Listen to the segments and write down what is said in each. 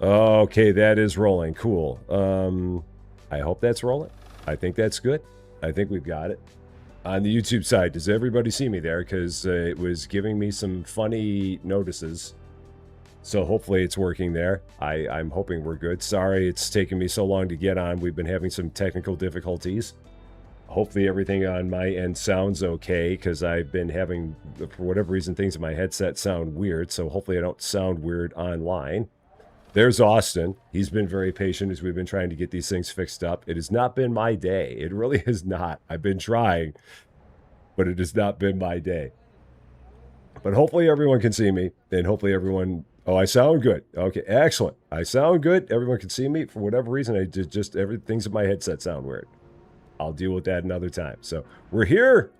Okay, that is rolling. Cool. I hope that's rolling. I think that's good. I think we've got it. On the YouTube side, does everybody see me there? Because it was giving me some funny notices. So hopefully it's working there. I'm hoping we're good. Sorry it's taken me so long to get on. We've been having some technical difficulties. Hopefully everything on my end sounds okay, because I've been having, for whatever reason, things in my headset sound weird. So hopefully I don't sound weird online. There's Austin. He's been very patient as we've been trying to get these things fixed up. It has not been my day. It really has not. I've been trying, but it has not been my day. But hopefully everyone can see me, and hopefully everyone... Oh, I sound good. Okay, excellent. I sound good. Everyone can see me. For whatever reason, I just everything's in my headset sound weird. I'll deal with that another time. So we're here.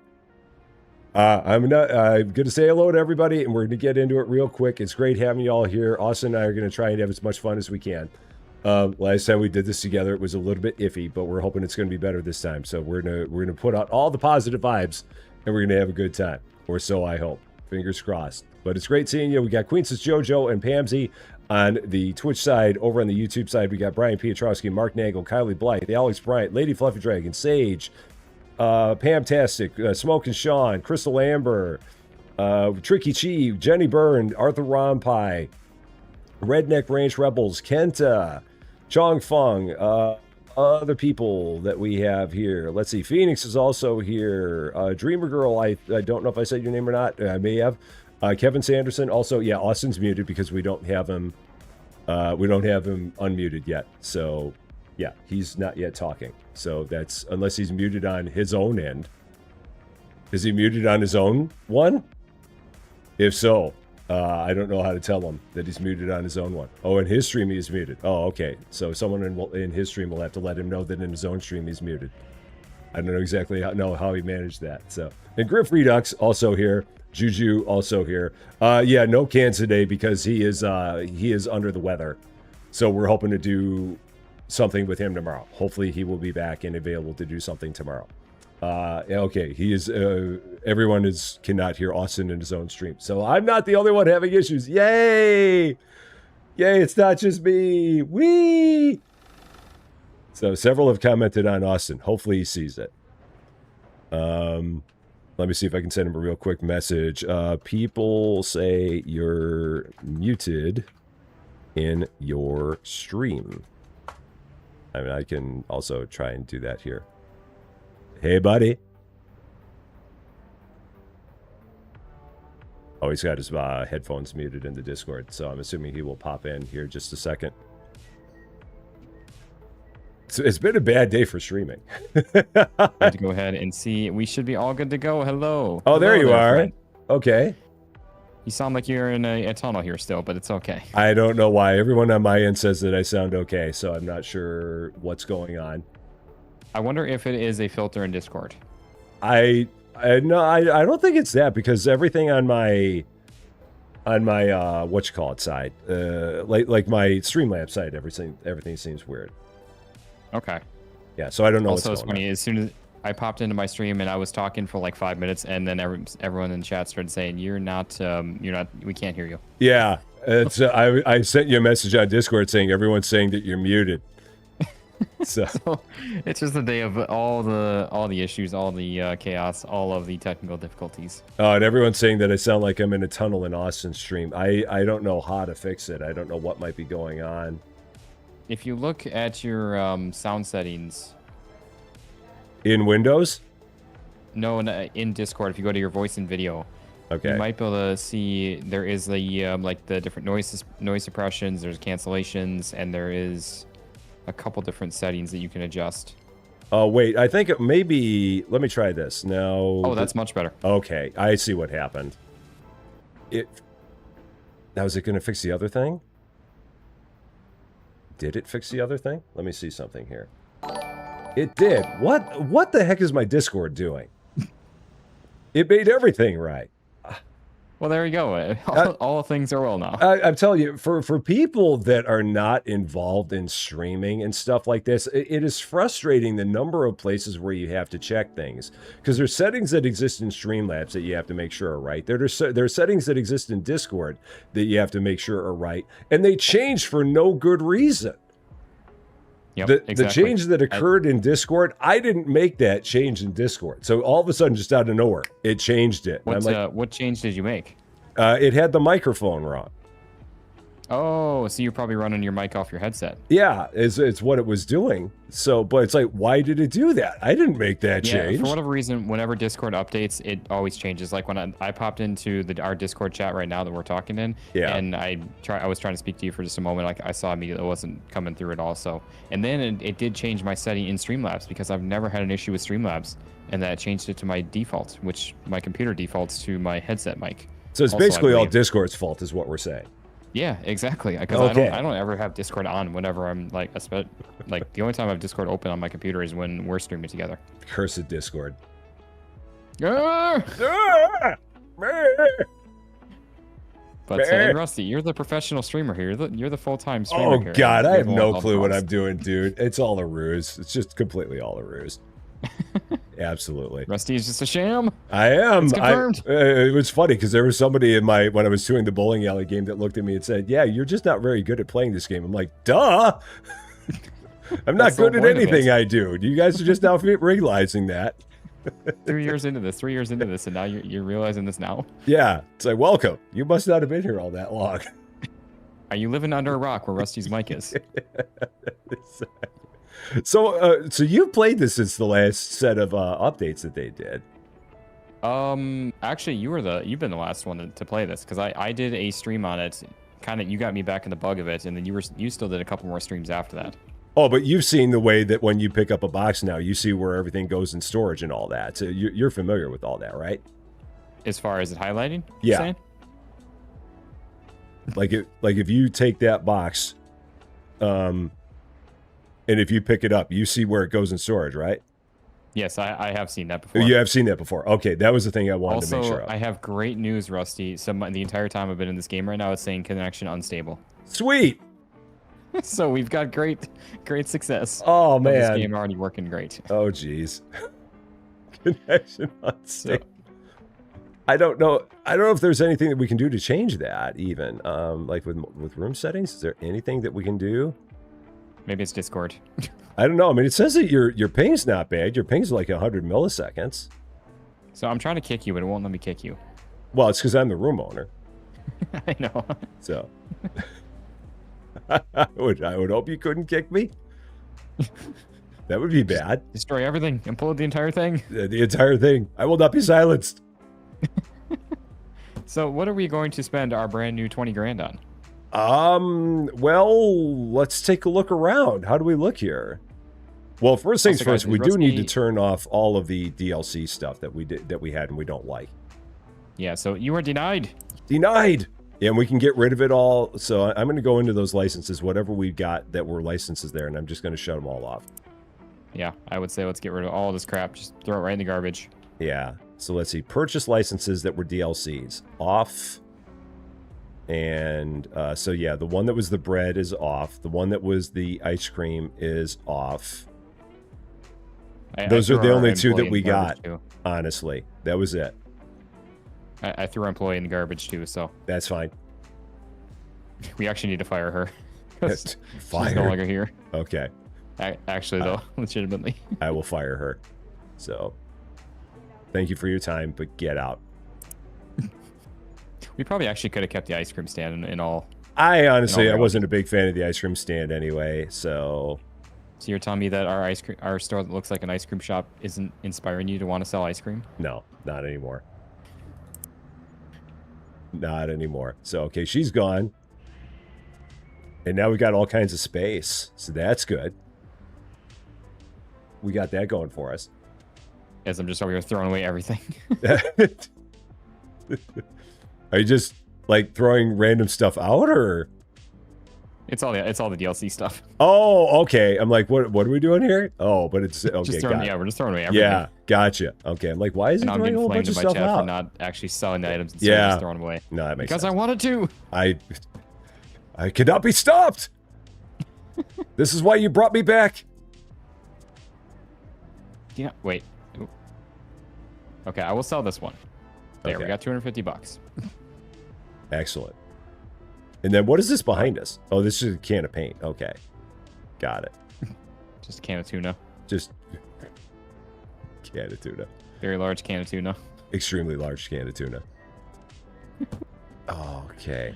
I'm going to say hello to everybody, and we're going to get into it real quick. It's great having you all here. Austin and I are going to try and have as much fun as we can. Last time we did this together, it was a little bit iffy, but we're hoping it's going to be better this time. So we're going to put out all the positive vibes, and we're going to have a good time. Or so I hope. Fingers crossed. But it's great seeing you. We got Queen's JoJo and Pamsy on the Twitch side. Over on the YouTube side, we got Brian Piotrowski, Mark Nagel, Kylie Blythe, Alex Bryant, Lady Fluffy Dragon, Sage, Pamtastic, Smoke and Sean, Crystal Amber, Tricky Chi, Jenny Byrne, Arthur Rompai, Redneck Ranch Rebels, Kenta, Chong Fung, other people that we have here. Let's see, Phoenix is also here. Dreamer Girl, I don't know if I said your name or not. I may have. Kevin Sanderson, also, yeah, Austin's muted because we don't have him unmuted yet. So, yeah, he's not yet talking. So that's, unless he's muted on his own end. Is he muted on his own one? If so, I don't know how to tell him that he's muted on his own one. Oh, in his stream he's muted. Oh, okay. So someone in his stream will have to let him know that in his own stream he's muted. I don't know exactly how he managed that. So, and Griff Redux also here. Juju also here. Yeah, no cans today because he is under the weather. So we're hoping to do something with him tomorrow. Hopefully he will be back and available to do something tomorrow. Okay, he is. Everyone cannot hear Austin in his own stream, so I'm not the only one having issues. Yay! Yay! It's not just me. Whee! So several have commented on Austin. Hopefully he sees it. Let me see if I can send him a real quick message. People say you're muted in your stream. I mean, I can also try and do that here. Hey, buddy. Oh, he's got his headphones muted in the Discord, so I'm assuming he will pop in here just a second. So it's been a bad day for streaming. To go ahead and see. We should be all good to go. Hello. Oh, there Hello you are. friend. Okay. You sound like you're in a tunnel here still, but it's okay. I don't know why. Everyone on my end says that I sound okay, so I'm not sure what's going on. I wonder if it is a filter in Discord. I don't think it's that, because everything on my side, like my Streamlabs side, everything seems weird. Okay. Yeah, so I don't know. Also, what's it's going funny. on. As soon as I popped into my stream and I was talking for like 5 minutes, and then everyone in the chat started saying, "You're not. We can't hear you." Yeah, it's. I sent you a message on Discord saying everyone's saying that you're muted. So it's just a day of all the issues, all the chaos, all of the technical difficulties. Oh, and everyone's saying that I sound like I'm in a tunnel in Austin's stream. I don't know how to fix it. I don't know what might be going on. If you look at your sound settings in Windows, no, in Discord, if you go to your voice and video, okay, you might be able to see there is the like the different noise suppressions, there's cancellations, and there is a couple different settings that you can adjust. Oh, wait, I think maybe, let me try this. No. Oh, that's much better. Okay, I see what happened. Now, is it going to fix the other thing? Did it fix the other thing? Let me see something here. It did. What the heck is my Discord doing? It made everything right. Well, there you go. All things are well now. I'm telling you, for people that are not involved in streaming and stuff like this, it is frustrating the number of places where you have to check things, because there's settings that exist in Streamlabs that you have to make sure are right. There's settings that exist in Discord that you have to make sure are right, and they change for no good reason. Yep, the exactly. change that occurred in Discord, I didn't make that change in Discord. So all of a sudden, just out of nowhere, it changed it. What change did you make? It had the microphone wrong. Oh, so you're probably running your mic off your headset. Yeah, it's what it was doing. So, but it's like, why did it do that? I didn't make that change. For whatever reason, whenever Discord updates, it always changes. Like when I popped into our Discord chat right now that we're talking in, and I was trying to speak to you for just a moment. Like I saw immediately it wasn't coming through at all. So, and then it did change my setting in Streamlabs, because I've never had an issue with Streamlabs, and that changed it to my default, which my computer defaults to my headset mic. So it's basically all Discord's fault, is what we're saying. Yeah, exactly. Because I don't ever have Discord on whenever I'm like the only time I have Discord open on my computer is when we're streaming together. Cursed Discord. But Rusty, you're the professional streamer here. You're the full-time streamer here. Oh God, I have no clue what I'm doing, dude. It's all a ruse. It's just completely all a ruse. Absolutely. Rusty is just a sham. I am. It's confirmed. It was funny because there was somebody when I was doing the bowling alley game that looked at me and said, "Yeah, you're just not very good at playing this game." I'm like, "Duh." I'm not good at anything I do. You guys are just now realizing that. 3 years into this, and now you're realizing this now? Yeah. It's like, welcome. You must not have been here all that long. Are you living under a rock where Rusty's mic is? So you've played this since the last set of updates that they did. Actually, you've been the last one to play this, because I did a stream on it. Kind of, you got me back in the bug of it, and then you still did a couple more streams after that. Oh, but you've seen the way that when you pick up a box now, you see where everything goes in storage and all that. So you're familiar with all that, right? As far as it highlighting? Yeah. Saying? Like if you take that box, and if you pick it up, you see where it goes in storage, right? Yes, I have seen that before. You have seen that before. Okay, that was the thing I wanted to make sure of. I have great news, Rusty. So the entire time I've been in this game right now, it's saying connection unstable. Sweet. So we've got great success. Oh man, this game already working great. Oh geez, connection unstable. I don't know if there's anything that we can do to change that. Even like with room settings, is there anything that we can do? Maybe it's Discord. I don't know. I mean, it says that your ping's not bad. Your ping's like 100 milliseconds. So I'm trying to kick you, but it won't let me kick you. Well, it's because I'm the room owner. I know. So I would hope you couldn't kick me. That would be bad. Just destroy everything. Implode the entire thing. The entire thing. I will not be silenced. So what are we going to spend our brand new 20 grand on? Well, let's take a look around. How do we look here? Well, first things first, we do need to turn off all of the DLC stuff that we had and we don't like. Yeah, so you are denied. Denied. Yeah, and we can get rid of it all. So I'm going to go into those licenses, whatever we got that were licenses there, and I'm just going to shut them all off. Yeah, I would say let's get rid of all this crap. Just throw it right in the garbage. Yeah. So let's see. Purchase licenses that were DLCs. Off. And so yeah, the one that was the bread is off. The one that was the ice cream is off. Those are the only two that we got, honestly. That was it. I threw our employee in the garbage too, so. That's fine. We actually need to fire her. Fire? She's no longer here. Okay. Actually, though, legitimately. I will fire her. So, thank you for your time, but get out. We probably actually could have kept the ice cream stand in all. I honestly wasn't a big fan of the ice cream stand anyway, so. So you're telling me that our store that looks like an ice cream shop isn't inspiring you to want to sell ice cream? No, not anymore. Not anymore. So, okay, she's gone. And now we got all kinds of space. So that's good. We got that going for us. As I'm just over here throwing away everything. Are you just, like, throwing random stuff out, or? It's all the DLC stuff. Oh, okay. I'm like, what are we doing here? Oh, but it's okay. Just throwing, we're just throwing away everything. Yeah, gotcha. Okay, I'm like, why is he throwing a whole bunch of stuff out? For not actually selling the items instead of just throwing them away. No, that makes sense. Because I wanted to. I cannot be stopped. This is why you brought me back. Yeah. Wait. Ooh. Okay, I will sell this one. There, okay. We got 250 bucks. Excellent. And then what is this behind us? Oh, this is a can of paint. Okay. Got it. Just a can of tuna. Just can of tuna. Very large can of tuna. Extremely large can of tuna. Okay.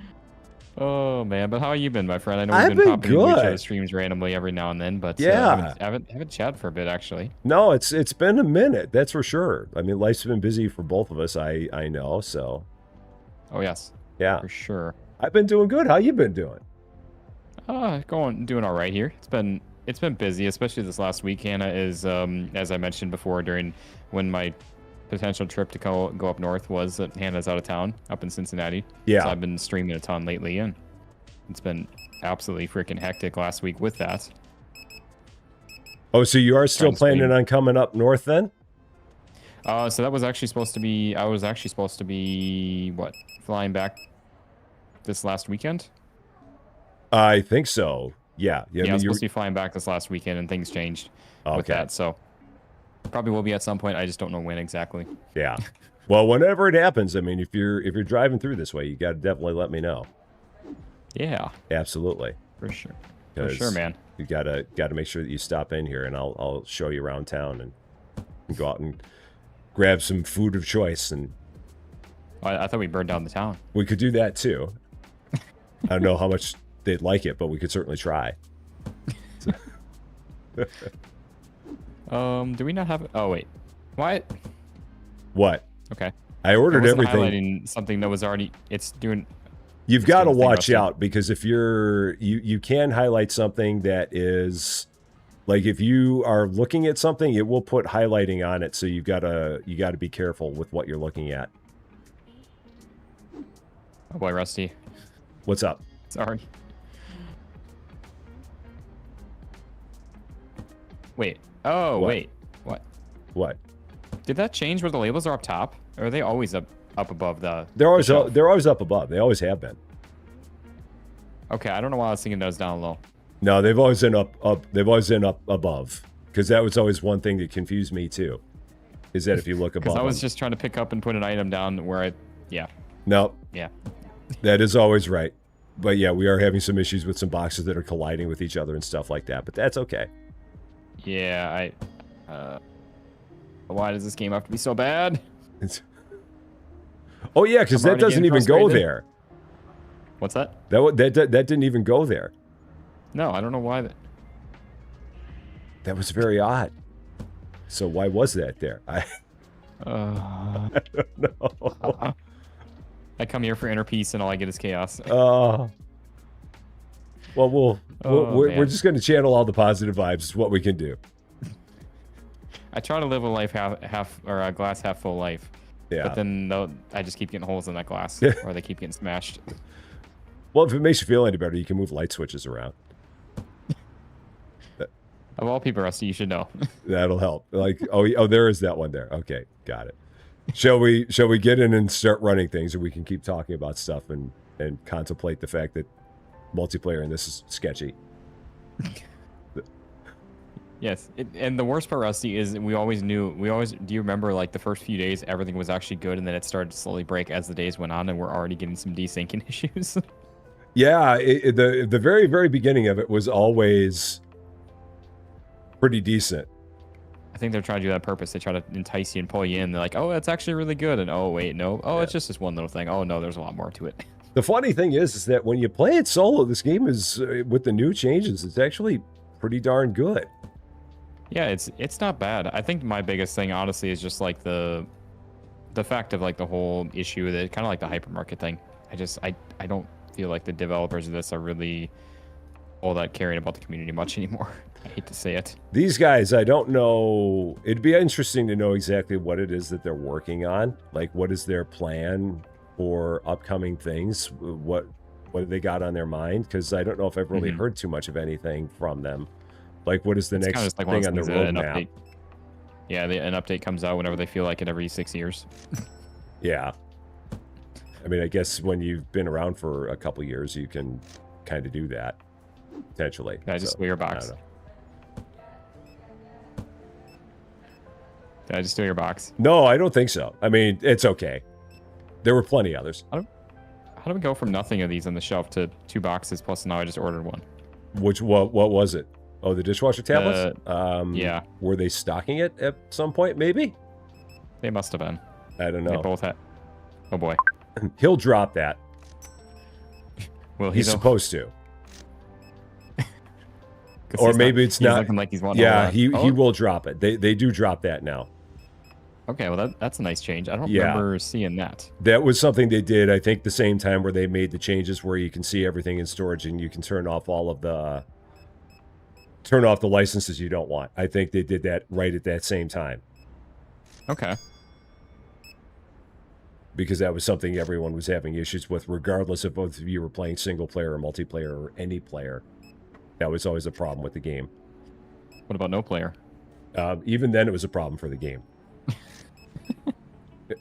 Oh man, but how have you been, my friend? I know we've been popping into each other's streams randomly every now and then, but yeah, I haven't chatted for a bit actually. No, it's been a minute, that's for sure. I mean, life's been busy for both of us. I know, so. Oh yes. Yeah. For sure. I've been doing good. How you been doing? Doing all right here. It's been busy, especially this last week. Hannah is, as I mentioned before, during when my potential trip to go up north was that Hannah's out of town up in Cincinnati. Yeah. So I've been streaming a ton lately, and it's been absolutely freaking hectic last week with that. Oh, so you are still planning on coming up north then? So that was actually supposed to be. I was actually supposed to be flying back this last weekend. I think so. Yeah. Yeah, I was supposed to be flying back this last weekend, and things changed with that. So probably will be at some point. I just don't know when exactly. Yeah. Well, whenever it happens, I mean, if you're driving through this way, you got to definitely let me know. Yeah. Absolutely. For sure. For sure, man. You gotta make sure that you stop in here, and I'll show you around town and go out and grab some food of choice. And I thought we burned down the town. We could do that too. I don't know how much they'd like it, but we could certainly try. Do we not have? Oh wait, what? What? Okay. I ordered everything. Highlighting something that was already. It's doing. You've got to watch out, because if you can highlight something that is, like, if you are looking at something, it will put highlighting on it. So you gotta be careful with what you're looking at. Oh boy, Rusty. What's up? Sorry. Wait. Oh, what? wait. What? What? Did that change where the labels are up top? Or are they always up above the... They're always up above. They always have been. Okay, I don't know why I was thinking that was down low. No, they've always been up. They've always been up above. Because that was always one thing that confused me too. Is that if you look above? Because I was just trying to pick up and put an item down where I... Yeah. No. Yeah. That is always right. But yeah, we are having some issues with some boxes that are colliding with each other and stuff like that. But that's okay. Yeah, why does this game have to be so bad? Oh yeah, because that doesn't even go there. What's that? That didn't even go there. No, I don't know why. That was very odd. So why was that there? I don't know. I come here for inner peace, and all I get is chaos. Well, we're just going to channel all the positive vibes. Is what we can do. I try to live a life a glass half full life. Yeah. But then I just keep getting holes in that glass, or they keep getting smashed. Well, if it makes you feel any better, you can move light switches around. Of all people, Rusty, you should know. That'll help. Like, oh, there is that one there. Okay, got it. Shall we get in and start running things, or we can keep talking about stuff and contemplate the fact that multiplayer in this is sketchy? Yes, and the worst part, Rusty, is do you remember, like, the first few days everything was actually good, and then it started to slowly break as the days went on, and we're already getting some desyncing issues? Yeah, the very, very beginning of it was always pretty decent. I think they're trying to do that on purpose. They try to entice you and pull you in. They're like, oh, that's actually really good, and oh, wait, no. Oh, yeah. It's just this one little thing. Oh, no, there's a lot more to it. The funny thing is that when you play it solo, this game is, with the new changes, it's actually pretty darn good. Yeah, it's not bad. I think my biggest thing, honestly, is just like the fact of like the whole issue with it, kind of like the hypermarket thing. I don't feel like the developers of this are really all that caring about the community much anymore. I hate to say it. These guys, I don't know. It'd be interesting to know exactly what it is that they're working on. Like, what is their plan for upcoming things? What what they got on their mind, because I don't know if I've really heard too much of anything from them. Like, what is the next thing on the roadmap? Yeah, an update comes out whenever they feel like it, every 6 years. Yeah. I mean, I guess when you've been around for a couple years, you can kind of do that, potentially. Did I just steal your box? Did I just steal your box? No, I don't think so. I mean, it's okay. There were plenty others. How do we go from nothing of these on the shelf to 2 boxes, plus now I just ordered one? What was it? Oh, the dishwasher tablets? Yeah. Were they stocking it at some point, maybe? They must have been. I don't know. They both had... Oh, boy. He'll drop that. Well, he's supposed to. Or maybe it's not. Looking like he's wanting he will drop it. They do drop that now. Okay, well, that's a nice change. I don't remember seeing that. That was something they did, I think, the same time where they made the changes where you can see everything in storage and you can turn off all of the... turn off the licenses you don't want. I think they did that right at that same time. Okay. Because that was something everyone was having issues with, regardless of both of you were playing single player or multiplayer or any player. That was always a problem with the game. What about no player? Even then, it was a problem for the game.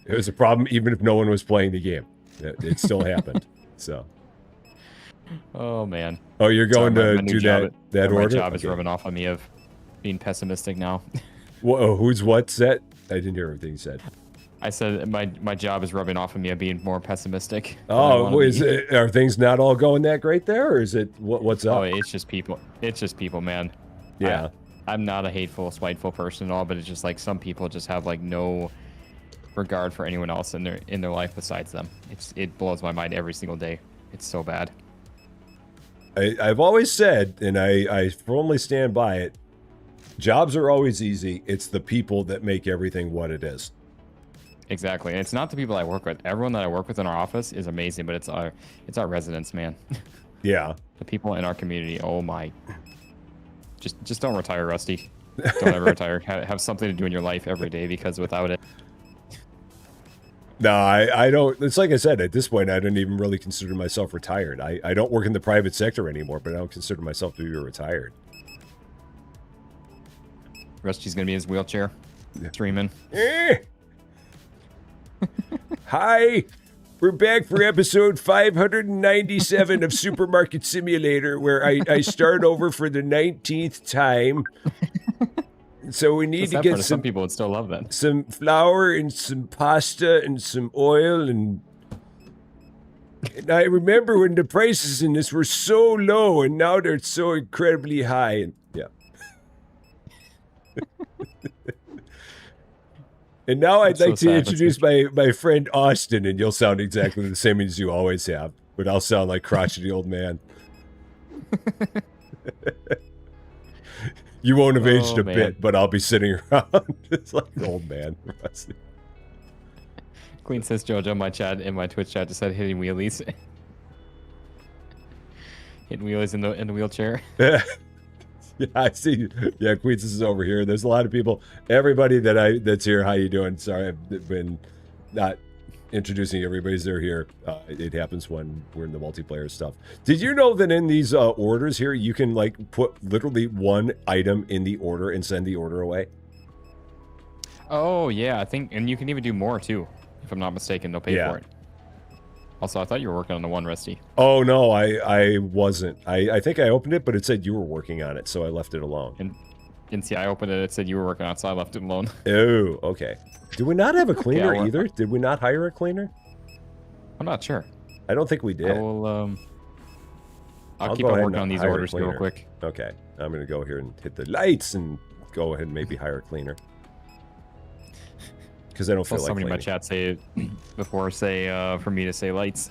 It was a problem even if no one was playing the game. It still happened. So. Oh, man. Oh, you're going to do that order? My job is rubbing off on me of being pessimistic now. Whoa, what's that? I didn't hear everything you said. I said my job is rubbing off on me of being more pessimistic. Oh, are things not all going that great there, or is it what's up? Oh, it's just people. It's just people, man. Yeah. I'm not a hateful, spiteful person at all, but it's just like some people just have like no regard for anyone else in their life besides them. It blows my mind every single day. It's so bad. I've always said, and I firmly stand by it, jobs are always easy. It's the people that make everything what it is. Exactly. And it's not the people I work with. Everyone that I work with in our office is amazing, but it's our residents, man. Yeah. The people in our community, oh my. Just don't retire, Rusty. Don't ever retire. Have something to do in your life every day, because without it... No, I don't. It's like I said, at this point, I don't even really consider myself retired. I don't work in the private sector anymore, but I don't consider myself to be retired. Rusty's going to be in his wheelchair, streaming. Hi, we're back for episode 597 of Supermarket Simulator, where I start over for the 19th time. So we need to get some people would still love that. Some flour and some pasta and some oil and I remember when the prices in this were so low and now they're so incredibly high. And yeah. And now I'd like to introduce my friend Austin, and you'll sound exactly the same as you always have, but I'll sound like crotchety old man. You won't have aged a bit, but I'll be sitting around. It's like an old man. Queen says Jojo in my Twitch chat just said hitting wheelies. Hitting wheelies in the wheelchair. Yeah, I see. Yeah, Queen is over here. There's a lot of people. Everybody that's here, how you doing? Sorry, I've been not introducing everybody's they're here. It happens when we're in the multiplayer stuff. Did you know that in these orders here, you can like put literally one item in the order and send the order away? Oh yeah, I think, and you can even do more too, if I'm not mistaken. They'll pay for it. Also, I thought you were working on the one, Rusty. Oh no, I wasn't. I think I opened it, but it said you were working on it, so I left it alone. And see, I opened it. It said you were working on it, so I left it alone. Oh, okay. Did we not have a cleaner either? Did we not hire a cleaner? I'm not sure. I don't think we did. I'll keep on working on these orders real quick. Okay. I'm going to go here and hit the lights and go ahead and maybe hire a cleaner. Because I don't feel like somebody cleaning. in my chat say before for me to say lights.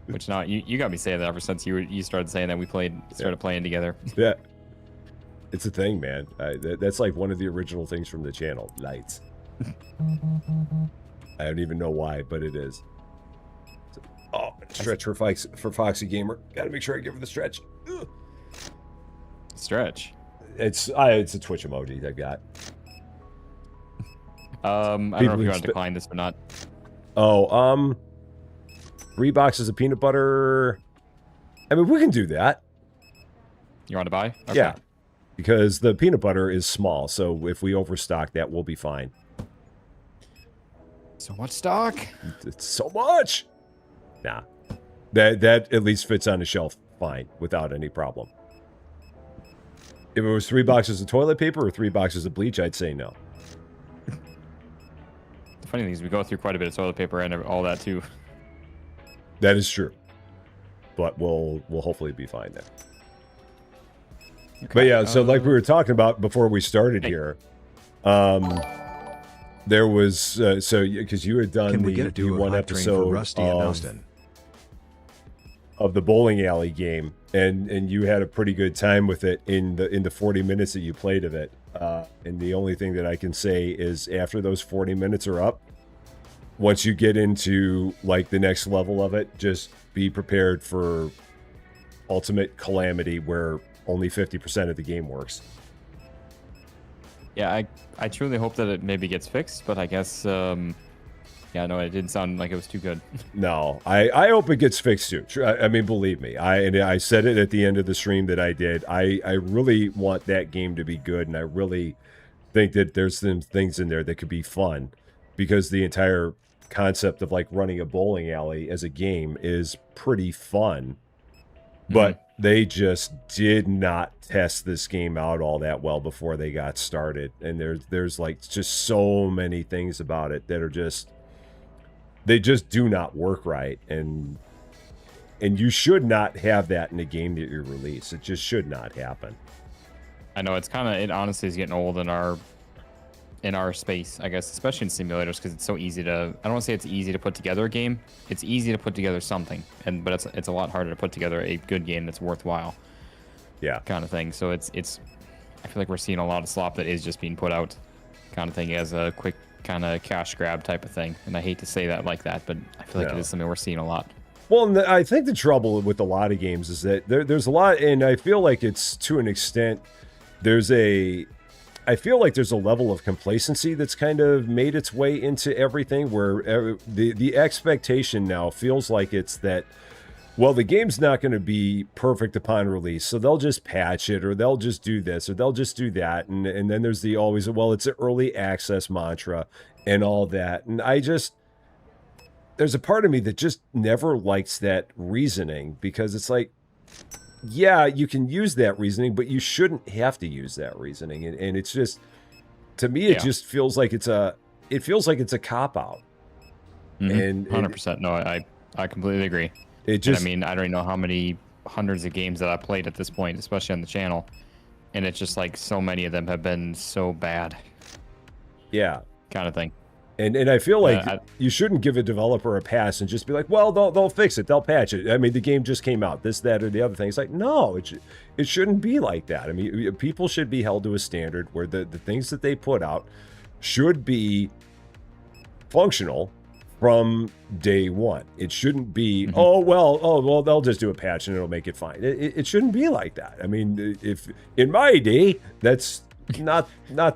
Which now you got me saying that ever since you started saying that we started playing together. Yeah. It's a thing, man. That's like one of the original things from the channel. Lights. I don't even know why, but it is. Oh, stretch for Foxy Gamer. Got to make sure I give her the stretch. Ugh. Stretch. It's a Twitch emoji I got. I don't know if you want to decline this or not. Oh, 3 boxes of peanut butter. I mean, we can do that. You want to buy? Okay. Yeah, because the peanut butter is small, so if we overstock, that will be fine. So much stock? It's so much. Nah, that at least fits on the shelf fine without any problem. If it was 3 boxes of toilet paper or 3 boxes of bleach, I'd say no. The funny thing is we go through quite a bit of toilet paper and all that too. That is true. But we'll hopefully be fine then. Okay, but yeah, so like we were talking about before we started here, there was so because you had done the one episode of the bowling alley game, and you had a pretty good time with it in the 40 minutes that you played of it. And the only thing that I can say is after those 40 minutes are up, once you get into like the next level of it, just be prepared for ultimate calamity where only 50% of the game works. Yeah, I truly hope that it maybe gets fixed, but I guess yeah, no, it didn't sound like it was too good. No, I hope it gets fixed too. I mean, believe me, I said it at the end of the stream that I did. I really want that game to be good, and I really think that there's some things in there that could be fun, because the entire concept of like running a bowling alley as a game is pretty fun. But they just did not test this game out all that well before they got started, and there's like just so many things about it that are just. They just do not work right, and you should not have that in a game that you release. It just should not happen. I know it honestly is getting old in our space, I guess, especially in simulators, because it's so easy to. I don't want to say it's easy to put together a game. It's easy to put together something, but it's a lot harder to put together a good game that's worthwhile. Yeah, kind of thing. So it's. I feel like we're seeing a lot of slop that is just being put out, kind of thing, as a quick. Kind of cash grab type of thing, and I hate to say that like that, but I feel like it is something we're seeing a lot. Well, I think the trouble with a lot of games is that there's a lot, and I feel like it's to an extent. I feel like there's a level of complacency that's kind of made its way into everything, where the expectation now feels like it's that. Well, the game's not going to be perfect upon release, so they'll just patch it, or they'll just do this, or they'll just do that, and then there's the always, well, it's an early access mantra and all that, and there's a part of me that just never likes that reasoning, because it's like, yeah, you can use that reasoning, but you shouldn't have to use that reasoning, and it's just, to me, it just feels like it's a cop-out. And 100%, no, I completely agree. I mean, I don't even know how many hundreds of games that I've played at this point, especially on the channel. And it's just like so many of them have been so bad. Yeah. Kind of thing. And I feel like you shouldn't give a developer a pass and just be like, well, they'll fix it. They'll patch it. I mean, the game just came out. This, that, or the other thing. It's like, no, it shouldn't be like that. I mean, people should be held to a standard where the things that they put out should be functional from day one. It shouldn't be, oh well, they'll just do a patch and it'll make it fine. It shouldn't be like that. I mean, if in my day, that's not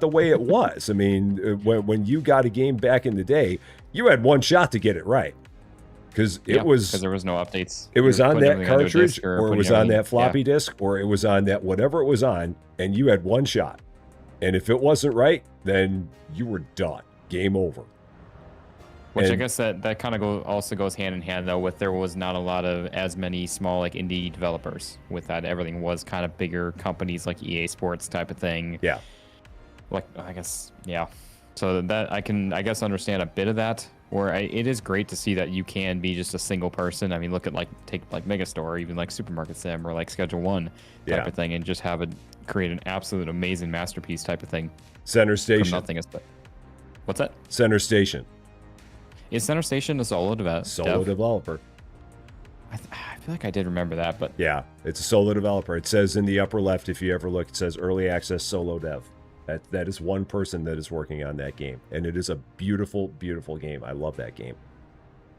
the way it was. I mean, when you got a game back in the day, you had one shot to get it right, because there was no updates. It was on that cartridge, or it was on that floppy disk, or it was on that whatever it was on, and you had one shot. And if it wasn't right, then you were done. Game over. Which I guess that kind of also goes hand in hand, though, with there was not a lot of as many small like indie developers. With that, everything was kind of bigger companies like EA Sports type of thing. Yeah. Like, I guess, yeah. So that I can, I guess, understand a bit of that. Where it is great to see that you can be just a single person. I mean, look at take Megastore, or even like Supermarket Sim, or like Schedule One type of thing, and just have it create an absolute amazing masterpiece type of thing. Center Station. Nothing is. What's that? Center Station. Is Center Station a solo developer? I feel like I did remember that, but yeah, it's a solo developer. It says in the upper left, if you ever look, it says early access solo dev. That is one person that is working on that game, and it is a beautiful, beautiful game. I love that game.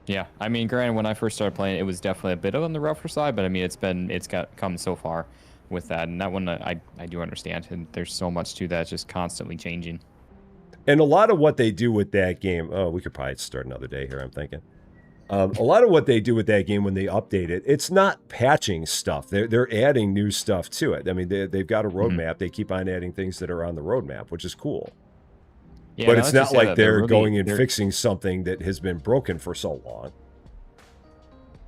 Yeah, I mean, granted, when I first started playing, it was definitely a bit on the rougher side, but I mean, it's come so far with that, and that one I do understand, and there's so much to that, just constantly changing. And a lot of what they do with that game, we could probably start another day here, I'm thinking. A lot of what they do with that game when they update it, it's not patching stuff. They're adding new stuff to it. I mean, they've got a roadmap. They keep on adding things that are on the roadmap, which is cool. Yeah, but it's not like they're going and fixing something that has been broken for so long.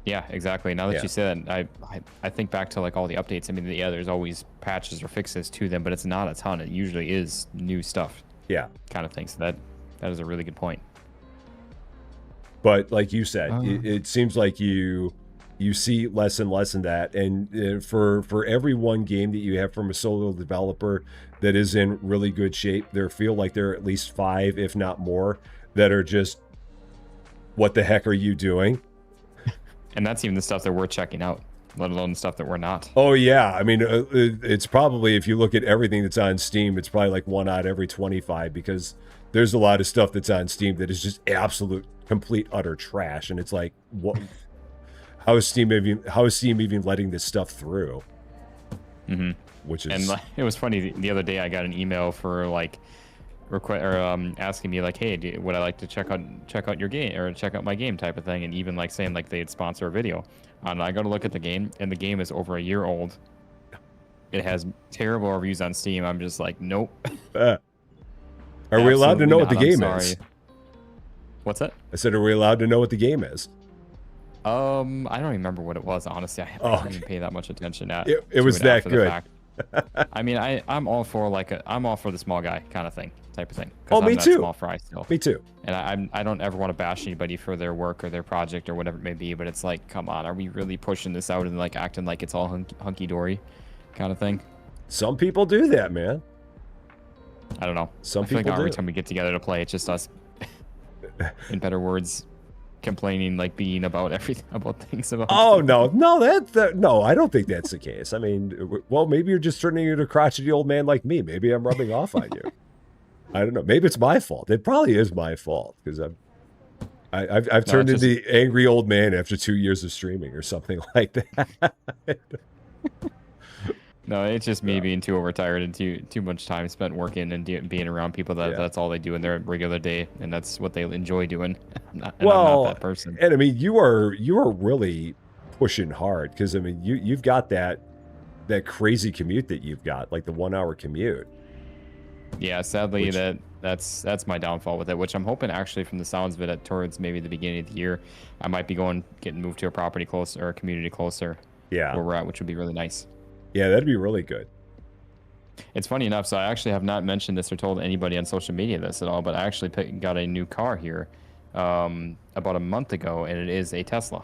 Yeah, exactly. Now that you say that, I think back to like all the updates. I mean, yeah, there's always patches or fixes to them, but it's not a ton. It usually is new stuff. Yeah, kind of thing. So that is a really good point. But like you said, it seems like you see less and less in that. And for every one game that you have from a solo developer that is in really good shape, there feel like there are at least 5, if not more, that are just, what the heck are you doing? And that's even the stuff that we're checking out, let alone the stuff that we're not. Oh, yeah. I mean, it's probably, if you look at everything that's on Steam, it's probably like 1 out of every 25, because there's a lot of stuff that's on Steam that is just absolute, complete, utter trash. And it's like, what? How is Steam even letting this stuff through? Mm-hmm. Which is... And it was funny, the other day I got an email for like asking me like, hey, would I like to check out your game or check out my game type of thing, and even like saying like they'd sponsor a video. And I go to look at the game, and the game is over a year old. It has terrible reviews on Steam. I'm just like, nope. Are we allowed to know what the game is? What's that? I said, are we allowed to know what the game is? I don't remember what it was, honestly. I didn't pay that much attention. It was that good. I mean, I'm all for I'm all for the small guy kind of thing, type of thing. Oh, me too. Small fry still. Me too. And I don't ever want to bash anybody for their work or their project or whatever it may be, but it's like, come on, are we really pushing this out and like acting like it's all hunky dory, kind of thing? Some people do that, man. I don't know. Some people feel like do. Every time we get together to play, it's just us, in better words, complaining, like being about everything, about things about. Oh no, no, I don't think that's the case. I mean, well, maybe you're just turning into a crotchety old man like me. Maybe I'm rubbing off on you. I don't know. Maybe it's my fault. It probably is my fault, because I've turned into the angry old man after 2 years of streaming or something like that. No, it's just me being too overtired and too much time spent working and being around people that's all they do in their regular day, and that's what they enjoy doing. I'm not that person. And I mean, you are really pushing hard, because I mean, you've got that crazy commute that you've got, like the 1 hour commute. Yeah, sadly, that's my downfall with it, which I'm hoping actually, from the sounds of it, towards maybe the beginning of the year, I might be getting moved to a property closer or a community closer. Yeah, where we're at, which would be really nice. Yeah, that'd be really good. It's funny enough, so I actually have not mentioned this or told anybody on social media this at all, but I actually got a new car here about a month ago, and it is a Tesla.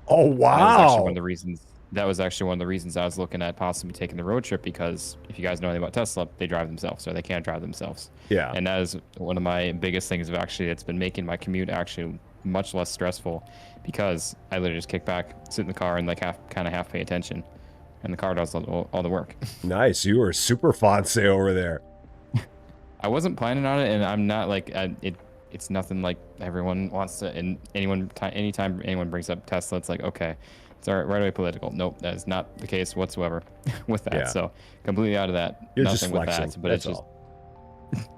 Oh, wow. That was actually one of the reasons I was looking at possibly taking the road trip, because if you guys know anything about Tesla, they drive themselves, or they can't drive themselves. Yeah. And that is one of my biggest things it's been making my commute actually much less stressful, because I literally just kick back, sit in the car, and like half pay attention. And the car does all the work. Nice. You were super fancy over there. I wasn't planning on it, and I'm not like it's nothing like everyone wants to. And anytime anyone brings up Tesla, it's like, okay, it's right away political. Nope, that is not the case whatsoever with that. Yeah. So completely out of that. You're nothing just flexing. With that. But that's it's just.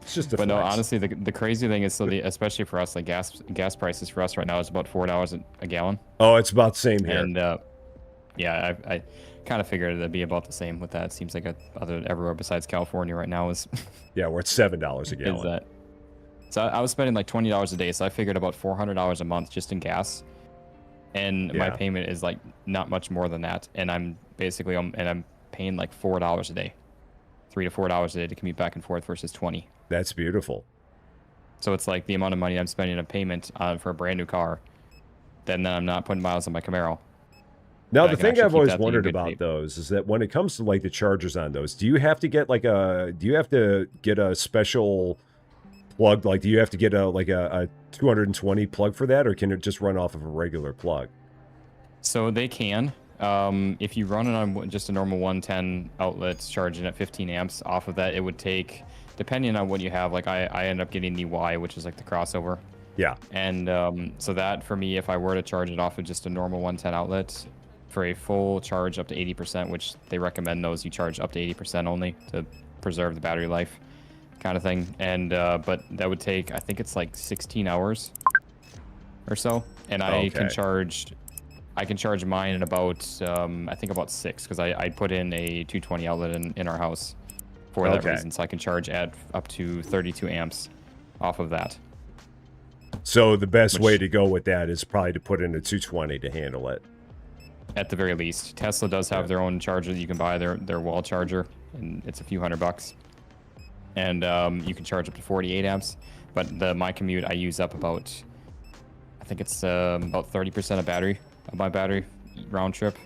It's just a but flex. No, honestly, the crazy thing is, especially for us, like gas prices for us right now is about $4 a gallon. Oh, it's about the same here. And yeah, I kind of figured it'd be about the same with that. It seems like everywhere besides California right now is. Yeah, we're at $7 a gallon. Is that? So I was spending like $20 a day, so I figured about $400 a month just in gas, and my payment is like not much more than that, and I'm basically I'm paying like $4 a day, $3 to $4 a day to commute back and forth versus 20. That's beautiful. So it's like the amount of money I'm spending on payment for a brand new car, then I'm not putting miles on my Camaro. Now, the thing I've always wondered about those is that when it comes to like the chargers on those, do you have to get a special plug? Like, do you have to get a 220 plug for that, or can it just run off of a regular plug? So they can. If you run it on just a normal 110 outlet charging at 15 amps off of that, it would take, depending on what you have, like I end up getting the Y, which is like the crossover. Yeah. And so that, for me, if I were to charge it off of just a normal 110 outlet, for a full charge up to 80%, which they recommend those, you charge up to 80% only to preserve the battery life, kind of thing. And but that would take, I think it's like 16 hours or so and I can charge mine in about I think about 6 because I put in a 220 outlet in our house for that reason, so I can charge at up to 32 amps off of that. So the best way to go with that is probably to put in a 220 to handle it. At the very least. Tesla does have their own charger that you can buy, their wall charger, and it's a few $100. And you can charge up to 48 amps. But my commute, I use up about, I think it's about 30% of my battery round trip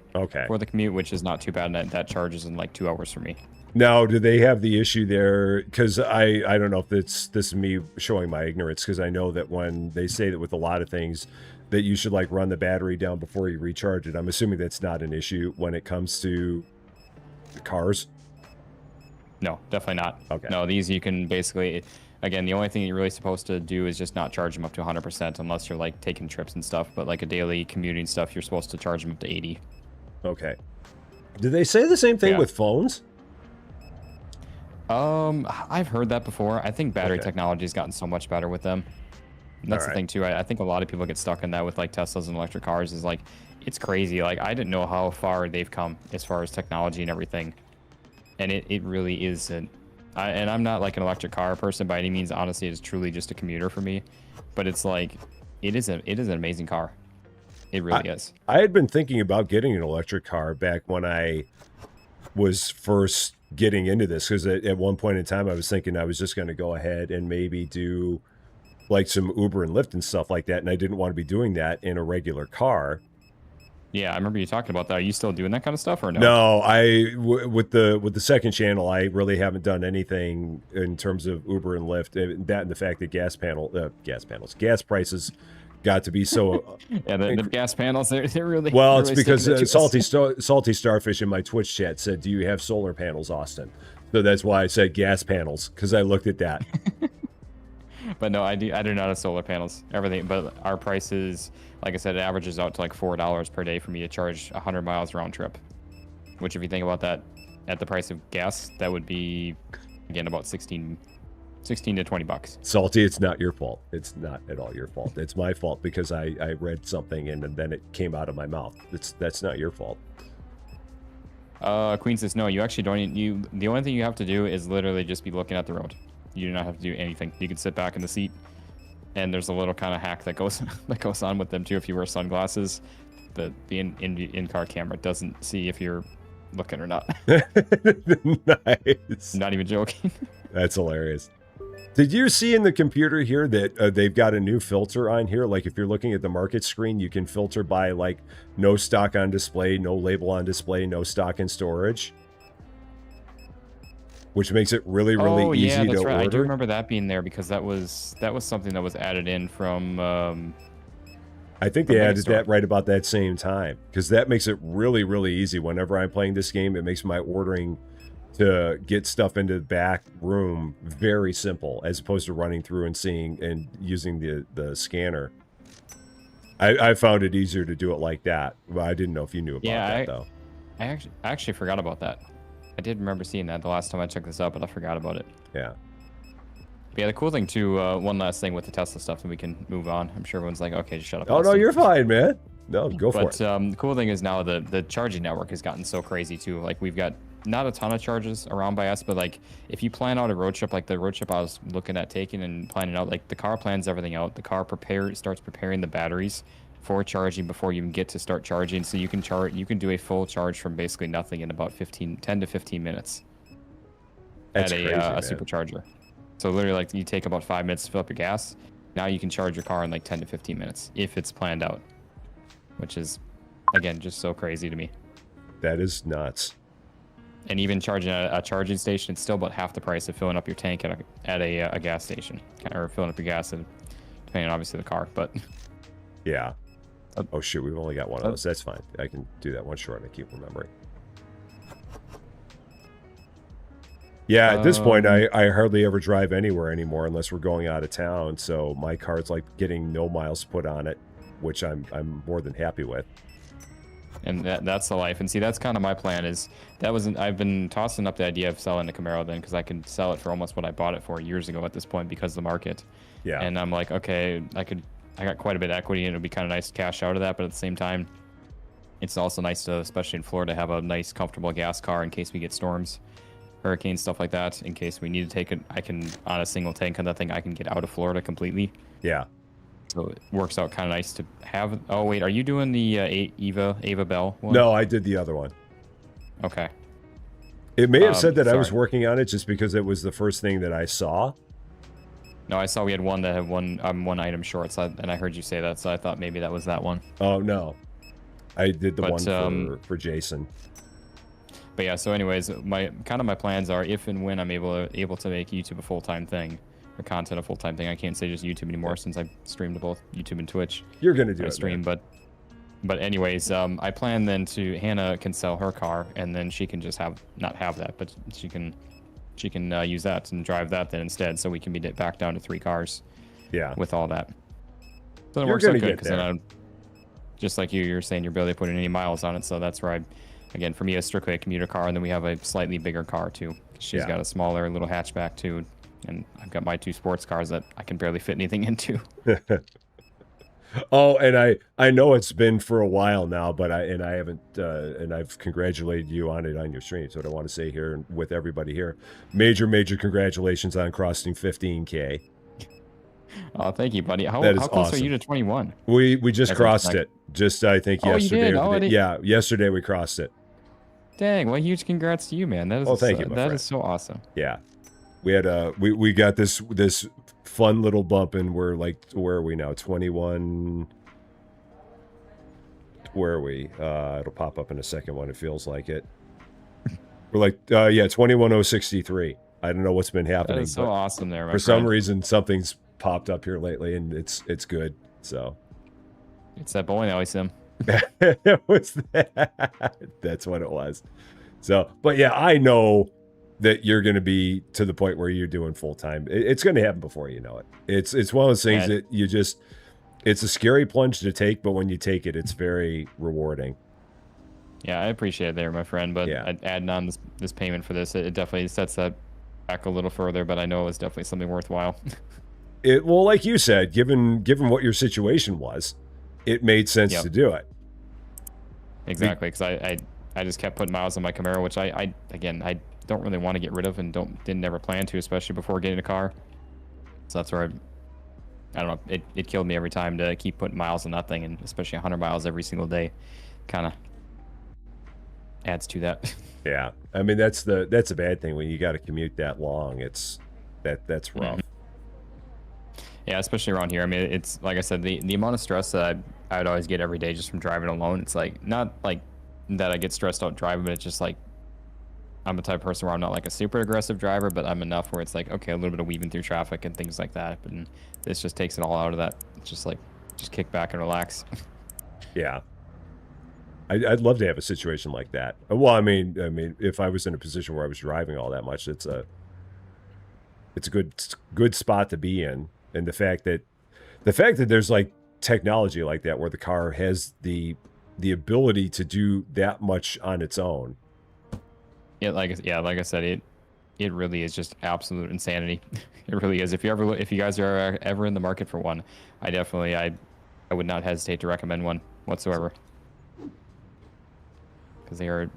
for the commute, which is not too bad. And that charges in like 2 hours for me. Now, do they have the issue there? Because I don't know if this is me showing my ignorance, because I know that when they say that with a lot of things that you should like run the battery down before you recharge it. I'm assuming that's not an issue when it comes to cars. No, definitely not. Okay. No, these you can basically, again, the only thing you're really supposed to do is just not charge them up to 100% unless you're like taking trips and stuff. But like a daily commuting stuff, you're supposed to charge them up to 80. Okay. Do they say the same thing with phones? I've heard that before. I think battery technology has gotten so much better with them. And that's the thing too. I think a lot of people get stuck in that with like Teslas and electric cars. Is like, it's crazy. Like I didn't know how far they've come as far as technology and everything. And it really isn't. And I'm not like an electric car person by any means. Honestly, it's truly just a commuter for me. But it's like, it is an amazing car. It really is. I had been thinking about getting an electric car back when I was first getting into this, because at one point in time I was thinking I was just going to go ahead and maybe do like some Uber and Lyft and stuff like that, and I didn't want to be doing that in a regular car. Yeah, I remember you talking about that. Are you still doing that kind of stuff or no? No, with the second channel, I really haven't done anything in terms of Uber and Lyft. That and the fact that gas prices got to be so yeah, the gas panels, they're really well. They're it's really because salty starfish in my Twitch chat said, "Do you have solar panels, Austin?" So that's why I said gas panels, because I looked at that. But no, I do not have solar panels. Everything, but our prices, like I said, it averages out to like $4 per day for me to charge 100 miles round trip. Which, if you think about that, at the price of gas, that would be again about 16 to 20 bucks. Salty, it's not your fault. It's not at all your fault. It's my fault because I read something and then it came out of my mouth. That's not your fault. Queen says no. You actually don't. The only thing you have to do is literally just be looking at the road. You do not have to do anything. You can sit back in the seat, and there's a little kind of hack that goes on with them too. If you wear sunglasses, the in-car camera doesn't see if you're looking or not. Nice. Not even joking. That's hilarious. Did you see in the computer here that they've got a new filter on here? Like if you're looking at the market screen, you can filter by like no stock on display, no label on display, no stock in storage. Which makes it really easy to order. I do remember that being there because that was something that was added in from. I think they added that right about that same time, because that makes it really easy. Whenever I'm playing this game, it makes my ordering to get stuff into the back room very simple, as opposed to running through and seeing and using the scanner. I found it easier to do it like that. Well, I didn't know if you knew about that though. I actually forgot about that. I did remember seeing that the last time I checked this out, but I forgot about it. Yeah. But yeah, the cool thing too, one last thing with the Tesla stuff, and we can move on. I'm sure everyone's like, okay, just shut up. Oh, no, you're fine, man. No, go for it. But the cool thing is now the charging network has gotten so crazy too. Like we've got not a ton of charges around by us, but like if you plan out a road trip, like the road trip I was looking at taking and planning out, like the car plans everything out. The car starts preparing the batteries for charging before you even get to start charging, so you can do a full charge from basically nothing in about 10 to 15 minutes. That's at a supercharger. So literally, like you take about 5 minutes to fill up your gas. Now you can charge your car in like 10 to 15 minutes if it's planned out, which is again just so crazy to me. That is nuts. And even charging at a charging station, it's still about half the price of filling up your tank at a gas station, or filling up your gas, depending on obviously the car. But yeah. Oh shoot, we've only got one of those. That's fine. I can do that one short. I keep remembering. Yeah, at this point, I hardly ever drive anywhere anymore unless we're going out of town. So my car's like getting no miles put on it, which I'm more than happy with. And that's the life. And see, that's kind of my plan. I've been tossing up the idea of selling the Camaro then, because I can sell it for almost what I bought it for years ago at this point because of the market. Yeah. And I'm like, okay, I could I got quite a bit of equity, and it'd be kind of nice to cash out of that. But at the same time, it's also nice to, especially in Florida, have a nice, comfortable gas car in case we get storms, hurricanes, stuff like that. In case we need to take it, I can, on a single tank on that thing, I can get out of Florida completely. Yeah. So it works out kind of nice to have. Oh wait, are you doing the Ava Bell one? No, I did the other one. Okay. It may have said that I was working on it just because it was the first thing that I saw. No, I saw we had one that had one item short, so and I heard you say that, so I thought maybe that was that one. Oh no, I did the one for Jason. But yeah, so anyways, my plans are, if and when I'm able to make YouTube a full-time thing, or content a full-time thing. I can't say just YouTube anymore since I stream to both YouTube and Twitch. You're gonna do it, stream, man. But anyways, I plan then to Hannah can sell her car, and then she can just not have that, but she can use that and drive that then instead, so we can be back down to 3 cars. Yeah. With all that. So it You're works out gonna good, get because there. then just like you're saying, you're barely putting any miles on it, so that's where again, for me, it's strictly a commuter car, and then we have a slightly bigger car too. She's got a smaller little hatchback too, and I've got my 2 sports cars that I can barely fit anything into. Oh, and I know it's been for a while now, but I haven't, and I've congratulated you on it on your stream. So what I want to say here with everybody here, major congratulations on crossing 15K. Oh, thank you, buddy. How close awesome. are you to 21? We just crossed it. Just I think yesterday. You did? Yeah, yesterday we crossed it. Dang! Well, huge congrats to you, man. That is thank you, my friend. That is so awesome. Yeah, we had we got this fun little bump, and we're like, where are we now? 21. Where are we? It'll pop up in a second when it feels like it. We're like, yeah, 21,063. I don't know what's been happening. That is so awesome there, my for friend. some reason, something's popped up here lately, and it's good. So it's that bowling alley sim. It was that. That's what it was. So, but yeah, I know that you're going to be to the point where you're doing full time. It's going to happen before you know it. It's one of those things that you just. It's a scary plunge to take, but when you take it, it's very rewarding. Yeah, I appreciate it there, my friend. But adding on this payment for this, it definitely sets that back a little further. But I know it's definitely something worthwhile. Well, like you said, given what your situation was, it made sense to do it. Exactly, because I just kept putting miles on my Camaro, which I don't really want to get rid of, and didn't ever plan to, especially before getting a car. So that's where I don't know. It killed me every time to keep putting miles on that thing, and especially 100 miles every single day, kind of adds to that. Yeah, I mean that's a bad thing when you got to commute that long. That's rough. Mm-hmm. Yeah, especially around here. I mean, it's like I said, the amount of stress that I would always get every day just from driving alone. It's like not like that I get stressed out driving, but it's just like I'm the type of person where I'm not like a super aggressive driver, but I'm enough where it's like, okay, a little bit of weaving through traffic and things like that. But this just takes it all out of that. It's just like, just kick back and relax. Yeah. I'd love to have a situation like that. Well, I mean, if I was in a position where I was driving all that much, it's a good spot to be in. And the fact that there's like technology like that where the car has the ability to do that much on its own. Yeah, like I said, it really is just absolute insanity. It really is. If you guys are ever in the market for one, I would not hesitate to recommend one whatsoever, because they are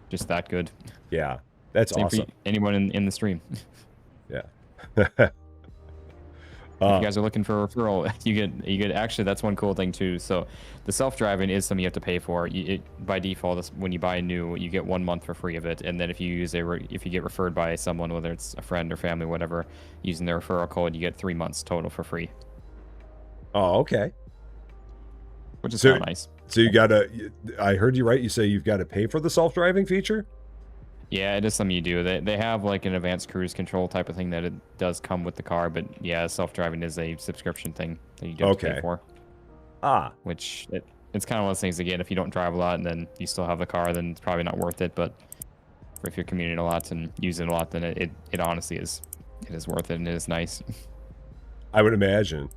just that good. Yeah, that's awesome. Anyone in the stream. Yeah. If you guys are looking for a referral, you get actually, that's one cool thing too. So the self-driving is something you have to pay for. By default, when you buy new, you get 1 month for free of it, and then if you get referred by someone, whether it's a friend or family, whatever, using their referral code, you get 3 months total for free. Oh, okay. Which is so nice. So I heard you right. You say you've got to pay for the self-driving feature? Yeah, it is something you do. They have like an advanced cruise control type of thing that it does come with the car, but yeah, self-driving is a subscription thing that you do have to pay for. Which it's kind of one of those things, again, if you don't drive a lot and then you still have the car, then it's probably not worth it. But if you're commuting a lot and using it a lot, then it honestly is worth it, and it is nice. I would imagine.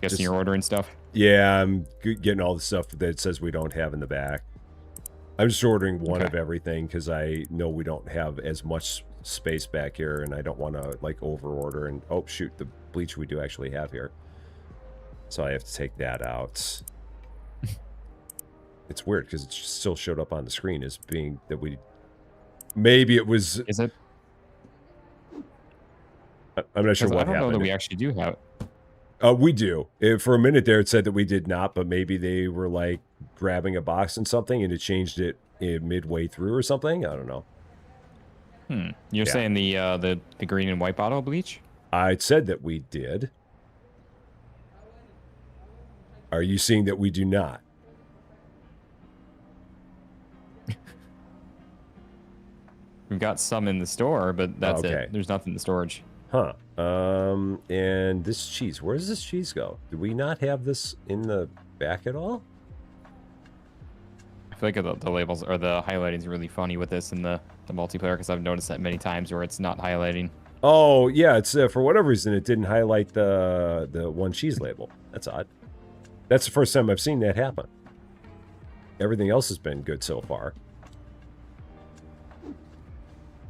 Guessing you're ordering stuff? Yeah, I'm getting all the stuff that it says we don't have in the back. I'm just ordering one of everything because I know we don't have as much space back here, and I don't want to like over order. And oh shoot, the bleach we do actually have here, so I have to take that out. It's weird because it still showed up on the screen as being that we. Maybe it was. Is it? I'm not sure what happened. I don't know that we actually do have it. We do. For a minute there, it said that we did not, but maybe they were like grabbing a box and something, and it changed it midway through or something. I don't know. You're saying the green and white bottle bleach? I said that we did. Are you seeing that we do not? We've got some in the store, but that's it. There's nothing in the storage. Huh. And this cheese, where does this cheese go? Do we not have this in the back at all? I feel like the labels or the highlighting is really funny with this in the multiplayer, because I've noticed that many times where it's not highlighting. Oh, yeah, it's for whatever reason it didn't highlight the one cheese label. That's odd. That's the first time I've seen that happen. Everything else has been good so far.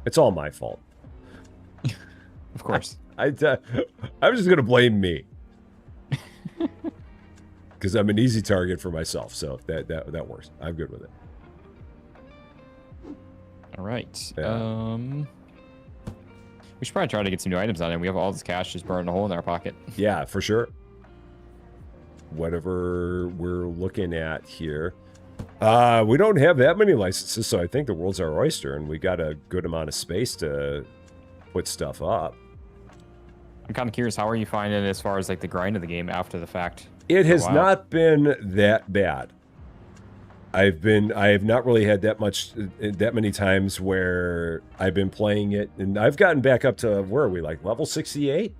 It's all my fault. Of course. I'm just going to blame me. Because I'm an easy target for myself, so that works. I'm good with it. All right. Yeah. We should probably try to get some new items on it. We have all this cash just burning a hole in our pocket. Yeah, for sure. Whatever we're looking at here. We don't have that many licenses, so I think the world's our oyster, and we got a good amount of space to put stuff up. I'm kind of curious, how are you finding it as far as like the grind of the game after the fact? It has not been that bad. I have not really had that many times where I've been playing it, and I've gotten back up to, where are we, like level 68?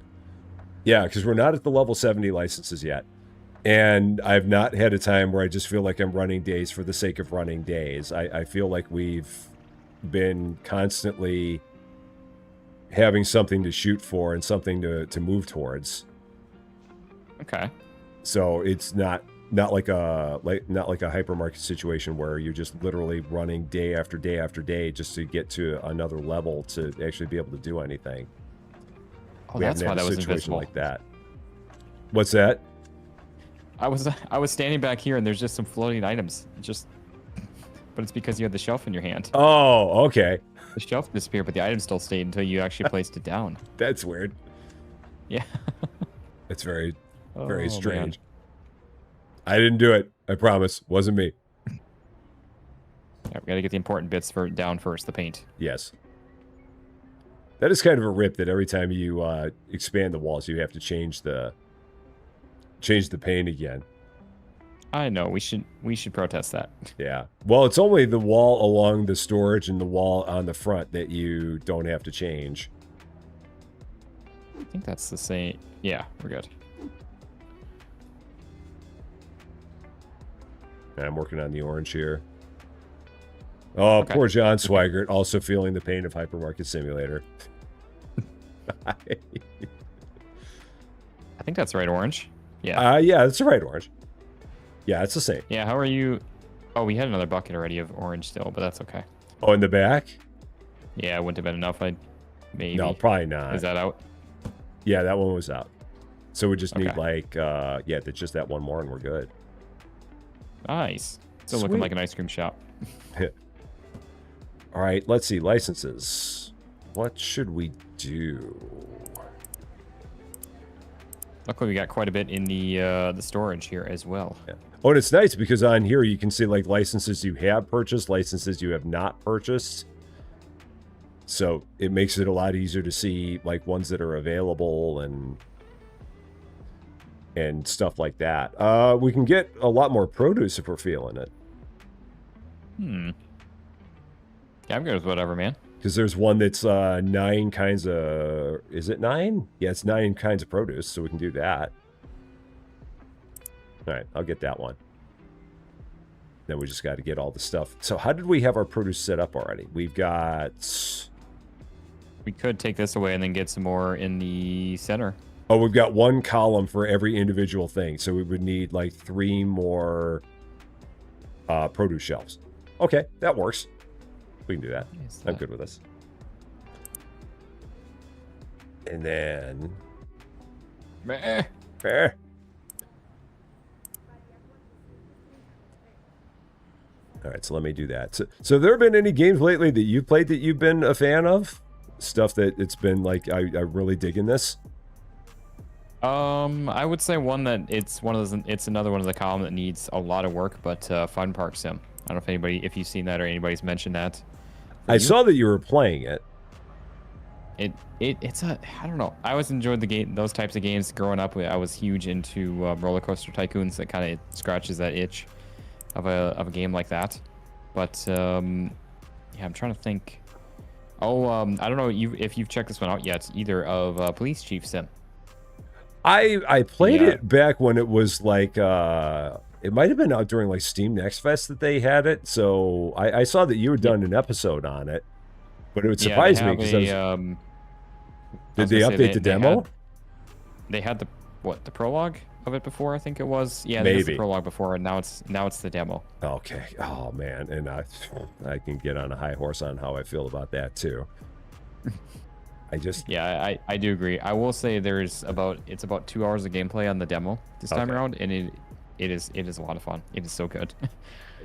Yeah, because we're not at the level 70 licenses yet. And I've not had a time where I just feel like I'm running days for the sake of running days. I feel like we've been constantly having something to shoot for and something to move towards. Okay. So it's not like a hypermarket situation where you're just literally running day after day after day just to get to another level to actually be able to do anything. Oh, that's why that was invisible. Like that. What's that? I was standing back here and there's just some floating items. But it's because you had the shelf in your hand. Oh, okay. The shelf disappeared, but the item still stayed until you actually placed it down. That's weird. Yeah. It's very strange. Man. I didn't do it. I promise. Wasn't me. Yeah, we got to get the important bits down first, the paint. Yes. That is kind of a rip that every time you expand the walls, you have to change the paint again. I know. We should protest that. Yeah. Well, it's only the wall along the storage and the wall on the front that you don't have to change. I think that's the same. Yeah, we're good. I'm working on the orange here. Oh, okay. Poor John Swigert, also feeling the pain of Hypermarket Simulator. I think that's the right orange. Yeah. Yeah, that's the right orange. Yeah, it's the same. Yeah, how are you? Oh, we had another bucket already of orange still, but that's okay. Oh, in the back? Yeah, it wouldn't have been enough. Maybe. No, probably not. Is that out? Yeah, that one was out. So we just need like, just that one more and we're good. Nice. Still looking like an ice cream shop. All right, let's see. Licenses. What should we do? Luckily, we got quite a bit in the storage here as well. Yeah. Oh, and it's nice because on here you can see like licenses you have purchased, licenses you have not purchased. So it makes it a lot easier to see like ones that are available and stuff like that. We can get a lot more produce if we're feeling it. Yeah, I'm good with whatever, man. Because there's one that's 9 kinds of... Is it 9? Yeah, it's 9 kinds of produce, so we can do that. All right, I'll get that one. Then we just got to get all the stuff. So how did we have our produce set up already? We've got... We could take this away and then get some more in the center. Oh, we've got 1 column for every individual thing. So we would need like 3 more produce shelves. Okay, that works. We can do that. I'm good with this. And then... Meh. Fair. All right, so let me do that. So there have been any games lately that you've played that you've been a fan of? Stuff that it's been like, I really digging this? I would say one that it's another one of the column that needs a lot of work, but Fun Park Sim. I don't know if you've seen that or anybody's mentioned that. I saw that you were playing it. I don't know. I always enjoyed those types of games growing up. I was huge into roller coaster tycoons. That kind of scratches that itch of a game like that. But yeah, I'm trying to think. Oh, I don't know if you've checked this one out yet either of Police Chief Sim. I played it back when it was like it might have been out during like Steam Next Fest that they had it. So I saw that you had done an episode on it, but it would surprise me because did they update the demo? They had the prologue of it before, I think it was. Yeah, maybe the prologue before, and now it's the demo. Okay. Oh man, and I can get on a high horse on how I feel about that too. Yeah, I do agree. I will say it's about 2 hours of gameplay on the demo this time around, and it is a lot of fun. It is so good.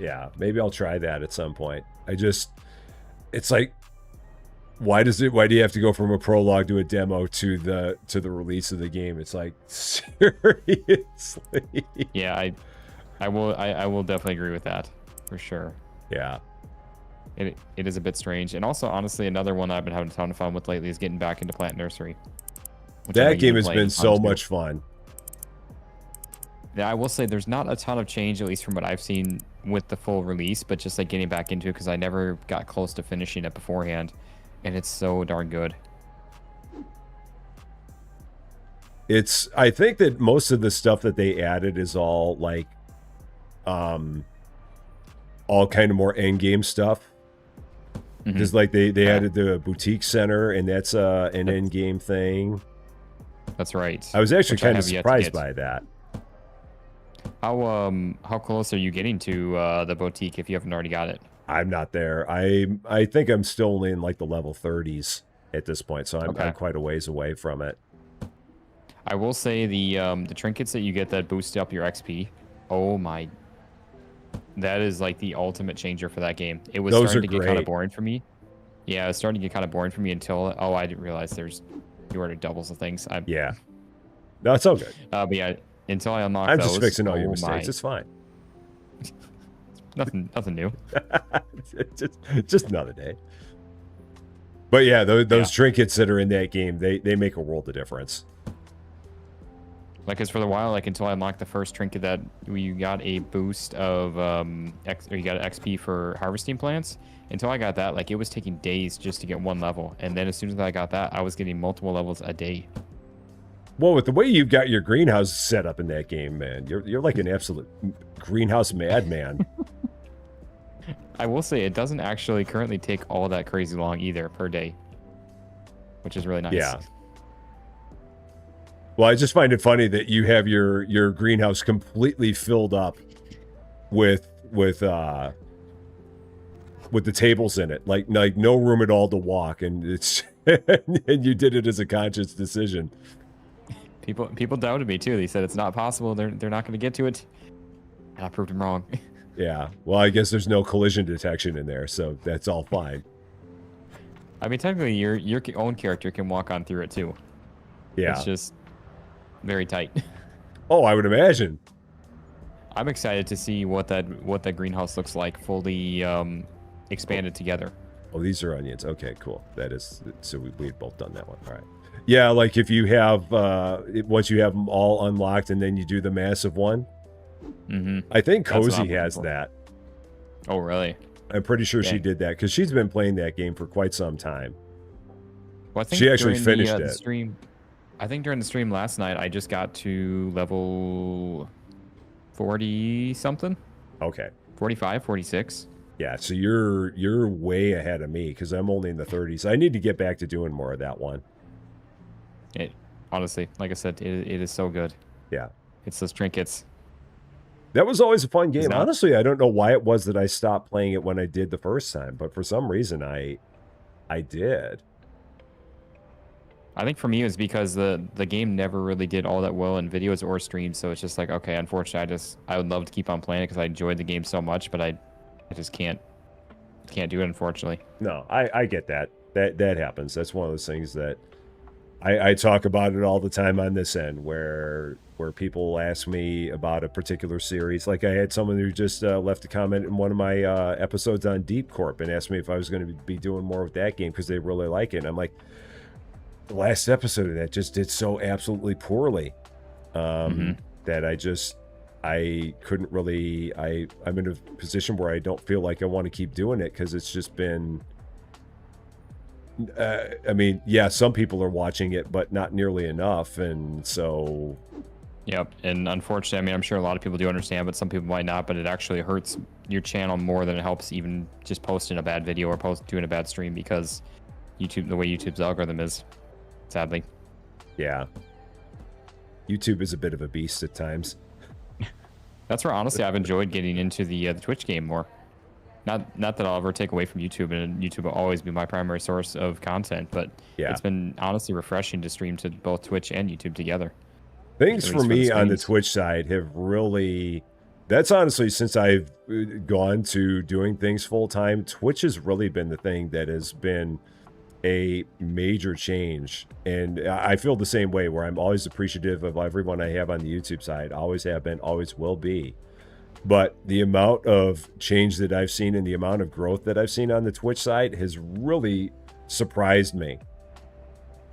Yeah, maybe I'll try that at some point. It's like, why do you have to go from a prologue to a demo to the release of the game? It's like, seriously. Yeah, I will definitely agree with that for sure. Yeah. It is a bit strange. And also, honestly, another one I've been having a ton of fun with lately is getting back into Plant Nursery. That game has been so much fun. Yeah, I will say there's not a ton of change, at least from what I've seen with the full release, but just like getting back into it because I never got close to finishing it beforehand. And it's so darn good. I think that most of the stuff that they added is all like, all kind of more end game stuff. Because like they added the boutique center, and that's an end game thing. That's right. I was actually kind of surprised by that. How close are you getting to the boutique if you haven't already got it? I'm not there. I think I'm still only in like the level 30s at this point, so I'm quite a ways away from it. I will say the trinkets that you get that boost up your XP. Oh my. That is like the ultimate changer for that game. It was starting to get kind of boring for me. Yeah, it was starting to get kind of boring for me until I didn't realize you ordered doubles of things. Yeah. No, it's all good. But yeah, until I unlocked those. I'm just fixing all your mistakes. It's fine. Nothing new. just another day. But yeah, those trinkets that are in that game, they make a world of difference. Like, cause for the while, like until I unlocked the first trinket that you got a boost of you got an XP for harvesting plants. Until I got that, like it was taking days just to get one level, and then as soon as I got that, I was getting multiple levels a day. Well, with the way you've got your greenhouse set up in that game, man, you're like an absolute greenhouse madman. I will say it doesn't actually currently take all that crazy long either per day, which is really nice. Yeah. Well, I just find it funny that you have your greenhouse completely filled up with the tables in it, like no room at all to walk, and it's and you did it as a conscious decision. People doubted me too. They said it's not possible. They're not going to get to it. And I proved them wrong. Yeah. Well, I guess there's no collision detection in there, so that's all fine. I mean, technically, your own character can walk on through it too. Yeah. It's just very tight. Oh, I would imagine. I'm excited to see what that greenhouse looks like fully expanded together. Oh, these are onions. Okay, cool. That is, so we've both done that one. All right. Yeah, like if you have once you have them all unlocked and then you do the massive one. I think Cozy has that. Oh, really? I'm pretty sure she did that because she's been playing that game for quite some time. Well, I think she actually finished it. Stream, I think during the stream last night, I just got to level 40 something. Okay. 45, 46. Yeah, so you're way ahead of me because I'm only in the 30s. I need to get back to doing more of that one. Honestly, like I said, it is so good. Yeah. It's those trinkets. That was always a fun game. Honestly, I don't know why it was that I stopped playing it when I did the first time, but for some reason I did. I think for me it was because the game never really did all that well in videos or streams, so it's just like, okay, unfortunately, I would love to keep on playing it because I enjoyed the game so much, but I just can't do it, unfortunately. No, I get that. That happens. That's one of those things that I talk about it all the time on this end, where people ask me about a particular series. Like I had someone who just left a comment in one of my episodes on Deep Corp and asked me if I was going to be doing more with that game because they really like it. And I'm like, the last episode of that just did so absolutely poorly that I couldn't really. I'm in a position where I don't feel like I want to keep doing it because it's just been. I mean, yeah, some people are watching it, but not nearly enough, and so. Yep, and unfortunately, I mean, I'm sure a lot of people do understand, but some people might not. But it actually hurts your channel more than it helps even just posting a bad video or doing a bad stream because YouTube, the way YouTube's algorithm is, sadly. Yeah. YouTube is a bit of a beast at times. That's where honestly I've enjoyed getting into the Twitch game more. Not that I'll ever take away from YouTube, and YouTube will always be my primary source of content, but yeah, it's been honestly refreshing to stream to both Twitch and YouTube together. Things for me on the Twitch side have really, that's honestly, since I've gone to doing things full time, Twitch has really been the thing that has been a major change. And I feel the same way, where I'm always appreciative of everyone I have on the YouTube side. Always have been, always will be. But the amount of change that I've seen and the amount of growth that I've seen on the Twitch side has really surprised me.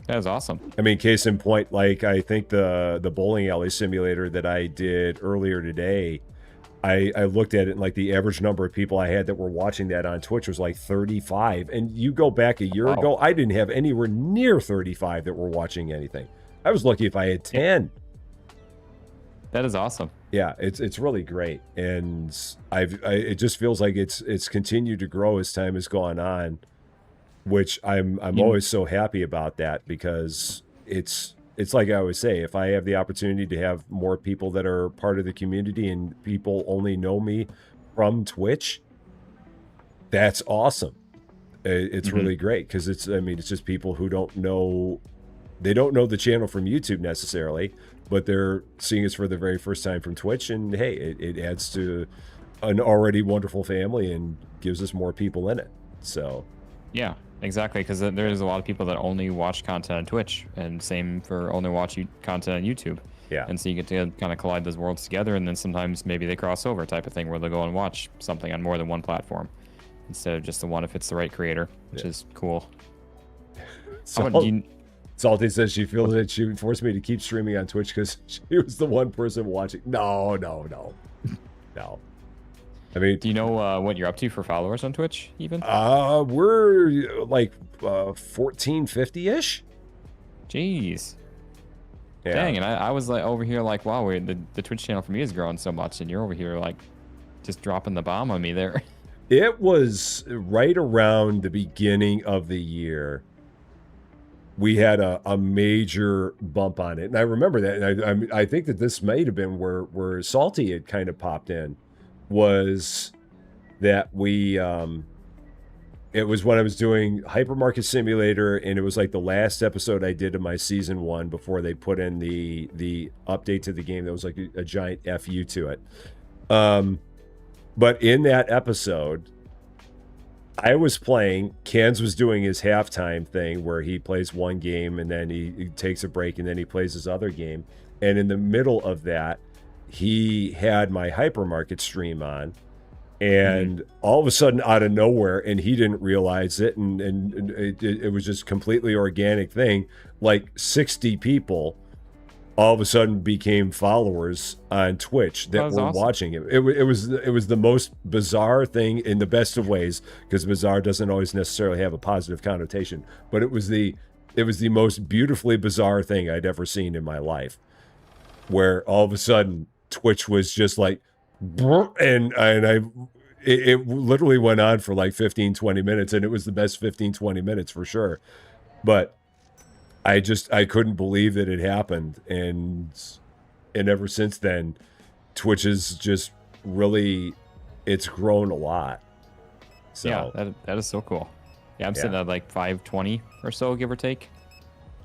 That was awesome. I mean, case in point, like I think the bowling alley simulator that I did earlier today, I looked at it and like the average number of people I had that were watching that on Twitch was like 35. And you go back a year ago, I didn't have anywhere near 35 that were watching anything. I was lucky if I had 10. That is awesome. Yeah, it's really great, and it just feels like it's continued to grow as time has gone on, which I'm always so happy about that, because it's like I always say, if I have the opportunity to have more people that are part of the community and people only know me from Twitch, that's awesome. It's really great, because it's just people who don't know the channel from YouTube necessarily, but they're seeing us for the very first time from Twitch, and hey, it adds to an already wonderful family and gives us more people in it. So yeah, exactly, because there's a lot of people that only watch content on Twitch, and same for only watch content on YouTube. Yeah, and so you get to kind of collide those worlds together, and then sometimes maybe they cross over type of thing where they'll go and watch something on more than one platform instead of just the one if it's the right creator, which is cool. Salty says she feels that she forced me to keep streaming on Twitch because she was the one person watching. No. I mean, do you know what you're up to for followers on Twitch even? We're like 1450-ish. Jeez. Yeah. Dang, and I was like over here like, wow, the Twitch channel for me has grown so much, and you're over here like just dropping the bomb on me there. It was right around the beginning of the year. We had a major bump on it, and I remember that. And I think that this might have been where Salty had kind of popped in, was that we it was when I was doing Hypermarket Simulator, and it was like the last episode I did of my season 1 before they put in the update to the game that was like a giant FU to it. But in that episode, I was playing, Cans was doing his halftime thing where he plays one game and then he takes a break and then he plays his other game. And in the middle of that, he had my hypermarket stream on. And all of a sudden, out of nowhere, and he didn't realize it, and it was just completely organic thing, like 60 people all of a sudden became followers on Twitch that were awesome. Watching it. It was the most bizarre thing in the best of ways, because bizarre doesn't always necessarily have a positive connotation, but it was the most beautifully bizarre thing I'd ever seen in my life, where all of a sudden Twitch was just like, and it literally went on for like 15-20 minutes, and it was the best 15-20 minutes for sure. But I couldn't believe that it happened, and ever since then, Twitch is just really, it's grown a lot. So yeah, that is so cool. Yeah, I'm sitting at like 520 or so, give or take.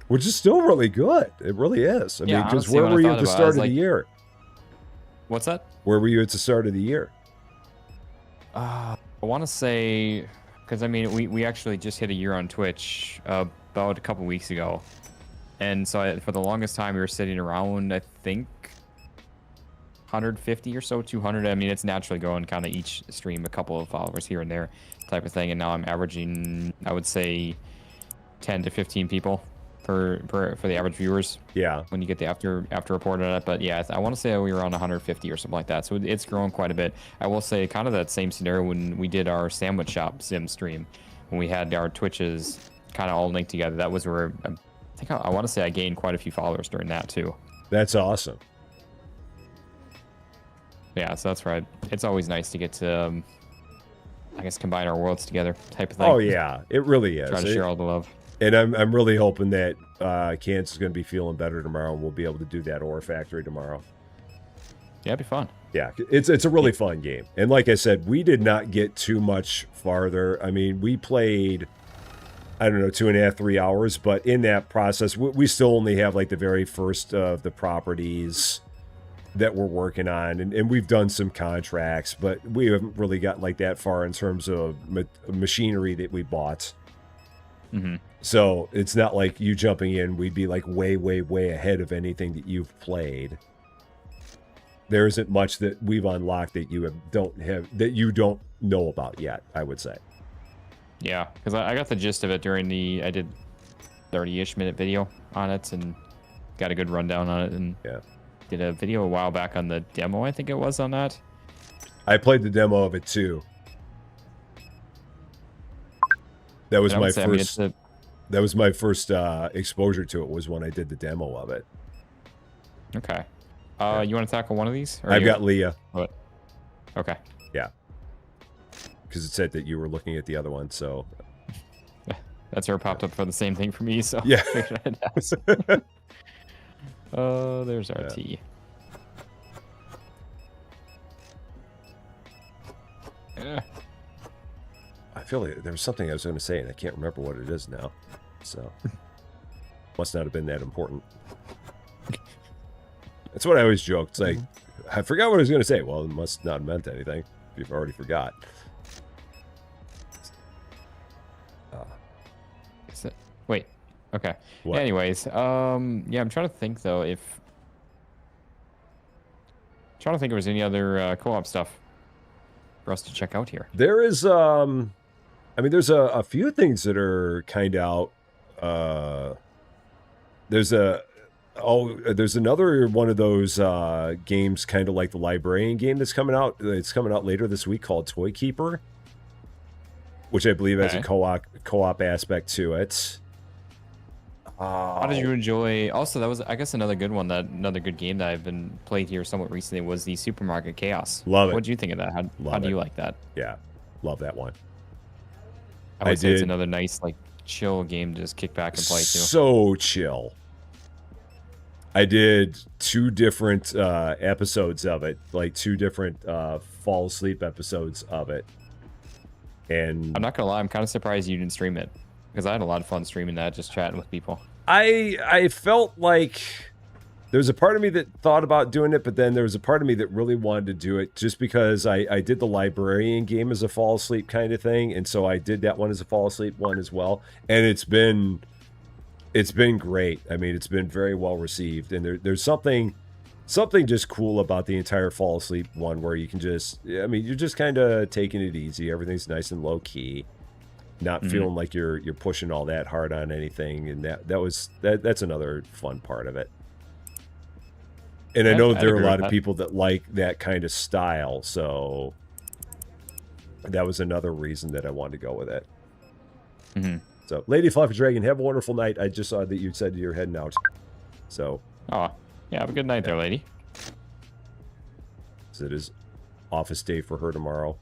which is still really good. It really is. I mean, because honestly, where were you at the start of like, the year? What's that? Where were you at the start of the year? I want to say, because I mean, we actually just hit a year on Twitch about a couple weeks ago, and so for the longest time we were sitting around, I think, 150 or so, 200. I mean, it's naturally going kind of each stream a couple of followers here and there, type of thing. And now I'm averaging, I would say, 10 to 15 people for the average viewers. Yeah. When you get the after report on it, but yeah, I want to say we were on 150 or something like that. So it's grown quite a bit. I will say, kind of that same scenario when we did our sandwich shop sim stream, when we had our Twitches kind of all linked together. That was where I want to say I gained quite a few followers during that too. That's awesome. Yeah, so that's right. It's always nice to get to, I guess, combine our worlds together, type of thing. Oh yeah, it really is. Try to share all the love. And I'm really hoping that Kansas is going to be feeling better tomorrow, and we'll be able to do that ore factory tomorrow. Yeah, it'd be fun. Yeah, it's a really fun game. And like I said, we did not get too much farther. I mean, we played, I don't know, 2.5, 3 hours, but in that process, we still only have like the very first of the properties that we're working on, and we've done some contracts, but we haven't really gotten like that far in terms of machinery that we bought. Mm-hmm. So it's not like you jumping in, we'd be like way, way, way ahead of anything that you've played. There isn't much that we've unlocked that you don't know about yet, I would say. Yeah, because I got the gist of it during I did 30-ish minute video on it and got a good rundown on it, and yeah, did a video a while back on the demo, I think it was, on that. I played the demo of it too. That was my first. That was my first exposure to it. Was when I did the demo of it. Okay. You want to tackle one of these? I've got Leah. What? Okay. Yeah. Because it said that you were looking at the other one, so. That's where it popped up for the same thing for me. So yeah. There's our tea. Yeah. I feel like there was something I was going to say, and I can't remember what it is now. So, must not have been that important. That's what I always joke. It's like, I forgot what I was going to say. Well, it must not have meant anything if you've already forgot. Wait. Okay. What? Anyways, yeah, I'm trying to think though if there was any other co-op stuff for us to check out here. There is, I mean, there's a few things that are kind of out. There's another one of those games, kind of like the librarian game that's coming out. It's coming out later this week called Toy Keeper, which I believe has a co-op aspect to it. How did you enjoy? Also, that was, I guess, another good one. Another good game that I've been played here somewhat recently was the Supermarket Chaos. Love it. What do you think of that? How do you like that? Yeah, love that one. I would say it's another nice, like, chill game to just kick back and play too. So chill. I did 2 different episodes of it, like 2 different fall asleep episodes of it. And I'm not gonna lie, I'm kind of surprised you didn't stream it, because I had a lot of fun streaming that, just chatting with people. I felt like there was a part of me that thought about doing it, but then there was a part of me that really wanted to do it just because I did the librarian game as a fall asleep kind of thing, and so I did that one as a fall asleep one as well, and it's been great. I mean, it's been very well received, and there's something just cool about the entire fall asleep one where you can just, I mean, you're just kind of taking it easy. Everything's nice and low key. Not feeling like you're pushing all that hard on anything, and that's another fun part of it. And I know there are a lot of people that like that kind of style, so that was another reason that I wanted to go with it. Mm-hmm. So, Lady Fluffy Dragon, have a wonderful night. I just saw that you said you're heading out, so. Oh, yeah, have a good night there, lady. So it is office day for her tomorrow.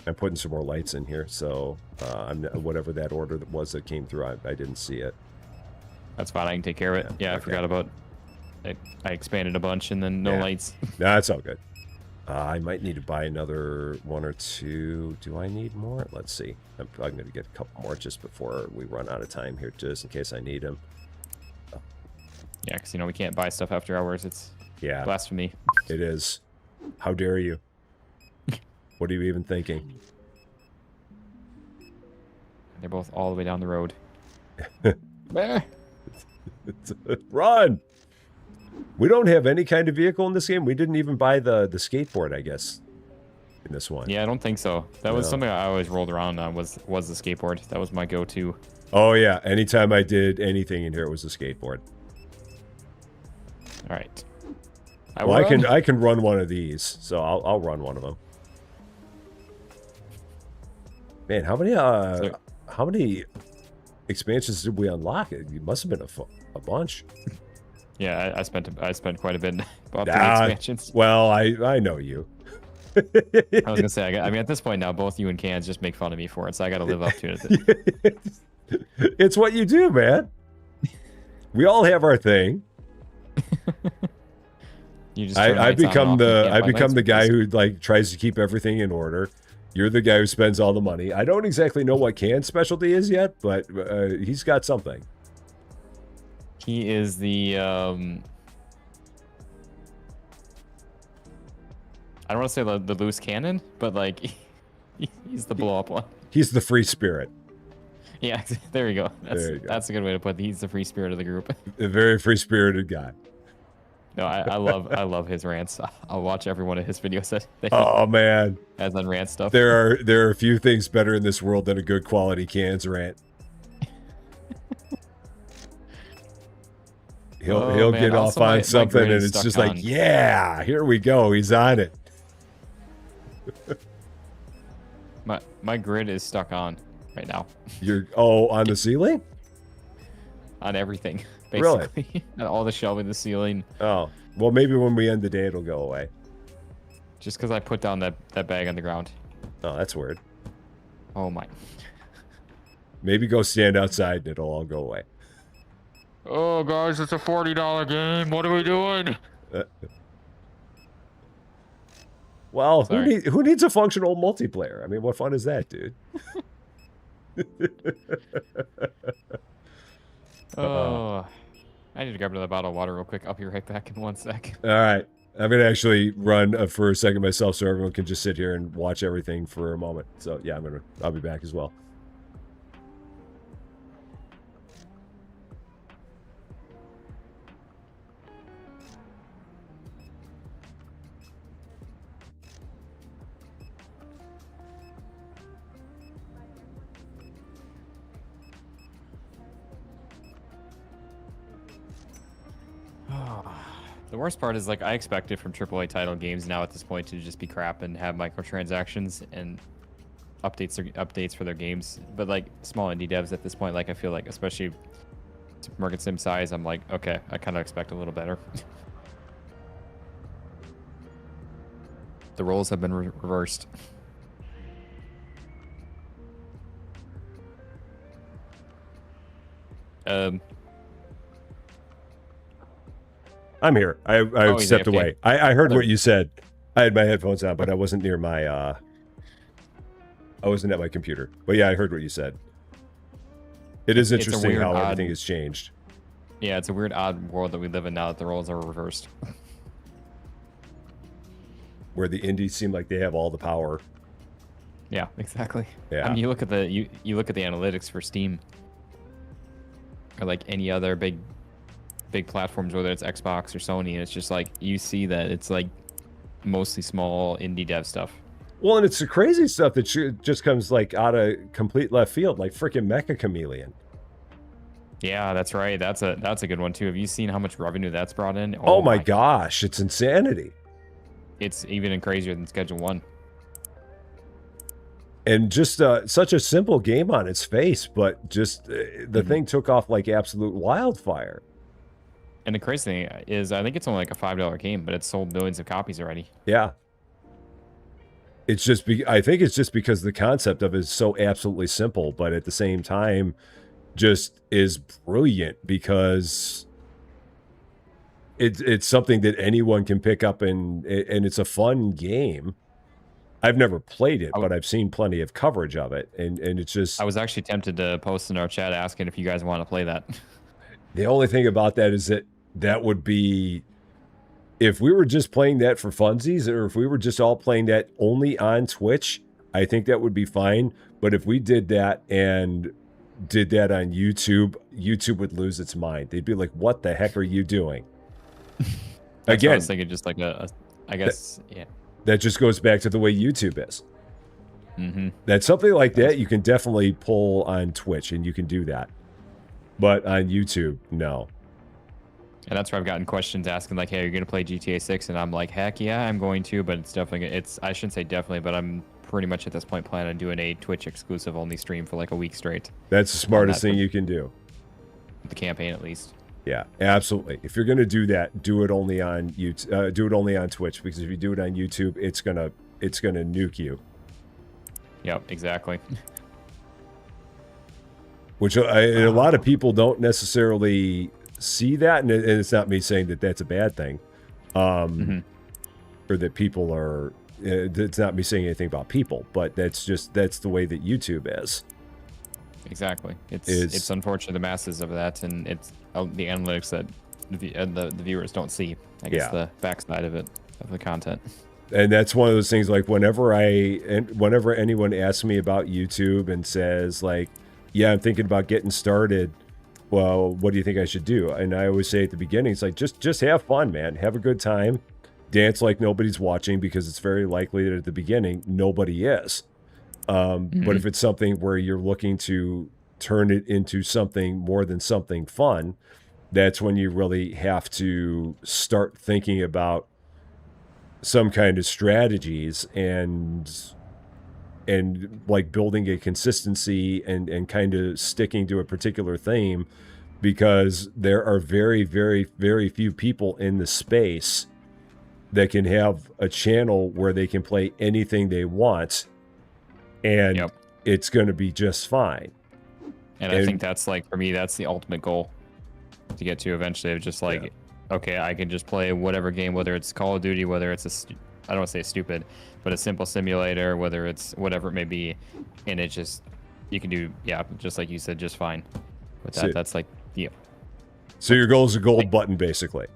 I'm putting some more lights in here, so whatever that order that was that came through, I didn't see it. That's fine. I can take care of it. Yeah, okay. I forgot about it. I expanded a bunch and then no lights. No, that's all good. I might need to buy another 1 or 2. Do I need more? Let's see. I'm going to get a couple more just before we run out of time here, just in case I need them. Yeah, because, you know, we can't buy stuff after hours. It's blasphemy. It is. How dare you? What are you even thinking? They're both all the way down the road. Run! We don't have any kind of vehicle in this game. We didn't even buy the skateboard, I guess, in this one. Yeah, I don't think so. That was something I always rolled around on, was the skateboard. That was my go-to. Oh, yeah. Anytime I did anything in here, it was a skateboard. All right. I can run one of these, so I'll run one of them. Man, how many expansions did we unlock? It must have been a bunch. Yeah, I spent quite a bit on expansions. Well, I know you. I was gonna say, I mean, at this point now, both you and Cans just make fun of me for it, so I got to live up to it. It's what you do, man. We all have our thing. You just I become the guy who like tries to keep everything in order. You're the guy who spends all the money. I don't exactly know what Can's specialty is yet, but he's got something. He is the I don't want to say the loose cannon, but like he's the blow up one. He's the free spirit. Yeah, there you go. That's a good way to put it. He's the free spirit of the group. A very free spirited guy. No, I love his rants. I'll watch every one of his videos that oh man, has on rant stuff. There are a few things better in this world than a good quality Cans rant. He'll get off on something and it's just like, yeah, here we go. He's on it. My grid is stuck on right now. You're on the ceiling? On everything, basically. Really? On all the shelving, the ceiling. Oh, well, maybe when we end the day, it'll go away. Just because I put down that bag on the ground. Oh, that's weird. Oh my. Maybe go stand outside and it'll all go away. Oh, guys, it's a $40 game. What are we doing? Well, who needs a functional multiplayer? I mean, what fun is that, dude? Oh, I need to grab another bottle of water real quick. I'll be right back in 1 sec. All right. I'm going to actually run for a second myself so everyone can just sit here and watch everything for a moment. So, yeah, I'll be back as well. The worst part is, like, I expected from AAA title games now at this point to just be crap and have microtransactions and updates for their games. But, like, small indie devs at this point, like, I feel like, especially American Sim size, I'm like, okay, I kind of expect a little better. The roles have been reversed. I'm here. I stepped away. I heard what you said. I had my headphones on, but I wasn't near my I wasn't at my computer. But yeah, I heard what you said. It is interesting how everything has changed. Yeah, it's a weird, odd world that we live in now that the roles are reversed. Where the indies seem like they have all the power. Yeah, exactly. Yeah. I mean, you look at the you look at the analytics for Steam, or like any other big platforms, whether it's Xbox or Sony, and it's just like you see that it's like mostly small indie dev stuff. Well, and it's the crazy stuff that just comes like out of complete left field, like freaking Mecha Chameleon. Yeah, that's right. That's a good one too. Have you seen how much revenue that's brought in? Oh my gosh, it's insanity. It's even crazier than Schedule 1. And just such a simple game on its face, but just the thing took off like absolute wildfire. And the crazy thing is, I think it's only like a $5 game, but it's sold millions of copies already. Yeah. It's just, I think it's just because the concept of it is so absolutely simple, but at the same time, just is brilliant because it's something that anyone can pick up, and it's a fun game. I've never played it, but I've seen plenty of coverage of it, and it's just... I was actually tempted to post in our chat asking if you guys want to play that. The only thing about that is that would be... If we were just playing that for funsies, or if we were just all playing that only on Twitch, I think that would be fine. But if we did that and did that on YouTube, YouTube would lose its mind. They'd be like, what the heck are you doing? Again, I was thinking just like I guess, yeah. That just goes back to the way YouTube is. Mm-hmm. That's something like that you can definitely pull on Twitch, and you can do that. But on YouTube, no. And that's where I've gotten questions asking like, hey, are you going to play GTA 6? And I'm like, heck yeah, I'm going to, but it's definitely, I shouldn't say definitely, but I'm pretty much at this point planning on doing a Twitch exclusive only stream for like a week straight. That's the smartest thing you can do. The campaign, at least. Yeah, absolutely. If you're going to do that, do it only on YouTube, do it only on Twitch, because if you do it on YouTube, it's going to nuke you. Yep, exactly. Which a lot of people don't necessarily see that, and it's not me saying that that's a bad thing, or that people are. It's not me saying anything about people, but that's the way that YouTube is. Exactly. It's unfortunate the masses of that, and it's the analytics that the viewers don't see. I guess the backside of it, of the content. And that's one of those things. Like whenever anyone asks me about YouTube and says like, "Yeah, I'm thinking about getting started. Well, what do you think I should do?" And I always say at the beginning, it's like, just have fun, man. Have a good time. Dance like nobody's watching, because it's very likely that at the beginning nobody is. But if it's something where you're looking to turn it into something more than something fun, that's when you really have to start thinking about some kind of strategies and like building a consistency and kind of sticking to a particular theme, because there are very, very, very few people in the space that can have a channel where they can play anything they want, and it's going to be just fine. And I think that's like, for me, that's the ultimate goal to get to eventually, of just like, okay, I can just play whatever game, whether it's Call of Duty, whether it's I don't want to say stupid, but a simple simulator, whether it's whatever it may be, and it just, you can do, just like you said, just fine with that. That's like, So your goal is a gold button, basically.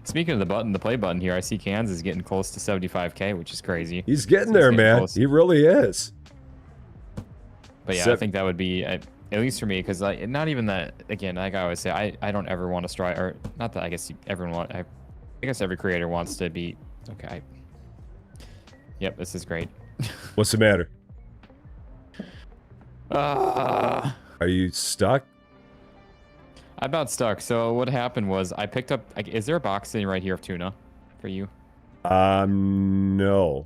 Speaking of the button, the play button here, I see Cans is getting close to 75K, which is crazy. He's getting there, man. Close. He really is. But yeah, I think that would be, at least for me, because not even that, again, like I always say, I don't ever want to strive, or not that I guess I guess every creator wants to be, okay. Yep, this is great. What's the matter? Are you stuck? I'm about stuck. So what happened was I picked up, is there a box sitting right here of tuna for you? No.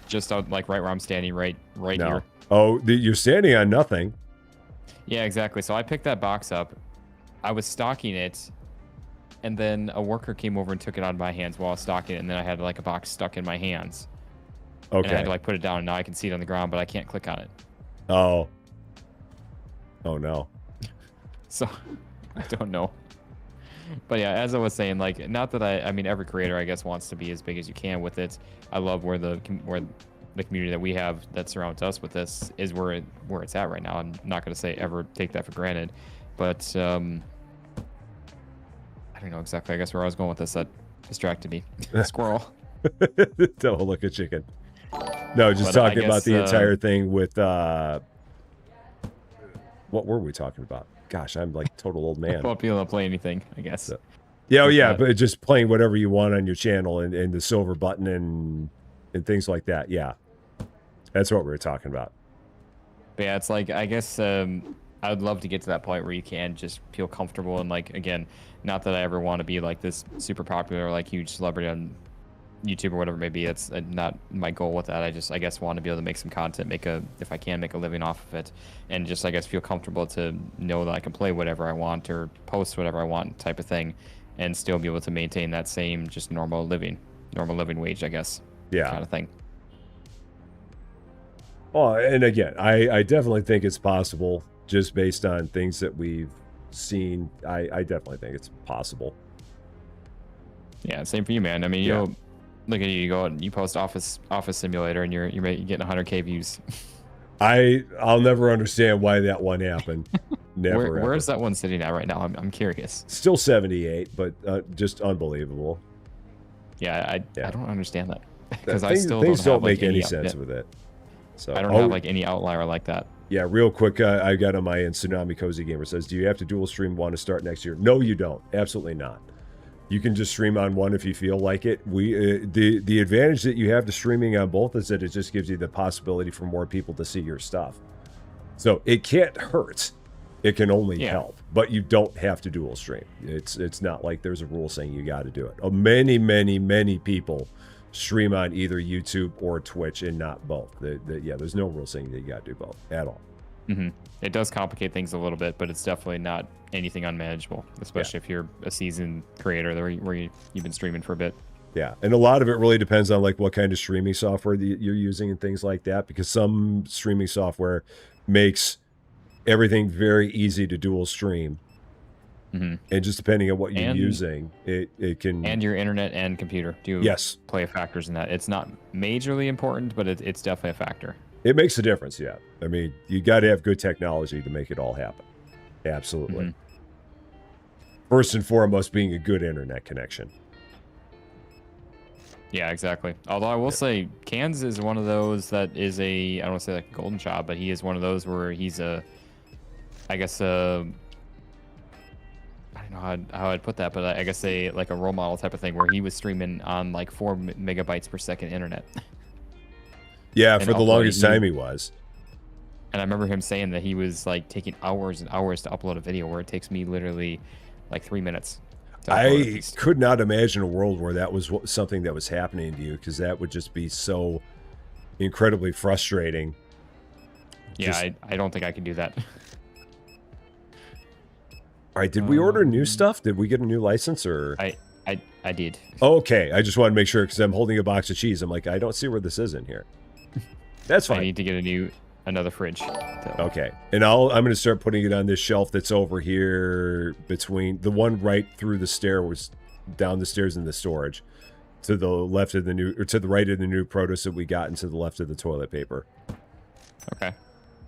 Just out, like right where I'm standing, right here. Oh, you're standing on nothing. Yeah, exactly. So I picked that box up. I was stocking it, and then a worker came over and took it out of my hands while I was stocking it, and then I had like a box stuck in my hands. Okay. And I had to like put it down, and now I can see it on the ground, but I can't click on it. Oh. Oh no. So I don't know. But yeah, as I was saying, like, not that I mean, every creator, I guess, wants to be as big as you can with it. I love where the community that we have that surrounds us with this is where it's at right now. I'm not going to say ever take that for granted, but I don't know exactly, I guess, where I was going with this. That distracted me. Squirrel. Don't look at chicken. No, just talking about the entire thing with what were we talking about? Gosh, I'm like total old man. Won't be able to play anything, I guess. So, but just playing whatever you want on your channel, and the silver button and things like that. Yeah, that's what we were talking about. But yeah, it's like, I guess I would love to get to that point where you can just feel comfortable, and like, again, not that I ever want to be like this super popular, like huge celebrity on YouTube or whatever it may be. That's not my goal with that. I guess want to be able to make some content, if I can make a living off of it, and just, I guess, feel comfortable to know that I can play whatever I want or post whatever I want type of thing, and still be able to maintain that same just normal living wage, I guess. Yeah. Kind of thing. Well, and again, I definitely think it's possible, just based on things that we've seen. I definitely think it's possible. Yeah, same for you, man. I mean, you'll look at you go and you post Office Simulator, and you're getting 100K views. I'll never understand why that one happened. Never. Where's that one sitting at right now? I'm curious. Still 78, but just unbelievable. Yeah, I don't understand that because I still don't make any sense with it. So I don't have like any outlier like that. Yeah, real quick, I got on my end. Tsunami Cozy Gamer says, "Do you have to dual stream one to start next year?" No, you don't. Absolutely not. You can just stream on one if you feel like it. The advantage that you have to streaming on both is that it just gives you the possibility for more people to see your stuff. So it can't hurt. It can only help. But you don't have to dual stream. It's not like there's a rule saying you got to do it. Many people stream on either YouTube or Twitch and not both. There's no rule saying that you got to do both at all. Mm-hmm. It does complicate things a little bit, but it's definitely not anything unmanageable, especially if you're a seasoned creator where you've been streaming for a bit. Yeah, and a lot of it really depends on like what kind of streaming software you're using and things like that, because some streaming software makes everything very easy to dual stream. Mm-hmm. And just depending on what you're using, it can... And your internet and computer do play factors in that. It's not majorly important, but it's definitely a factor. It makes a difference, yeah. I mean, you got to have good technology to make it all happen. Absolutely. Mm-hmm. First and foremost, being a good internet connection. Yeah, exactly. Although I will say, Cans is one of those that is I don't want to say like a golden child, but he is one of those where he's I don't know how I'd put that, but I guess like a role model type of thing where he was streaming on like 4 megabytes per second internet. Yeah, for the longest time he was. And I remember him saying that he was like taking hours and hours to upload a video where it takes me literally like 3 minutes. I could not imagine a world where that was something that was happening to you, because that would just be so incredibly frustrating. Yeah, I don't think I can do that. All right, did we order new stuff? Did we get a new license or? I did. Okay, I just want to make sure because I'm holding a box of cheese. I'm like, I don't see where this is in here. That's fine. I need to get another fridge. Okay, and I'm going to start putting it on this shelf that's over here between the one right through the stair was down the stairs in the storage, to the left of the new or to the right of the new produce that we got, and to the left of the toilet paper. Okay.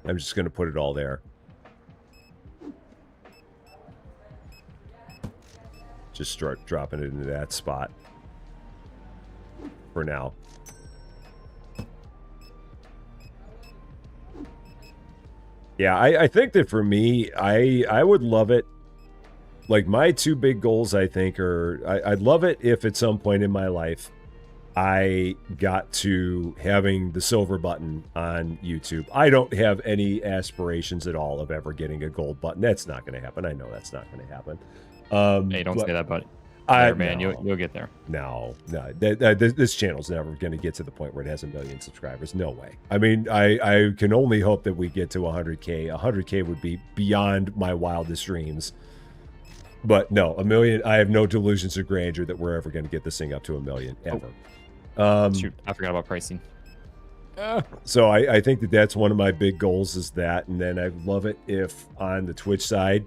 I'm just going to put it all there. Just start dropping it into that spot for now. Yeah, I think that for me, I would love it. Like my two big goals, I think, are I'd love it if at some point in my life I got to having the silver button on YouTube. I don't have any aspirations at all of ever getting a gold button. That's not going to happen. I know that's not going to happen. Hey, don't say that, buddy. Man, no, you'll get there. No. This channel's never going to get to the point where it has 1 million subscribers. No way. I mean, I can only hope that we get to 100K. 100K would be beyond my wildest dreams. But no, 1 million. I have no delusions of grandeur that we're ever going to get this thing up to 1 million ever. Shoot, I forgot about pricing. So I think that's one of my big goals is that, and then I'd love it if on the Twitch side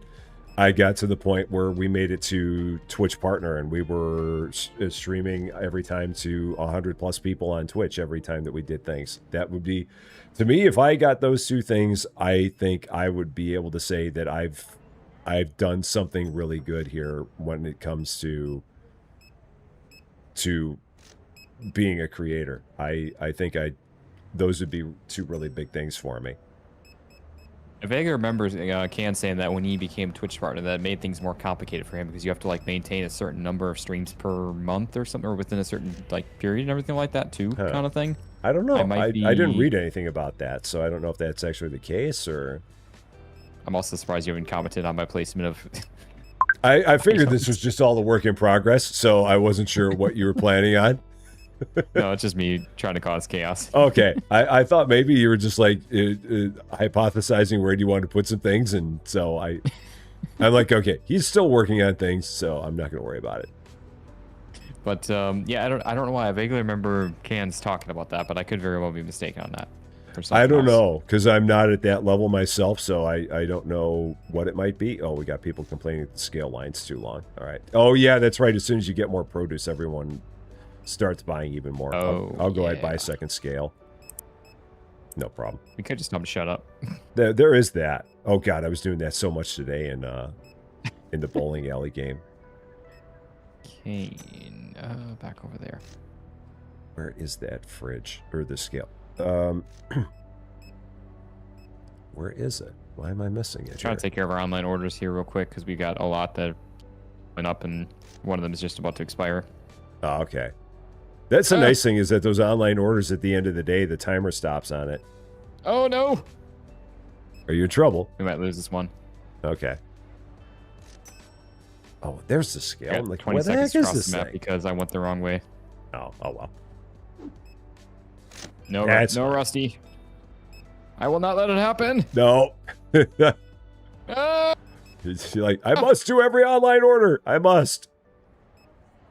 I got to the point where we made it to Twitch partner and we were streaming every time to 100+ people on Twitch every time that we did things. That would be, to me, if I got those two things, I think I would be able to say that I've done something really good here when it comes to being a creator. I think those would be two really big things for me. I vaguely remember Can saying that when he became Twitch partner, that made things more complicated for him because you have to like maintain a certain number of streams per month or something, or within a certain like period and everything like that too, kind of thing. I don't know. I didn't read anything about that, so I don't know if that's actually the case or. I'm also surprised you haven't commented on my placement of. I figured this was just all the work in progress, so I wasn't sure what you were planning on. No, it's just me trying to cause chaos. Okay. I thought maybe you were just like hypothesizing where do you want to put some things, and so I'm like, okay, he's still working on things, so I'm not going to worry about it. But yeah, I don't know why. I vaguely remember Cans talking about that, but I could very well be mistaken on that. I don't know, because I'm not at that level myself, so I don't know what it might be. Oh, we got people complaining that the scale line's too long. All right. Oh, yeah, that's right. As soon as you get more produce, everyone starts buying even more. Oh, I'll go ahead and buy a second scale. No problem. We could just tell them to shut up. There is that. Oh, God, I was doing that so much today in the bowling alley game. Okay, back over there. Where is that fridge? Or the scale? Where is it? Why am I missing it? Trying to take care of our online orders here real quick because we got a lot that went up and one of them is just about to expire. Oh, okay. That's the nice thing is that those online orders at the end of the day, the timer stops on it. Oh, no. Are you in trouble? We might lose this one. Okay. Oh, there's the scale. I'm like, 20 what the seconds heck is across this the map thing? because I went the wrong way. Oh well. No, no, Rusty. I will not let it happen. No. Ah! You're like, I must do every online order. I must.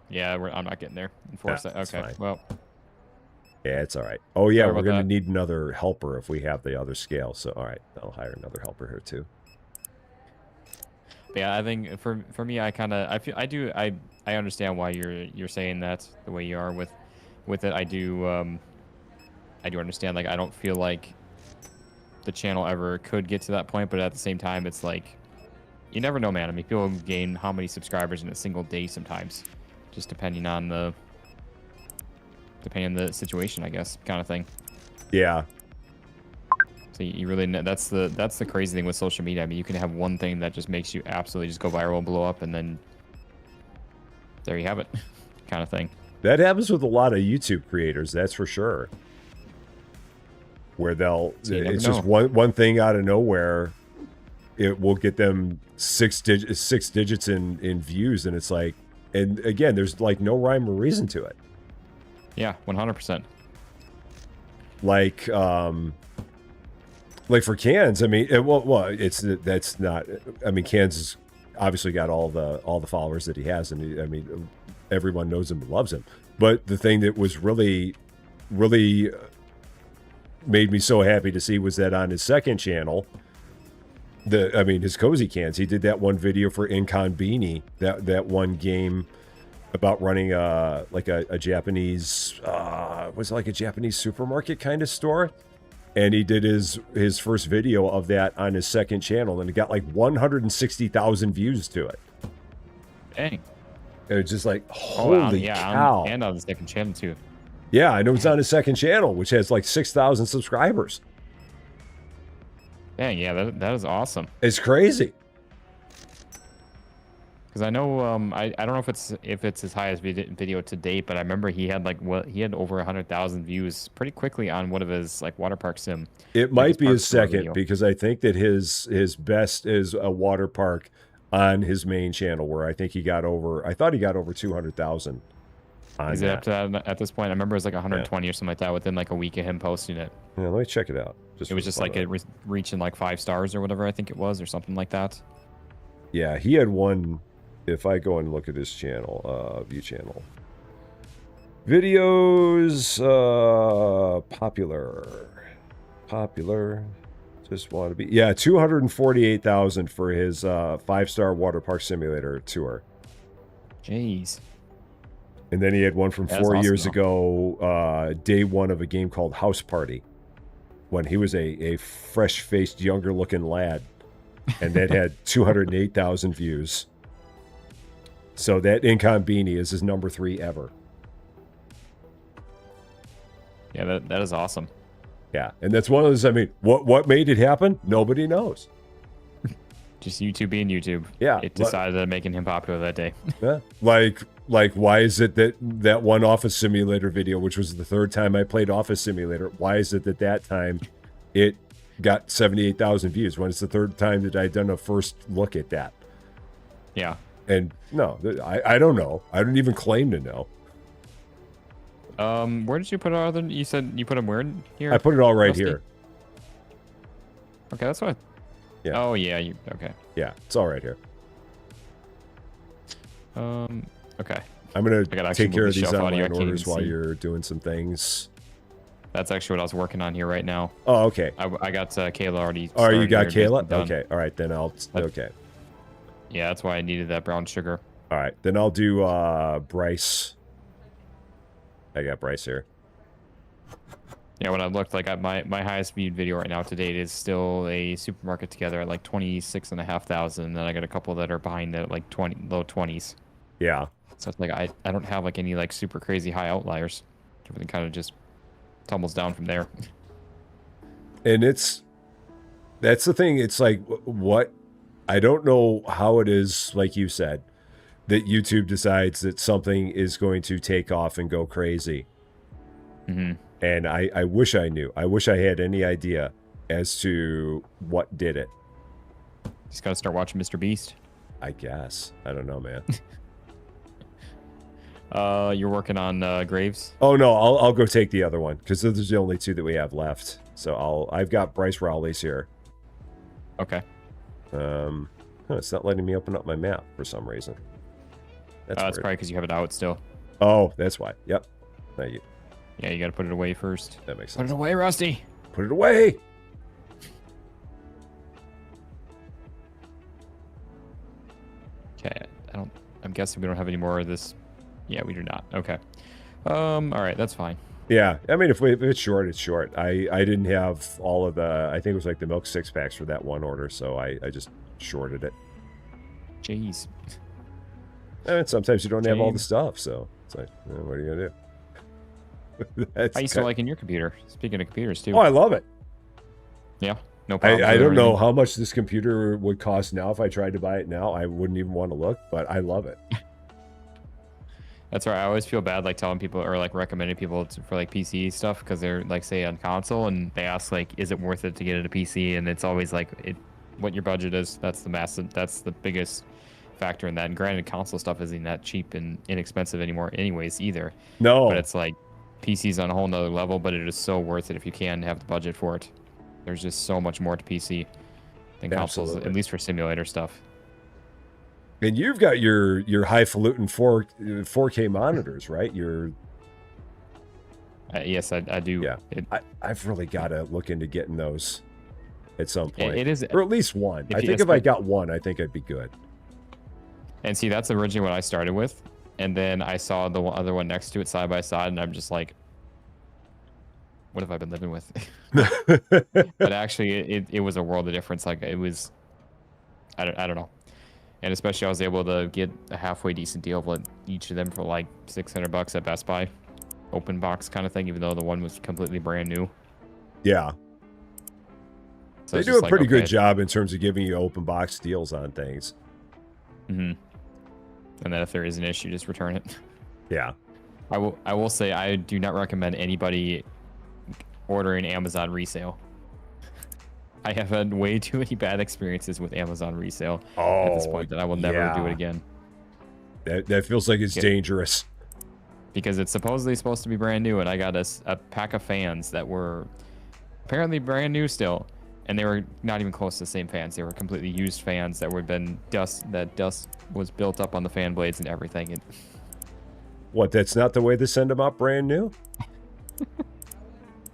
Yeah, I'm not getting there. Enforce that. Okay, fine. well. Yeah, it's all right. Oh, yeah, Sorry we're going to that. need another helper if we have the other scale. So, all right, I'll hire another helper here, too. Yeah, I think for me, I understand why you're saying that the way you are with it. I do understand. Like, I don't feel like the channel ever could get to that point, but at the same time, it's like you never know, man. I mean, people gain how many subscribers in a single day sometimes, just depending on the situation, I guess, kind of thing. Yeah. So you really that's the crazy thing with social media. I mean, you can have one thing that just makes you absolutely just go viral and blow up, and then there you have it, kind of thing. That happens with a lot of YouTube creators, that's for sure. Where it's just one thing out of nowhere, it will get them six digits in views, and it's like, and again, there's like no rhyme or reason to it. Yeah, 100%. Like for Cans, I mean, that's not. I mean, Cans has obviously got all the followers that he has, and I mean, everyone knows him and loves him. But the thing that was really, really made me so happy to see was that on his second channel, his Cozy Cans, he did that one video for Inconbini, that one game about running a Japanese was it like a Japanese supermarket kind of store, and he did his first video of that on his second channel, and it got like 160,000 views to it. Dang. It was just like, holy cow. And on the second channel too. Yeah, I know it's on his second channel, which has like 6,000 subscribers. Dang, yeah, that is awesome. It's crazy. Because I know, I don't know if it's his highest video to date, but I remember he had over 100,000 views pretty quickly on one of his like water park sim. It might be his second, because I think that his best is a water park on his main channel, where I think he got over 200,000. Is it up to that at this point? I remember it was like 120 or something like that within like a week of him posting it. Yeah, let me check it out. It was just like it reaching like 5 stars or whatever I think it was, or something like that. Yeah, he had one. If I go and look at his channel, view channel, videos, popular, just want to be, 248,000 for his 5-star water park simulator tour. Jeez. And then he had one from 4 years ago, day one of a game called House Party, when he was a fresh-faced, younger-looking lad, and that had 208,000 views. So that Inconbini is his number 3 ever. Yeah, that is awesome. Yeah, and that's one of those, I mean, what made it happen? Nobody knows. Just YouTube being YouTube. Yeah. It decided on making him popular that day. Yeah. Like, why is it that one Office Simulator video, which was the 3rd time I played Office Simulator, why is it that time it got 78,000 views when it's the 3rd time that I'd done a first look at that? Yeah. And no, I don't know. I don't even claim to know. Where did you put all them? You said you put them where in here? I put it all right here. Okay, that's what. Yeah. Oh yeah. Okay. Yeah, it's all right here. Okay. I'm gonna take care of these online orders while you're doing some things. That's actually what I was working on here right now. Oh, okay. I got Kayla already. Oh, you got here, Kayla? Okay. All right, then I'll... Okay. Yeah, that's why I needed that brown sugar. All right, then I'll do Bryce. I got Bryce here. Yeah, when I looked, like my highest viewed video right now to date is still a supermarket together at like 26,500. And then I got a couple that are behind that at like low 20s. Yeah. So it's like I don't have like any like super crazy high outliers. Everything kind of just tumbles down from there. And that's the thing. It's like, what? I don't know how it is, like you said, that YouTube decides that something is going to take off and go crazy. Mm-hmm. And I wish I knew. I wish I had any idea as to what did it. Just gotta start watching Mr. Beast. I guess. I don't know, man. You're working on Graves? Oh no, I'll go take the other one because those are the only two that we have left. So I've got Bryce Rowley's here. Okay. It's not letting me open up my map for some reason. That's probably because you have it out still. Oh, that's why. Yep. Thank you. Yeah, you gotta put it away first. That makes Put sense. it away, Rusty. Put it away. Okay, I'm guessing we don't have any more of this. Yeah, we do not. Okay. All right, that's fine. Yeah, I mean, if it's short, it's short. I didn't have all of the, I think it was like the milk 6-packs for that one order, so I just shorted it. Jeez. And sometimes you don't have all the stuff, so it's like, what are you gonna do? How you still liking your computer? Speaking of computers, too. Oh, I love it. Yeah, no problem. I don't know how much this computer would cost now if I tried to buy it now. I wouldn't even want to look, but I love it. That's right. I always feel bad like telling people or like recommending people for like PC stuff because they're like say on console and they ask like, is it worth it to get it a PC? And it's always like what your budget is. That's the biggest factor in that. And granted, console stuff isn't that cheap and inexpensive anymore, anyways either. No, but it's like PC's on a whole nother level. But it is so worth it if you can have the budget for it. There's just so much more to PC than consoles, at least for simulator stuff. And you've got your highfalutin 4K monitors, right? Yes, I do. Yeah, I've really got to look into getting those at some point. It is, or at least one. I think if I got one, I think I'd be good. And see, that's originally what I started with, and then I saw the other one next to it side by side, and I'm just like, what have I been living with? But actually, it was a world of difference. Like it was, I don't know. And especially I was able to get a halfway decent deal of each of them for like $600 at Best Buy. Open box kind of thing, even though the one was completely brand new. Yeah. So they do a pretty good job in terms of giving you open box deals on things. Mm-hmm. And then if there is an issue, just return it. Yeah. I will say I do not recommend anybody ordering Amazon resale. I have had way too many bad experiences with Amazon resale at this point that I will never do it again. That feels like it's dangerous. Because it's supposedly supposed to be brand new, and I got a pack of fans that were apparently brand new still, and they were not even close to the same fans. They were completely used fans that would been dust was built up on the fan blades and everything. What? That's not the way they send them out brand new?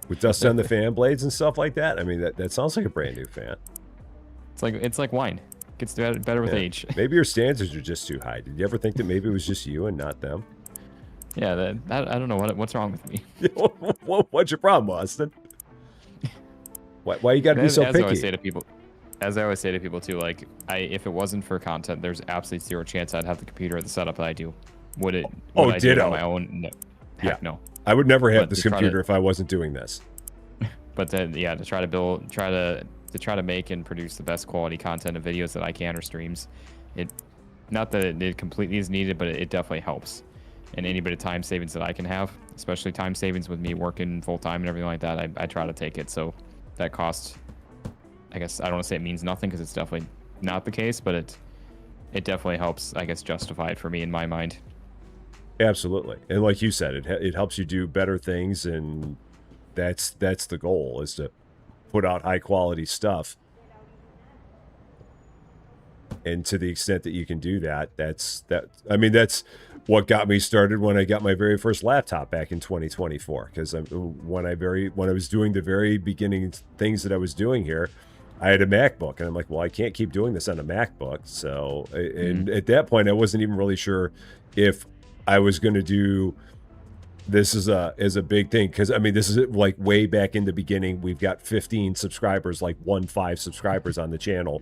With dust on the fan blades and stuff like that? I mean, that sounds like a brand new fan. It's like wine. It gets better with age. Maybe your standards are just too high. Did you ever think that maybe it was just you and not them? Yeah, I don't know what's wrong with me. What's your problem, Austin? Why you got to be so picky? As I always say to people too, like if it wasn't for content, there's absolutely zero chance I'd have the computer at the setup that I do. Would it? Would I do it on my own? No. Heck no. I would never have this computer if I wasn't doing this. But then, yeah, to try to make and produce the best quality content of videos that I can or streams, not that it completely is needed, but it definitely helps. And any bit of time savings that I can have, especially time savings with me working full time and everything like that, I try to take it. So that cost, I guess I don't want to say it means nothing because it's definitely not the case, but it definitely helps, I guess, justify it for me in my mind. Absolutely. And like you said, it helps you do better things, and that's the goal, is to put out high quality stuff. And to the extent that you can do that, that's what got me started when I got my very first laptop back in 2024. Because when I was doing the very beginning things that I was doing here, I had a MacBook, and I'm like, well, I can't keep doing this on a MacBook. So, and at that point, I wasn't even really sure if I was going to do this as a big thing. Because I mean, this is like way back in the beginning. We've got 15 subscribers, like 15 subscribers on the channel,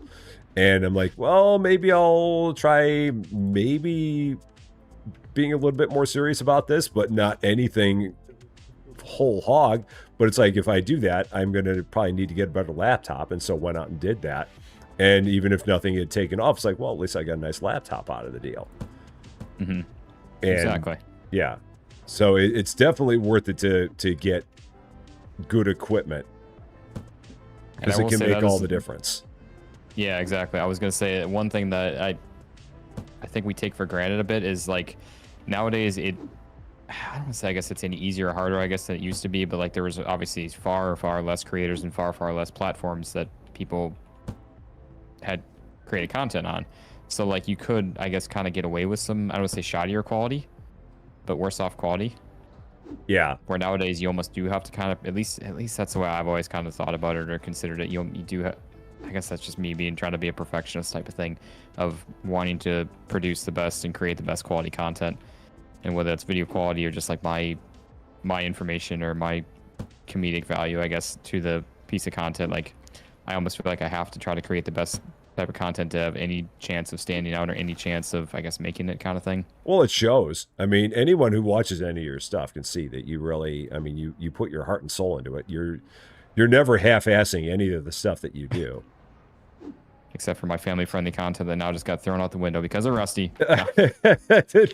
and I'm like, well, maybe I'll try being a little bit more serious about this, but not anything whole hog. But it's like, if I do that, I'm going to probably need to get a better laptop. And so went out and did that. And even if nothing had taken off, it's like, well, at least I got a nice laptop out of the deal. Mm-hmm. Exactly. Yeah. So it's definitely worth it to get good equipment, because it can make all the difference. Yeah, exactly. I was going to say one thing that I think we take for granted a bit is like, nowadays I don't want to say I guess it's any easier or harder, I guess, than it used to be, but like there was obviously far less creators and far less platforms that people had created content on. So like you could, I guess, kind of get away with some, I don't want to say shoddier quality, but worse off quality. Yeah. Where nowadays you almost do have to kind of, at least that's the way I've always kind of thought about it or considered it. You do have, I guess that's just me trying to be a perfectionist type of thing, of wanting to produce the best and create the best quality content. And whether it's video quality or just like my information or my comedic value, I guess, to the piece of content, like I almost feel like I have to try to create the best type of content to have any chance of standing out or any chance of, I guess, making it kind of thing. Well, it shows. I mean, anyone who watches any of your stuff can see that you really, I mean, you put your heart and soul into it. You're never half-assing any of the stuff that you do. Except for my family-friendly content that now just got thrown out the window because of Rusty.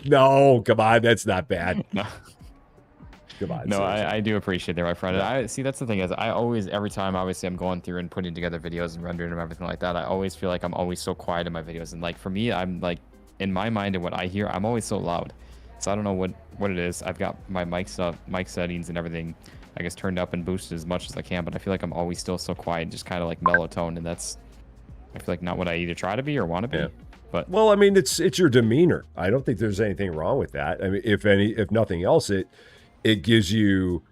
No, come on, that's not bad. No. Come on. No, I do appreciate that, my friend. Yeah. I see, that's the thing is, I always, every time, obviously, I'm going through and putting together videos and rendering them, everything like that, I always feel like I'm always so quiet in my videos. And like for me, I'm like, in my mind and what I hear, I'm always so loud. So I don't know what it is. I've got my mic settings and everything, I guess, turned up and boosted as much as I can, but I feel like I'm always still so quiet, just kind of like mellow tone, and that's, I feel like, not what I either try to be or want to be. Yeah. But well, I mean, it's your demeanor. I don't think there's anything wrong with that. I mean, if nothing else, it gives you,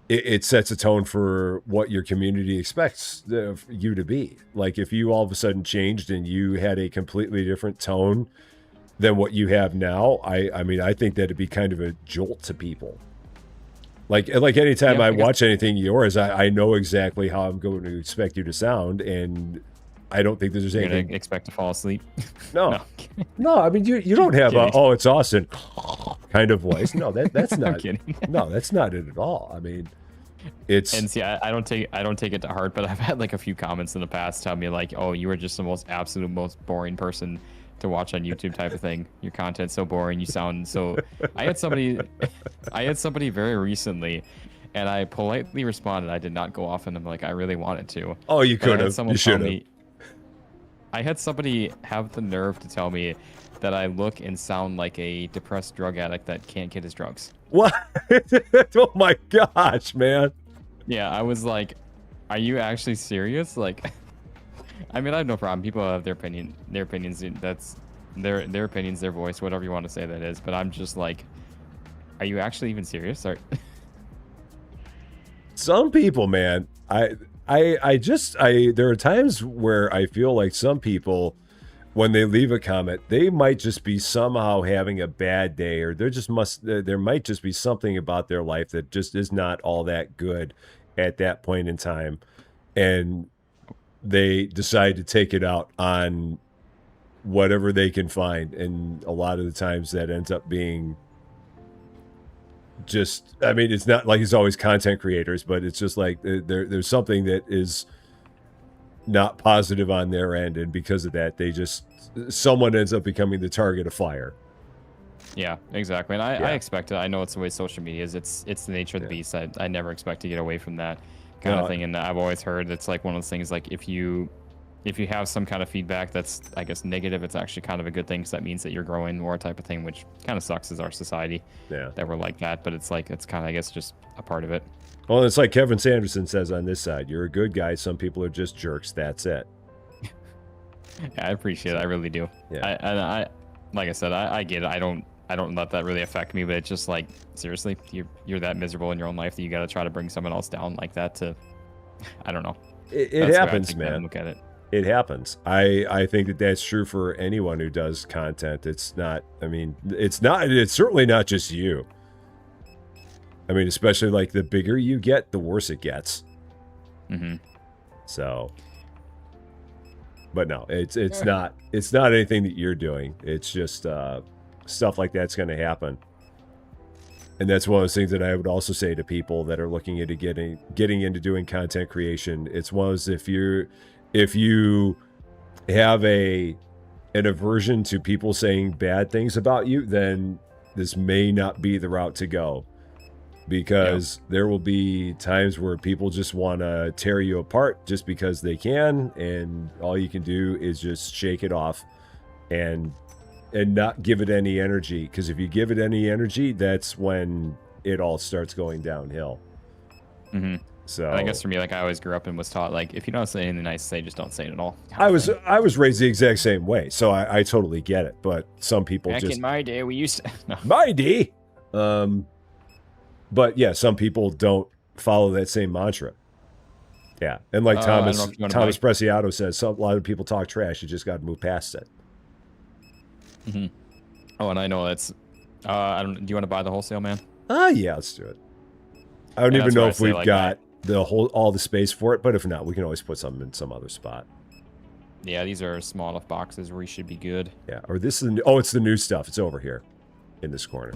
it sets a tone for what your community expects you to be. Like if you all of a sudden changed and you had a completely different tone than what you have now, I mean, I think that'd be kind of a jolt to people. Like anytime I watch anything yours, I know exactly how I'm going to expect you to sound, and I don't think there's anything. You're gonna expect to fall asleep? No. No, I mean, you don't have a, oh, it's Austin kind of voice. No, that's not. No, that's not it at all. I mean, it's. And see, I don't take it to heart, but I've had like a few comments in the past tell me like, oh, you are just the most boring person to watch on YouTube type of thing. Your content's so boring. You sound so. I had somebody very recently, and I politely responded. I did not go off on them like I really wanted to. Oh, you could have. You should have. I had somebody have the nerve to tell me that I look and sound like a depressed drug addict that can't get his drugs. What? Oh my gosh, man. Yeah, I was like, are you actually serious? Like, I mean, I have no problem. People have their opinions. That's their opinions, their voice, whatever you want to say that is. But I'm just like, are you actually even serious? Some people, man, there are times where I feel like some people, when they leave a comment, they might just be somehow having a bad day, or there might just be something about their life that just is not all that good at that point in time. And they decide to take it out on whatever they can find. And a lot of the times that ends up being just, I mean, it's not like it's always content creators, but it's just like there's something that is not positive on their end, and because of that, someone ends up becoming the target of fire. Yeah, exactly. And I expect it. I know it's the way social media is. It's the nature of the beast. I never expect to get away from that kind of thing. And I've always heard it's like one of those things, like if you have some kind of feedback that's, I guess, negative, it's actually kind of a good thing, because that means that you're growing more type of thing, which kind of sucks as our society that we're like that. But it's like, it's kind of, I guess, just a part of it. Well, it's like Kevin Sanderson says on this side, you're a good guy. Some people are just jerks. That's it. Yeah, I appreciate it. I really do. Yeah. I like I said, I get it. I don't let that really affect me, but it's just like, seriously, you're that miserable in your own life that you got to try to bring someone else down like that to, I don't know. It happens, man. Look at it. It happens. I think that that's true for anyone who does content. It's not, I mean, it's certainly not just you. I mean, especially like the bigger you get, the worse it gets. Mm-hmm. So, but no, it's not anything that you're doing. It's just stuff like that's going to happen. And that's one of those things that I would also say to people that are looking into getting into doing content creation. It's one of those, if you have an aversion to people saying bad things about you, then this may not be the route to go. Because there will be times where people just want to tear you apart just because they can, and all you can do is just shake it off and not give it any energy. Because if you give it any energy, that's when it all starts going downhill. Mm-hmm. So I guess for me, like, I always grew up and was taught, like, if you don't say anything nice to say, just don't say it at all. I was raised the exact same way, so I totally get it. But some people back in my day, we used to. No. My day. But yeah, some people don't follow that same mantra. Yeah, and like Thomas Preciado says, a lot of people talk trash. You just got to move past it. Mm-hmm. Oh, and I know that's. I don't. Do you want to buy the wholesale, man? Yeah, let's do it. I don't even know if we've got all the space for it, but if not, we can always put something in some other spot. Yeah, these are small enough boxes where you should be good. Yeah, or this is it's the new stuff. It's over here, in this corner.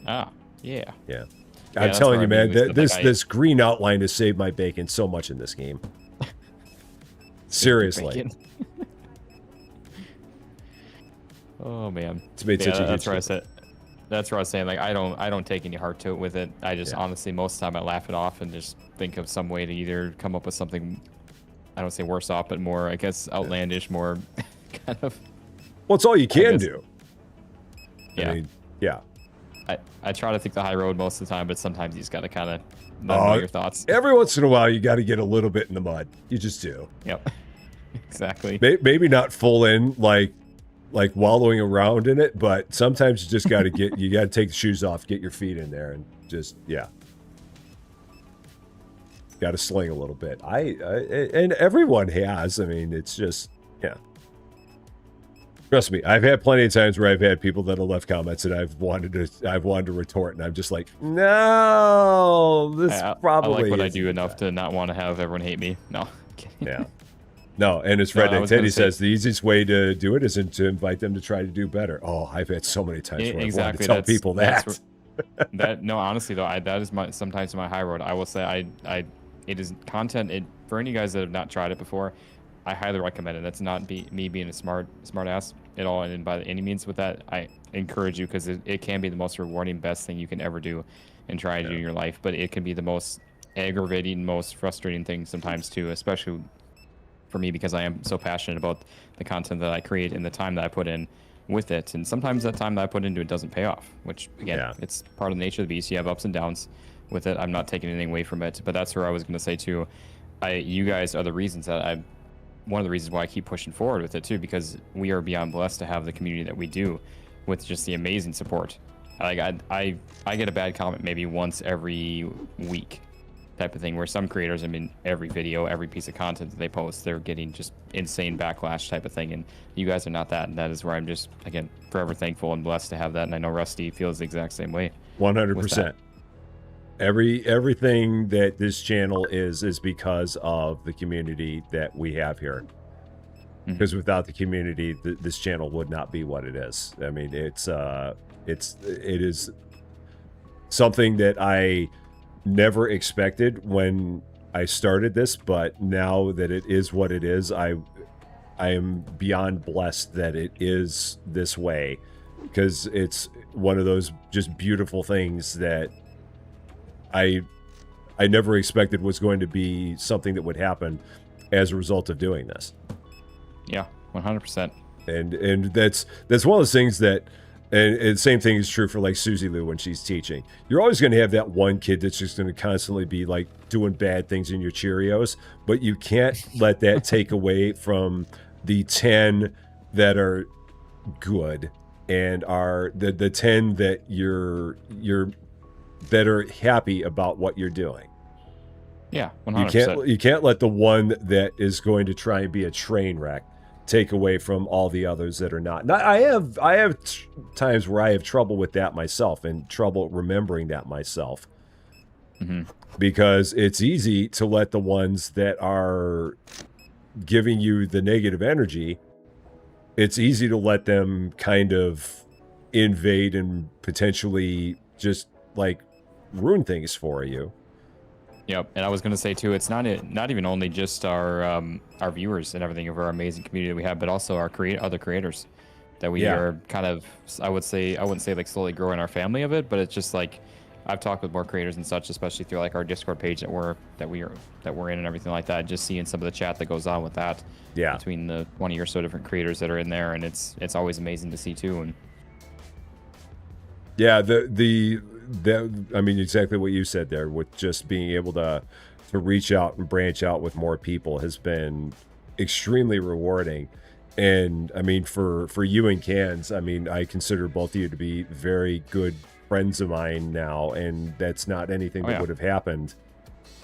Ah, yeah. Yeah. I'm telling you, man, this green outline has saved my bacon so much in this game. Seriously. Oh man, it's made such a that's where I said. That's where I was saying, like, I don't take any heart to it with it. I just honestly, most of the time, I laugh it off and just think of some way to either come up with something. I don't say worse off, but more, I guess, outlandish, more kind of. Well, it's all you can do. Yeah. I mean, yeah. I try to take the high road most of the time, but sometimes you just got to kind of know your thoughts. Every once in a while, you got to get a little bit in the mud. You just do. Yep. Exactly. Maybe not full in, like wallowing around in it, but sometimes you just got to take the shoes off, get your feet in there, and just, got to sling a little bit. And everyone has. I mean, it's just, Trust me, I've had plenty of times where I've had people that have left comments and I've wanted to retort, and I'm just like, no, this probably. I like what I do enough to not want to have everyone hate me. No. Yeah. No, and as Fred Teddy says, the easiest way to do it isn't to invite them to try to do better. Oh, I've had so many times where I've wanted to tell people that. No, honestly though, that is sometimes my high road. I will say, it is content. For any guys that have not tried it before, I highly recommend it. That's not me being a smart ass at all, and by any means with that, I encourage you, because it can be the most rewarding, best thing you can ever do and try to do in your life. But it can be the most aggravating, most frustrating thing sometimes too, especially for me, because I am so passionate about the content that I create and the time that I put in with it. And sometimes that time that I put into it doesn't pay off, which again, it's part of the nature of the beast. You have ups and downs with it. I'm not taking anything away from it, but that's where I was going to say too. You guys are the reasons that one of the reasons why I keep pushing forward with it too, because we are beyond blessed to have the community that we do, with just the amazing support. Like I get a bad comment maybe once every week, type of thing, where some creators, I mean, every video, every piece of content that they post, they're getting just insane backlash type of thing, and you guys are not that, and that is where I'm just, again, forever thankful and blessed to have that, and I know Rusty feels the exact same way. 100%. Everything that this channel is because of the community that we have here. Because without the community, this channel would not be what it is. I mean, it is something that I never expected when I started this, but now that it is what it is, I am beyond blessed that it is this way, because it's one of those just beautiful things that I never expected was going to be something that would happen as a result of doing this. Yeah, 100%. And that's one of those things that, and the same thing is true for like Susie Lou when she's teaching. You're always going to have that one kid that's just going to constantly be like doing bad things in your Cheerios, but you can't let that take away from the 10 that are good and are the 10 that you're that are happy about what you're doing. Yeah, 100%. You can't let the one that is going to try and be a train wreck take away from all the others that are not. Now, I have times where I have trouble with that myself and trouble remembering that myself. Because it's easy to let the ones that are giving you the negative energy, it's easy to let them kind of invade and potentially just like ruin things for you. Yep, and I was going to say too, it's not even only just our viewers and everything of our amazing community that we have, but also our other creators that we are kind of, I wouldn't say like slowly growing our family of it, but it's just like I've talked with more creators and such, especially through like our Discord page that we're in and everything like that. Just seeing some of the chat that goes on with that, between the 20 or so different creators that are in there, and it's always amazing to see too. And yeah, I mean, exactly what you said there, with just being able to reach out and branch out with more people has been extremely rewarding. And I mean, for you and Cans, I mean, I consider both of you to be very good friends of mine now, and that's not anything that would have happened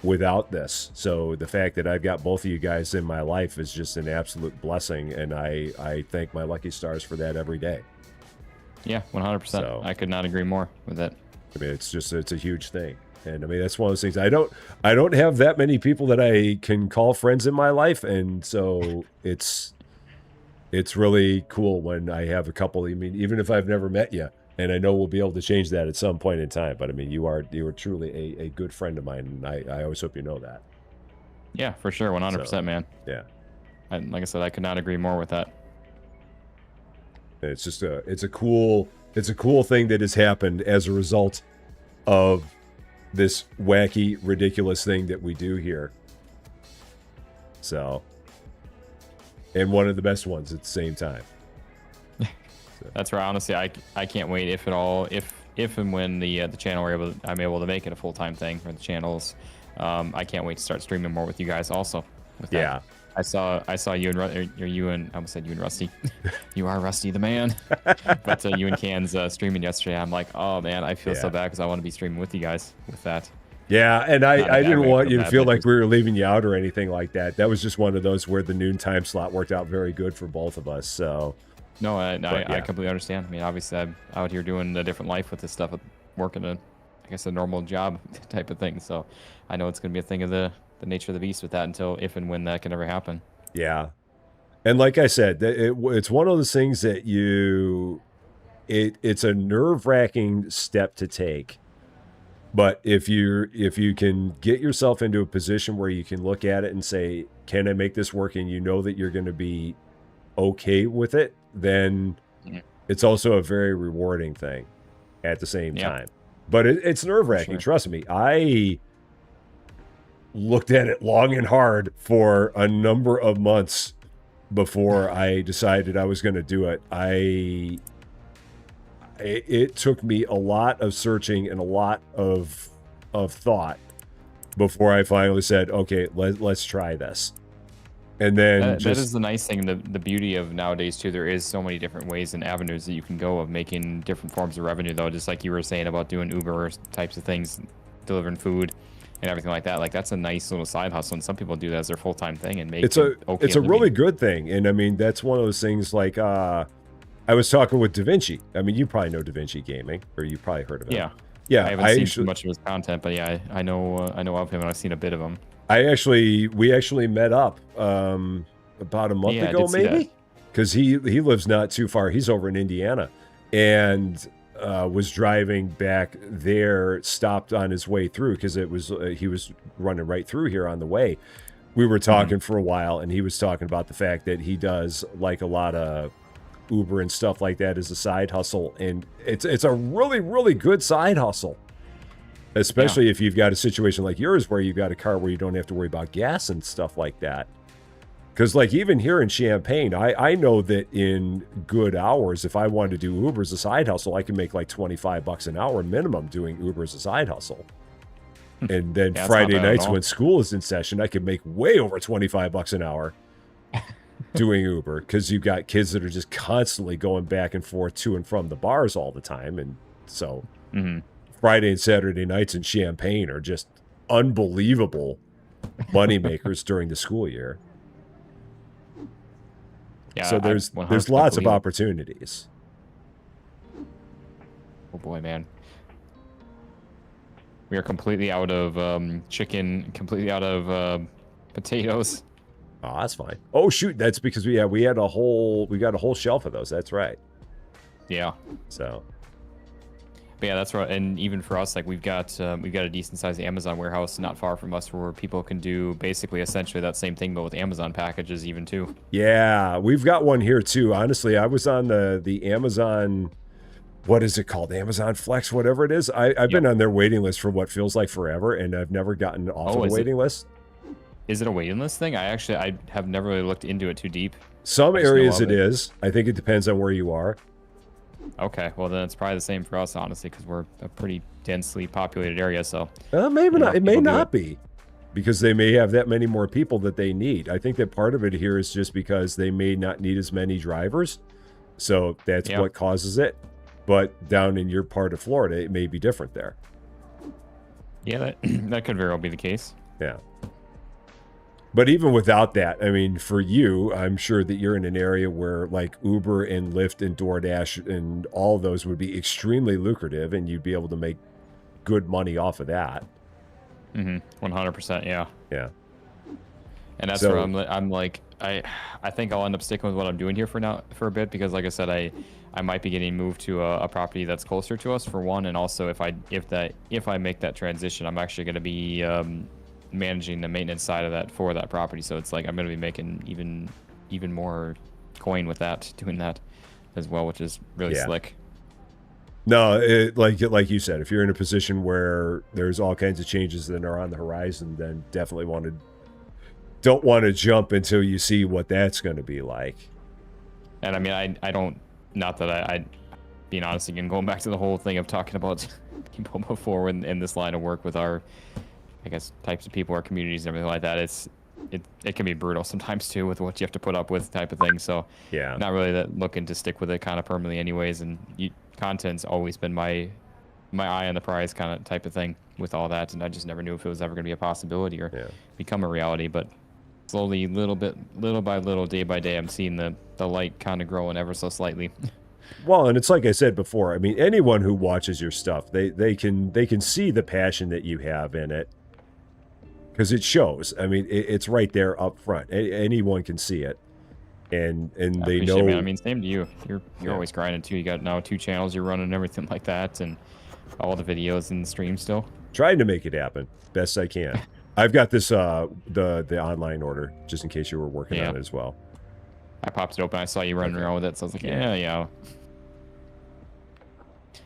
without this. So the fact that I've got both of you guys in my life is just an absolute blessing, and I thank my lucky stars for that every day. Yeah, 100%. So, I could not agree more with it. I mean, it's a huge thing. And I mean, that's one of those things. I don't have that many people that I can call friends in my life, and so it's really cool when I have a couple. I mean, even if I've never met you, and I know we'll be able to change that at some point in time, but I mean, you are truly a good friend of mine, and I always hope you know that. Yeah, for sure, 100%, so, man. Yeah. Like I said, I could not agree more with that. And it's just it's a cool thing that has happened as a result of this wacky, ridiculous thing that we do here. So, and one of the best ones at the same time. So. That's right. Honestly, I can't wait if and when the channel I'm able to make it a full-time thing for the channels. I can't wait to start streaming more with you guys also. With that. Yeah. I saw you and I almost said you and Rusty. You are Rusty the man. But you and Cans streaming yesterday. I'm like, oh man, I feel so bad because I want to be streaming with you guys with that. Yeah, and I didn't want you to feel like we were leaving you out or anything like that. That was just one of those where the noon time slot worked out very good for both of us. So. No, I completely understand. I mean, obviously, I'm out here doing a different life with this stuff, working I guess a normal job type of thing. So I know it's going to be a thing of the nature of the beast with that until if and when that can ever happen. Yeah. And like I said, it's one of those things that it's a nerve-wracking step to take. But if you can get yourself into a position where you can look at it and say, can I make this work? And you know that you're going to be okay with it, then it's also a very rewarding thing at the same time. But it's nerve-wracking, sure. Trust me. I looked at it long and hard for a number of months before I decided I was going to do it. It took me a lot of searching and a lot of thought before I finally said, okay, let's try this. And then that is the nice thing, the beauty of nowadays too. There is so many different ways and avenues that you can go of making different forms of revenue, though. Just like you were saying about doing Uber types of things, delivering food and everything like that. Like that's a nice little side hustle, and some people do that as their full-time thing and make it's a really good thing. And I mean, that's one of those things. Like I was talking with Da Vinci. I mean, you probably know Da Vinci Gaming, or you probably heard of him. Yeah. I haven't seen too much of his content, but yeah, I know of him, and I've seen a bit of him. We actually met up about a month ago, maybe, because he lives not too far. He's over in Indiana, and was driving back there. Stopped on his way through because he was running right through here on the way. We were talking for a while, and he was talking about the fact that he does like a lot of Uber and stuff like that as a side hustle, and it's a really, really good side hustle. Especially if you've got a situation like yours where you've got a car where you don't have to worry about gas and stuff like that. Because like even here in Champaign, I know that in good hours, if I wanted to do Uber as a side hustle, I can make like $25 an hour minimum doing Uber as a side hustle. And then Friday nights when school is in session, I could make way over $25 an hour. doing Uber, because you've got kids that are just constantly going back and forth to and from the bars all the time. And so Friday and Saturday nights in Champaign are just unbelievable money makers during the school year. Yeah, so there's lots of opportunities. Oh boy, man. We are completely out of chicken, completely out of potatoes. Oh, that's fine. Oh shoot, that's because we got a whole shelf of those. That's right. Yeah. So. But yeah, that's right. And even for us, like we've got a decent sized Amazon warehouse not far from us where people can do basically essentially that same thing, but with Amazon packages even too. Yeah, we've got one here too. Honestly, I was on the Amazon. What is it called? Amazon Flex, whatever it is. I've been on their waiting list for what feels like forever, and I've never gotten off of the waiting list. Is it a waiting list thing? I have never really looked into it too deep. Some areas it is. I think it depends on where you are. Okay, well then it's probably the same for us, honestly, because we're a pretty densely populated area. So maybe not. It may not be, because they may have that many more people that they need. I think that part of it here is just because they may not need as many drivers, so that's what causes it. But down in your part of Florida, it may be different there. Yeah, that could very well be the case. Yeah. But even without that, I mean, for you, I'm sure that you're in an area where like Uber and Lyft and DoorDash and all of those would be extremely lucrative, and you'd be able to make good money off of that. 100%, yeah. Yeah. And that's where I'm like, I think I'll end up sticking with what I'm doing here for a bit, because like I said, I might be getting moved to a property that's closer to us for one, and also if I make that transition, I'm actually going to be managing the maintenance side of that for that property. So it's like I'm going to be making even more coin with that, doing that as well, which is really slick. No, like you said, if you're in a position where there's all kinds of changes that are on the horizon, then definitely don't want to jump until you see what that's going to be like. And I mean, I don't, not that I being honest again, going back to the whole thing of talking about people before in this line of work with our, I guess, types of people, our communities and everything like that, it can be brutal sometimes too with what you have to put up with type of thing. So yeah, not really looking to stick with it kind of permanently anyways. And content's always been my eye on the prize kind of type of thing with all that. And I just never knew if it was ever going to be a possibility or become a reality. But slowly, little by little, day by day, I'm seeing the light kind of growing ever so slightly. Well, and it's like I said before, I mean, anyone who watches your stuff, they can see the passion that you have in it, because it shows. I mean, it's right there up front. Anyone can see it, and they know. Man. I mean, same to you. You're always grinding too. You got now 2 channels you're running and everything like that, and all the videos and the stream still. Trying to make it happen best I can. I've got this the online order just in case you were working on it as well. I popped it open. I saw you running around with it, so I was like, yeah.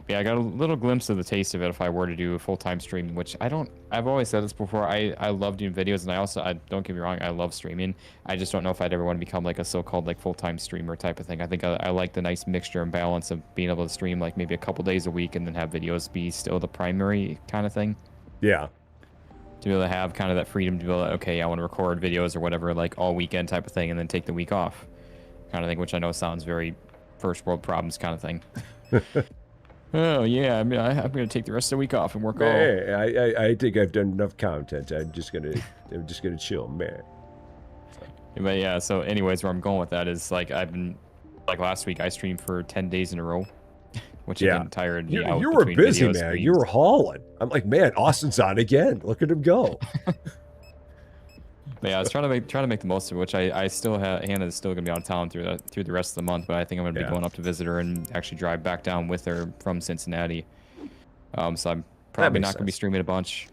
Yeah, I got a little glimpse of the taste of it if I were to do a full-time stream, which I've always said this before. I love doing videos, and I don't get me wrong, I love streaming. I just don't know if I'd ever want to become like a so-called like full-time streamer type of thing. I think I like the nice mixture and balance of being able to stream like maybe a couple days a week and then have videos be still the primary kind of thing. Yeah. To be able to have kind of that freedom to be able to, okay, I want to record videos or whatever, like all weekend type of thing, and then take the week off kind of thing, which I know sounds very first world problems kind of thing. Oh yeah, I mean, I'm gonna take the rest of the week off and work all. Hey, I think I've done enough content. I'm just gonna chill, man. But yeah, so anyways, where I'm going with that is like last week I streamed for 10 days in a row, which again tired me out. You were busy, man. Streams. You were hauling. I'm like, man, Austin's on again. Look at him go. But yeah, I was trying to make the most of it, which I still have. Hannah's still gonna be out of town through the rest of the month, but I think I'm gonna be going up to visit her and actually drive back down with her from Cincinnati. So I'm probably not gonna be streaming a bunch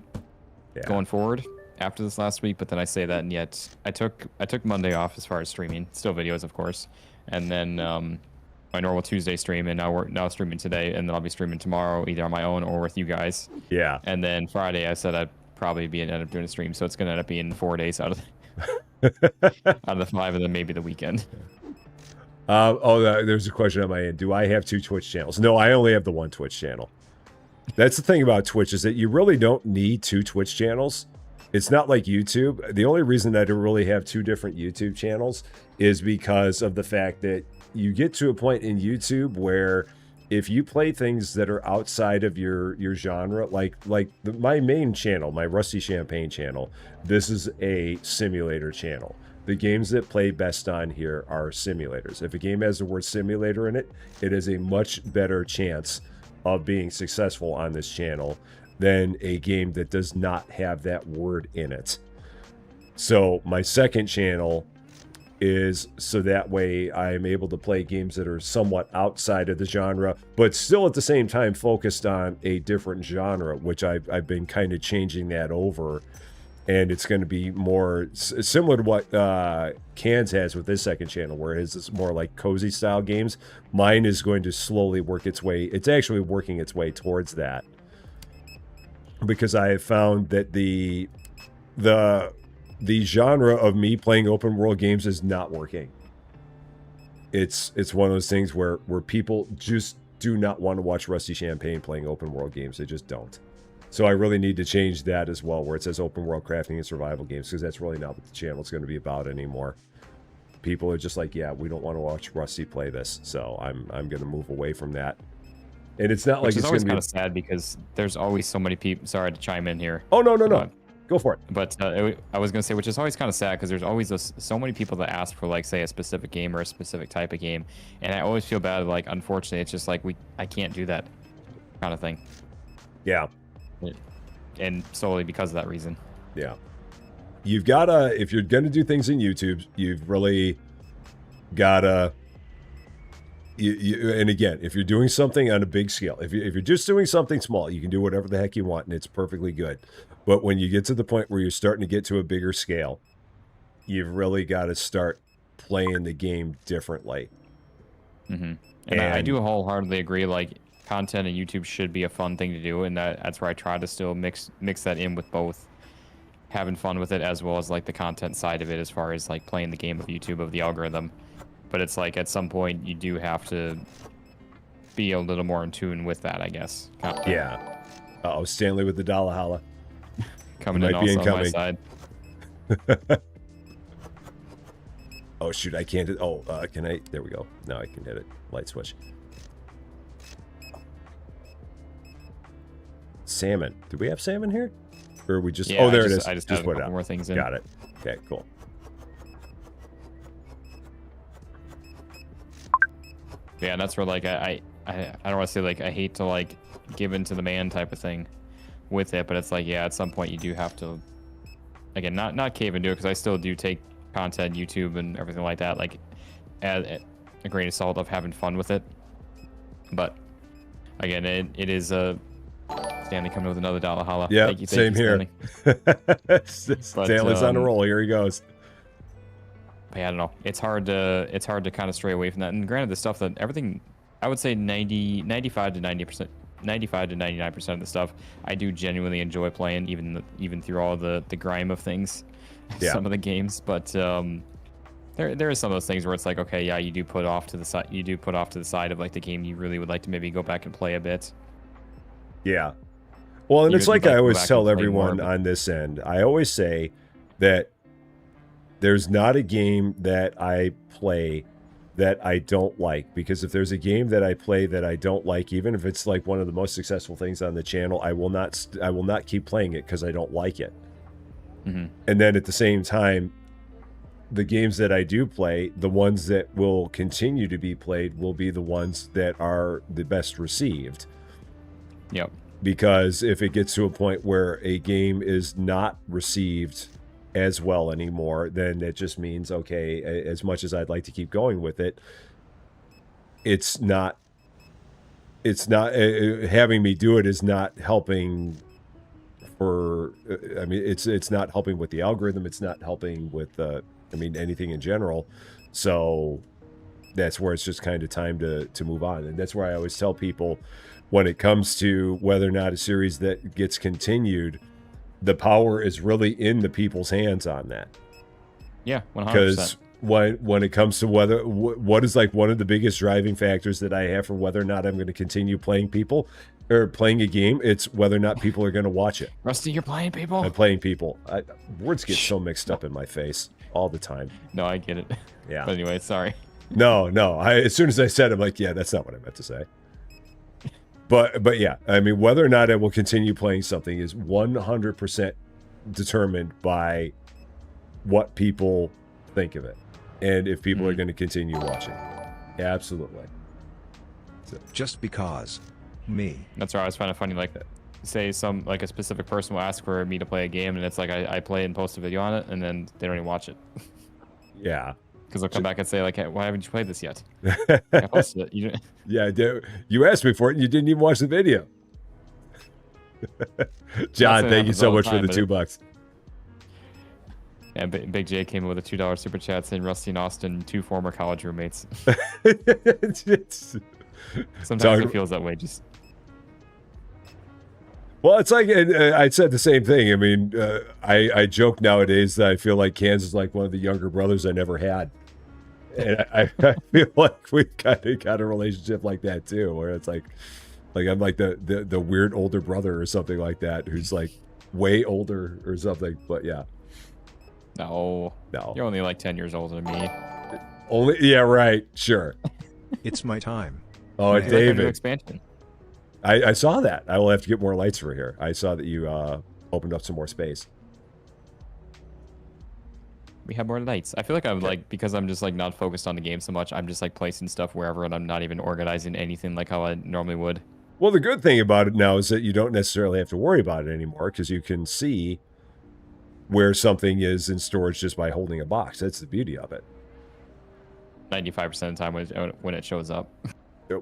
going forward after this last week. But then I say that, and yet I took Monday off as far as streaming, still videos of course, and then my normal Tuesday stream, and now streaming today, and then I'll be streaming tomorrow either on my own or with you guys. Yeah. And then Friday I said I'd probably end up doing a stream, so it's gonna end up being 4 days out of the 5, and then maybe the weekend. There's a question on my end. Do I have 2 Twitch channels? No, I only have the 1 Twitch channel. That's the thing about Twitch, is that you really don't need 2 Twitch channels. It's not like YouTube. The only reason that I really have two different YouTube channels is because of the fact that you get to a point in YouTube where if you play things that are outside of your genre, like my main channel, my Rusty Champaign channel, this is a simulator channel. The games that play best on here are simulators. If a game has the word simulator in it, it is a much better chance of being successful on this channel than a game that does not have that word in it. So my second channel is so that way I'm able to play games that are somewhat outside of the genre, but still at the same time focused on a different genre, which I've been kind of changing that over. And it's going to be more similar to what Cans has with his second channel, where his is more like cozy style games. Mine is going to slowly work its way. It's actually working its way towards that, because I have found that the genre of me playing open world games is not working. It's one of those things where people just do not want to watch Rusty Champaign playing open world games. They just don't. So I really need to change that as well, where it says open world crafting and survival games, because that's really not what the channel's going to be about anymore. People are just like, yeah, we don't want to watch Rusty play this, so I'm going to move away from that. And it's not like it's always kind of sad, because there's always so many people. Sorry to chime in here. Oh, no. Go for it. But I was going to say, which is always kind of sad, because there's always so many people that ask for, like, say, a specific game or a specific type of game. And I always feel bad, like, unfortunately, it's just like, I can't do that kind of thing. Yeah. And solely because of that reason. Yeah. You've got to, if you're going to do things in YouTube, you've really got to, and again, if you're doing something on a big scale, if you're just doing something small, you can do whatever the heck you want, and it's perfectly good. But when you get to the point where you're starting to get to a bigger scale, you've really got to start playing the game differently. Mm-hmm. And I do wholeheartedly agree, like, content on YouTube should be a fun thing to do, and that's where I try to still mix that in with both having fun with it as well as like the content side of it, as far as like playing the game of YouTube, of the algorithm. But it's like at some point you do have to be a little more in tune with that, I guess. Yeah. Uh-oh, Stanley with the dollar holla. Coming in also on my side. Oh shoot, I can't. Oh, can I? There we go. Now I can hit it. Light switch. Salmon. Do we have salmon here? Or are we just... Yeah, oh, there it is. I just put a couple more things in. Got it. Okay, cool. Yeah, and that's where, like, I don't want to say, like, I hate to, like, give in to the man type of thing with it, but it's like, yeah, at some point you do have to, again, not cave into it, because I still do take content, YouTube, and everything like that, like, at a grain of salt of having fun with it. But, again, it is a... Stanley coming with another dollar holla. Yeah, thank you, same here. Stanley's on a roll. Here he goes. Yeah, I don't know. It's hard to kind of stray away from that. And granted, the stuff that everything, I would say 95 to 99% of the stuff I do genuinely enjoy playing, even through all the grime of things, yeah. Some of the games. But there is some of those things where it's like, okay, yeah, you do put off to the side of like the game you really would like to maybe go back and play a bit. Yeah. Well, and it's like I always tell everyone on this end, I always say that there's not a game that I play that I don't like, because if there's a game that I play that I don't like, even if it's like one of the most successful things on the channel, I will not keep playing it because I don't like it. Mm-hmm. And then at the same time, the games that I do play, the ones that will continue to be played will be the ones that are the best received. Yep. Because if it gets to a point where a game is not received as well anymore, then it just means, okay, as much as I'd like to keep going with it, it's not having me do it is not helping for, I mean, it's not helping with the algorithm. It's not helping with, anything in general. So that's where it's just kind of time to move on. And that's where I always tell people, when it comes to whether or not a series that gets continued, the power is really in the people's hands on that. Yeah, 100%. Because when it comes to whether what is like one of the biggest driving factors that I have for whether or not I'm going to continue playing people or playing a game, it's whether or not people are going to watch it. Rusty, you're playing people? I'm playing people. Words get so mixed up in my face all the time. No, I get it. Yeah. But anyway, sorry. No. As soon as I said it, I'm like, yeah, that's not what I meant to say. But yeah, I mean, whether or not I will continue playing something is 100% determined by what people think of it. And if people are going to continue watching. Absolutely. So. Just because. Me. That's why I was finding it funny, like, say a specific person will ask for me to play a game, and it's like I play and post a video on it, and then they don't even watch it. Yeah. Because they'll come back and say, like, hey, why haven't you played this yet? I posted it. Yeah, you asked me for it, and you didn't even watch the video. John, thank you so much for the $2. Yeah, Big J came in with a $2 super chat saying Rusty and Austin, 2 former college roommates. Sometimes it feels that way. Well, it's like I said the same thing. I mean, I joke nowadays that I feel like Kansas is like one of the younger brothers I never had, and I feel like we've kind of got a relationship like that too, where it's like I'm like the weird older brother or something like that, who's like way older or something. But yeah, no, you're only like 10 years older than me. Yeah, right, sure. It's my time. Oh, Man. David. Expansion. I saw that. I will have to get more lights for here. I saw that you opened up some more space. We have more lights. I feel like I'm like, because I'm just like not focused on the game so much, I'm just like placing stuff wherever, and I'm not even organizing anything like how I normally would. Well, the good thing about it now is that you don't necessarily have to worry about it anymore, because you can see where something is in storage just by holding a box. That's the beauty of it. 95% of the time when it shows up.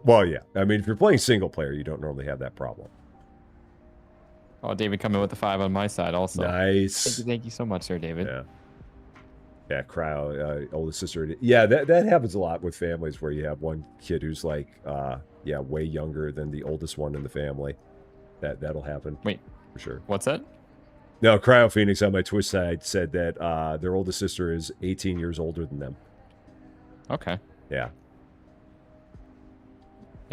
Well, yeah. I mean, if you're playing single player, you don't normally have that problem. Oh, David coming with the 5 on my side also. Nice. Thank you so much, sir, David. Yeah. Yeah, Cryo, oldest sister. Yeah, that happens a lot with families where you have one kid who's like, way younger than the oldest one in the family. That'll happen. Wait, for sure. What's that? No, Cryo Phoenix on my Twitch side said that their oldest sister is 18 years older than them. Okay. Yeah.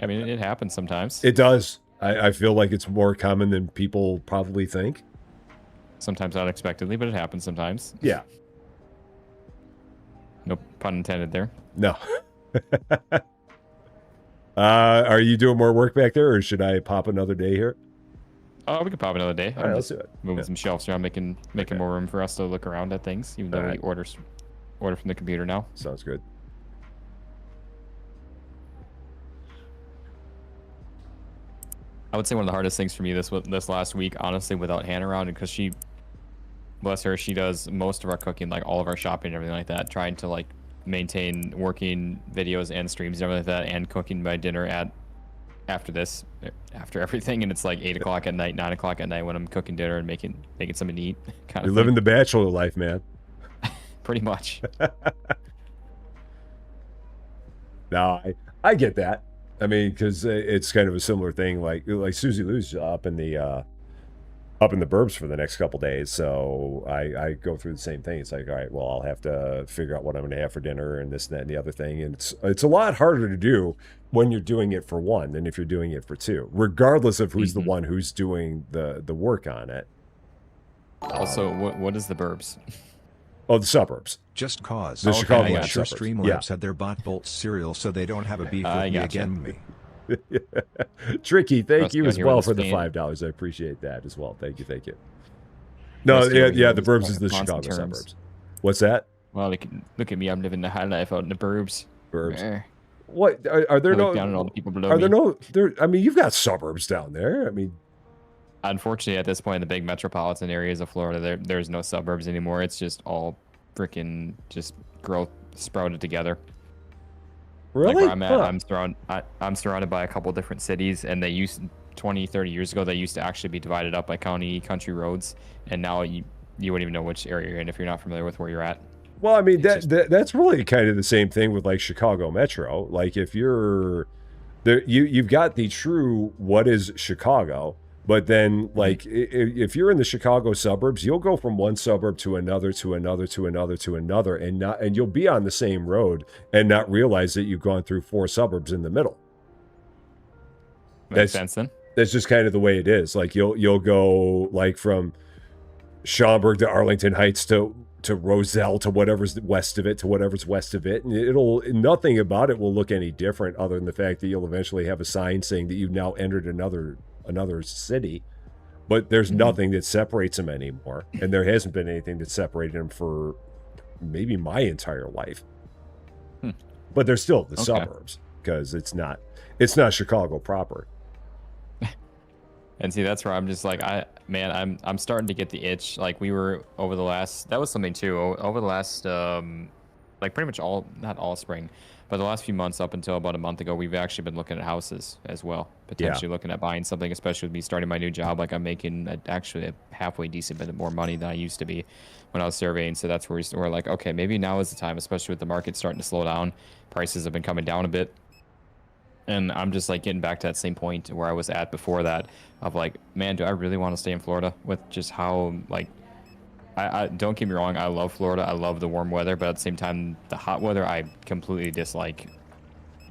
I mean, it happens sometimes. It does. I feel like it's more common than people probably think. Sometimes unexpectedly, but it happens sometimes. Yeah. No pun intended there. No. Are you doing more work back there, or should I pop another day here? Oh, we could pop another day. All right, let's do it. Moving some shelves around, making more room for us to look around at things, even though we order from the computer now. Sounds good. I would say one of the hardest things for me this last week, honestly, without Hannah around, because she, bless her, she does most of our cooking, like all of our shopping and everything like that, trying to like maintain working videos and streams and everything like that, and cooking my dinner after everything, and it's like 8 o'clock at night, 9 o'clock at night when I'm cooking dinner and making something to eat. You're living the bachelor life, man. Pretty much. No, I get that. I mean, because it's kind of a similar thing. Like Susie Lou's up in the burbs for the next couple days, so I go through the same thing. It's like, all right, well, I'll have to figure out what I'm going to have for dinner and this, that, and the other thing. And it's a lot harder to do when you're doing it for one than if you're doing it for two, regardless of who's the one who's doing the work on it. Also, what is the burbs? Oh, the suburbs. Just cause. The Chicago I'm sure suburbs. Streamlabs had their bot bolt cereal, so they don't have a beef with me again. Me. Tricky, thank you as well for the Spain. $5. I appreciate that as well. Thank you. No, yeah, the burbs is the Chicago suburbs. What's that? Well, look at me. I'm living the high life out in the burbs. Burbs. What are there no? Down on all the people below are there me. no? There. I mean, you've got suburbs down there. I mean, unfortunately, at this point in the big metropolitan areas of Florida, there's no suburbs anymore. It's just all freaking just growth sprouted together. Really? Like where I'm at, I'm surrounded by a couple different cities, and they used 20, 30 years ago, they used to actually be divided up by country roads, and now you wouldn't even know which area you're in if you're not familiar with where you're at. Well, I mean, that's really kind of the same thing with like Chicago Metro. Like if you're there, you've got the true what is Chicago, But then, like, if you're in the Chicago suburbs, you'll go from one suburb to another, to another, to another, to another, and you'll be on the same road and not realize that you've gone through 4 suburbs in the middle. Makes sense then. That's just kind of the way it is. Like, you'll go like from Schaumburg to Arlington Heights to Roselle to whatever's west of it to whatever's west of it, and nothing about it will look any different other than the fact that you'll eventually have a sign saying that you've now entered another city, but there's nothing that separates them anymore, and there hasn't been anything that separated them for maybe my entire life. But they're still the suburbs, because it's not Chicago proper. And see, that's where I'm just like, I'm starting to get the itch. Like, we were over the last, that was something too, over the last like pretty much not all spring, but the last few months up until about a month ago, we've actually been looking at houses as well, potentially looking at buying something, especially with me starting my new job. Like, I'm making actually a halfway decent bit more money than I used to be when I was surveying. So that's where we're like, okay, maybe now is the time, especially with the market starting to slow down. Prices have been coming down a bit. And I'm just like getting back to that same point where I was at before that of like, man, do I really want to stay in Florida with just how, like, I don't get me wrong, I love Florida. I love the warm weather, but at the same time, the hot weather I completely dislike.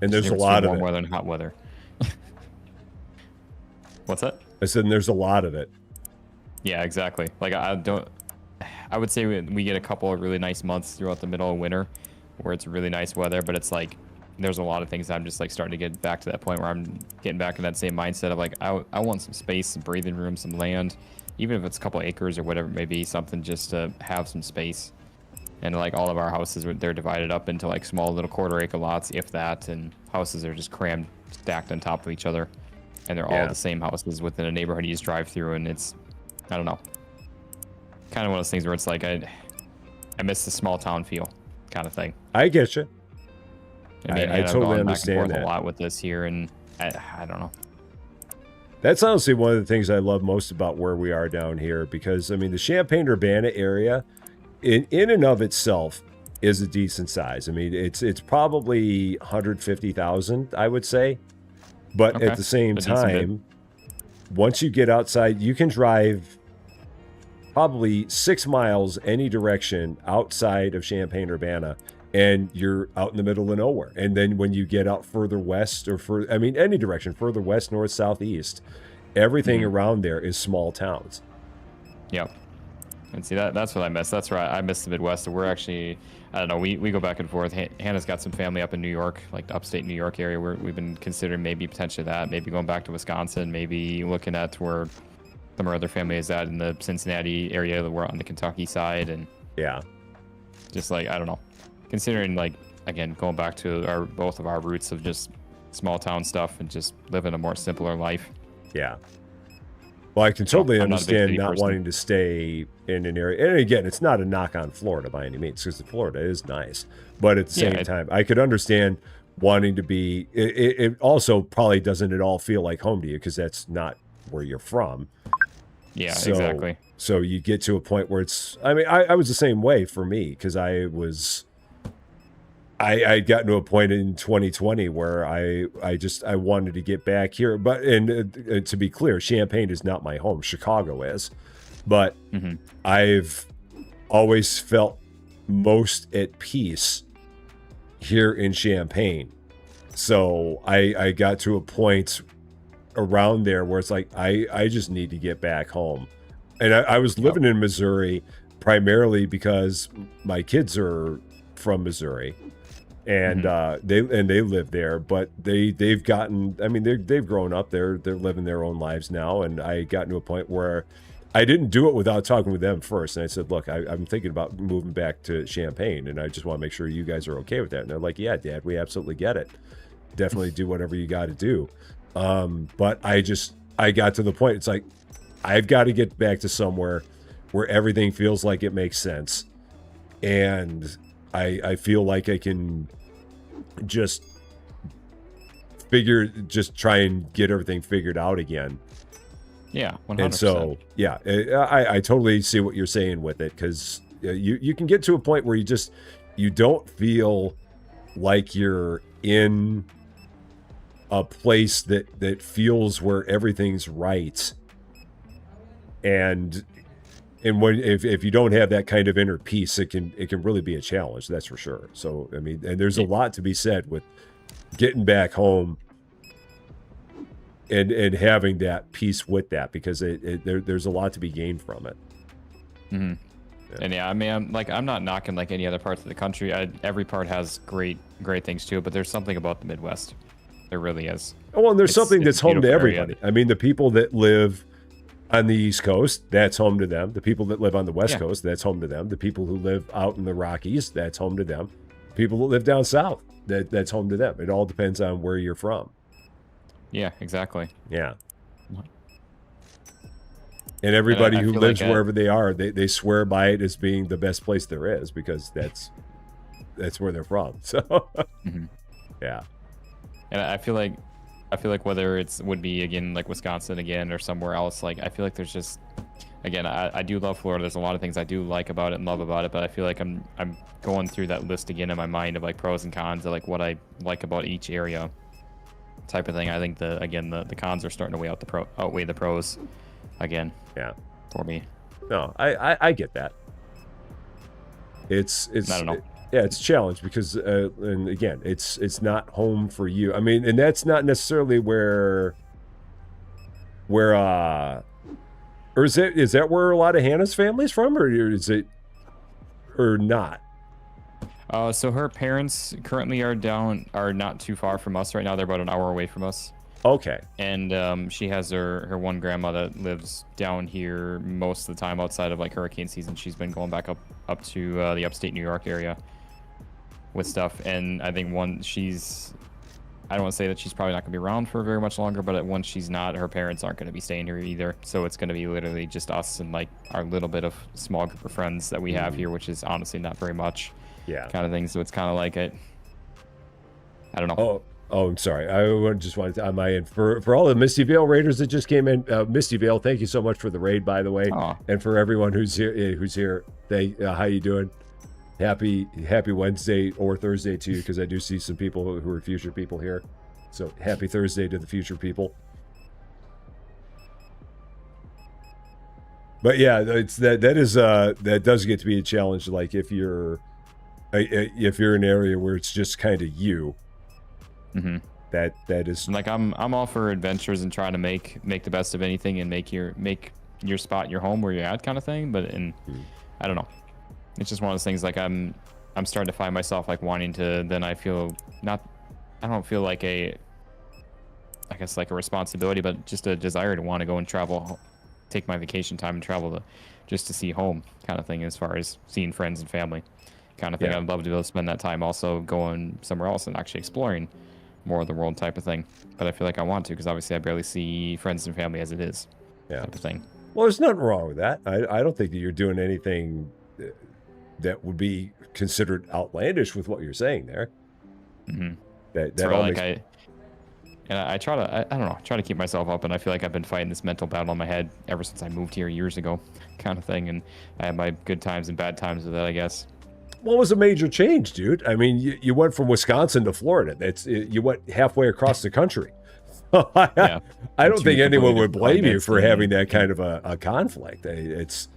And there's a lot of warm weather and hot weather. What's that? I said, and there's a lot of it. Yeah, exactly. Like, I would say we get a couple of really nice months throughout the middle of winter where it's really nice weather, but it's like, there's a lot of things I'm just like starting to get back to that point where I'm getting back in that same mindset of like, I want some space, some breathing room, some land, even if it's a couple acres or whatever it may be, something just to have some space. And like all of our houses, they're divided up into like small little quarter-acre lots, if that, and houses are just crammed, stacked on top of each other. And they're all the same houses within a neighborhood you just drive through, and it's, I don't know, kind of one of those things where it's like, I miss the small town feel kind of thing. I get you. I totally understand that. A lot with this here, and I don't know. That's honestly one of the things I love most about where we are down here, because I mean the Champaign-Urbana area, in and of itself, is a decent size. I mean it's probably 150,000, I would say, but at the same time, once you get outside, you can drive probably 6 miles any direction outside of Champaign-Urbana. And you're out in the middle of nowhere. And then when you get out further west or any direction, further west, north, south, east, everything around there is small towns. Yep. And see, that's what I miss. That's right. I miss the Midwest. We're actually, I don't know, we go back and forth. Hannah's got some family up in New York, like the upstate New York area, where we've been considering maybe potentially that, maybe going back to Wisconsin, maybe looking at where some of our other family is at in the Cincinnati area, that we're on the Kentucky side. And just like, I don't know. Considering, like, again, going back to both of our roots of just small town stuff and just living a more simpler life. Yeah. Well, I can totally understand not wanting to stay in an area. And again, it's not a knock on Florida by any means, because Florida is nice. But at the same time, I could understand wanting to be. It also probably doesn't at all feel like home to you, because that's not where you're from. Yeah, exactly. So you get to a point where it's. I mean, I was the same way for me, because I got to a point in 2020 where I wanted to get back here. But and to be clear, Champaign is not my home. Chicago is. But I've always felt most at peace here in Champaign. So I got to a point around there where it's like, I just need to get back home. And I was living in Missouri primarily because my kids are from Missouri. And they live there, but they've gotten. I mean, they've grown up. They're living their own lives now. And I got to a point where I didn't do it without talking with them first. And I said, "Look, I'm thinking about moving back to Champaign, and I just want to make sure you guys are okay with that." And they're like, "Yeah, Dad, we absolutely get it. Definitely do whatever you got to do." But I got to the point. It's like I've got to get back to somewhere where everything feels like it makes sense, and I feel like I can just try and get everything figured out again. Yeah, 100%. And so, yeah, I totally see what you're saying with it, because you can get to a point where you don't feel like you're in a place that feels where everything's right And when if you don't have that kind of inner peace, it can really be a challenge. That's for sure. So I mean, and there's a lot to be said with getting back home and having that peace with that, because there's a lot to be gained from it. Mm-hmm. Yeah. And yeah, I mean, I'm not knocking like any other parts of the country. Every part has great things too, but there's something about the Midwest. There really is. Oh, well, and there's something that's home to everybody. Area. I mean, the people that live on the East Coast, that's home to them. The people that live on the West Coast, that's home to them. The people who live out in the Rockies, that's home to them. People that live down south, that's home to them. It all depends on where you're from. Yeah, exactly. Yeah. And everybody who lives wherever they are, they swear by it as being the best place there is, because that's where they're from. So, mm-hmm. Yeah. And I feel like whether would be again like Wisconsin again or somewhere else, like I feel like there's just, again, I do love Florida. There's a lot of things I do like about it and love about it, but I feel like I'm going through that list again in my mind of like pros and cons of like what I like about each area, type of thing. I think the cons are starting to outweigh the pros again. Yeah. For me. No, I get that. It's I don't know. Yeah, it's a challenge because, and again, it's not home for you. I mean, and that's not necessarily where, or is that where a lot of Hannah's family's from, or is it, or not? So her parents currently are not too far from us right now. They're about an hour away from us. Okay. And she has her one grandma that lives down here most of the time outside of like hurricane season. She's been going back up to the upstate New York area with stuff. And I think I don't want to say that she's probably not going to be around for very much longer, but once she's not, her parents aren't going to be staying here either. So it's going to be literally just us and like our little bit of small group of friends that we have here, which is honestly not very much. Yeah. Kind of thing. So it's kind of like I don't know. Oh, I'm sorry. I just wanted to, on my end, for all the Misty Vale Raiders that just came in, Misty Vale, thank you so much for the raid, by the way. Aww. And for everyone who's here, how you doing? Happy Wednesday or Thursday to you, because I do see some people who are future people here. So happy Thursday to the future people. But yeah, that does get to be a challenge. Like if you're in an area where it's just kind of you. Mm-hmm. That is like I'm all for adventures and trying to make the best of anything and make your spot your home where you're at, kind of thing. But I don't know. It's just one of those things. Like I'm starting to find myself like wanting to. Then I don't feel like I guess like a responsibility, but just a desire to want to go and travel, take my vacation time and travel just to see home, kind of thing. As far as seeing friends and family, kind of thing. Yeah. I'd love to be able to spend that time also going somewhere else and actually exploring more of the world, type of thing. But I feel like I want to, because obviously I barely see friends and family as it is. Yeah. Type of thing. Well, there's nothing wrong with that. I don't think that you're doing anything that would be considered outlandish with what you're saying there. Mm-hmm. That all like makes... I try to, I don't know, try to keep myself up, and I feel like I've been fighting this mental battle in my head ever since I moved here years ago, kind of thing. And I have my good times and bad times with it, I guess. Well, it was a major change, dude. I mean, you went from Wisconsin to Florida. You went halfway across the country. I don't think anyone would blame you for having that kind of a conflict. It's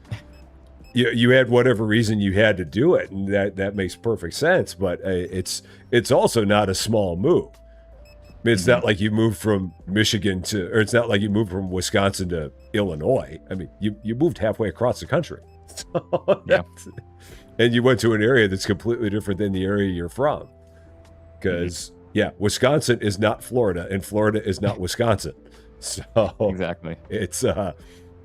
you had whatever reason you had to do it, and that makes perfect sense. But it's also not a small move. I mean, it's not like you moved from Michigan or it's not like you moved from Wisconsin to Illinois. I mean, you moved halfway across the country. So and you went to an area that's completely different than the area you're from. Because, Wisconsin is not Florida, and Florida is not Wisconsin. So exactly, it's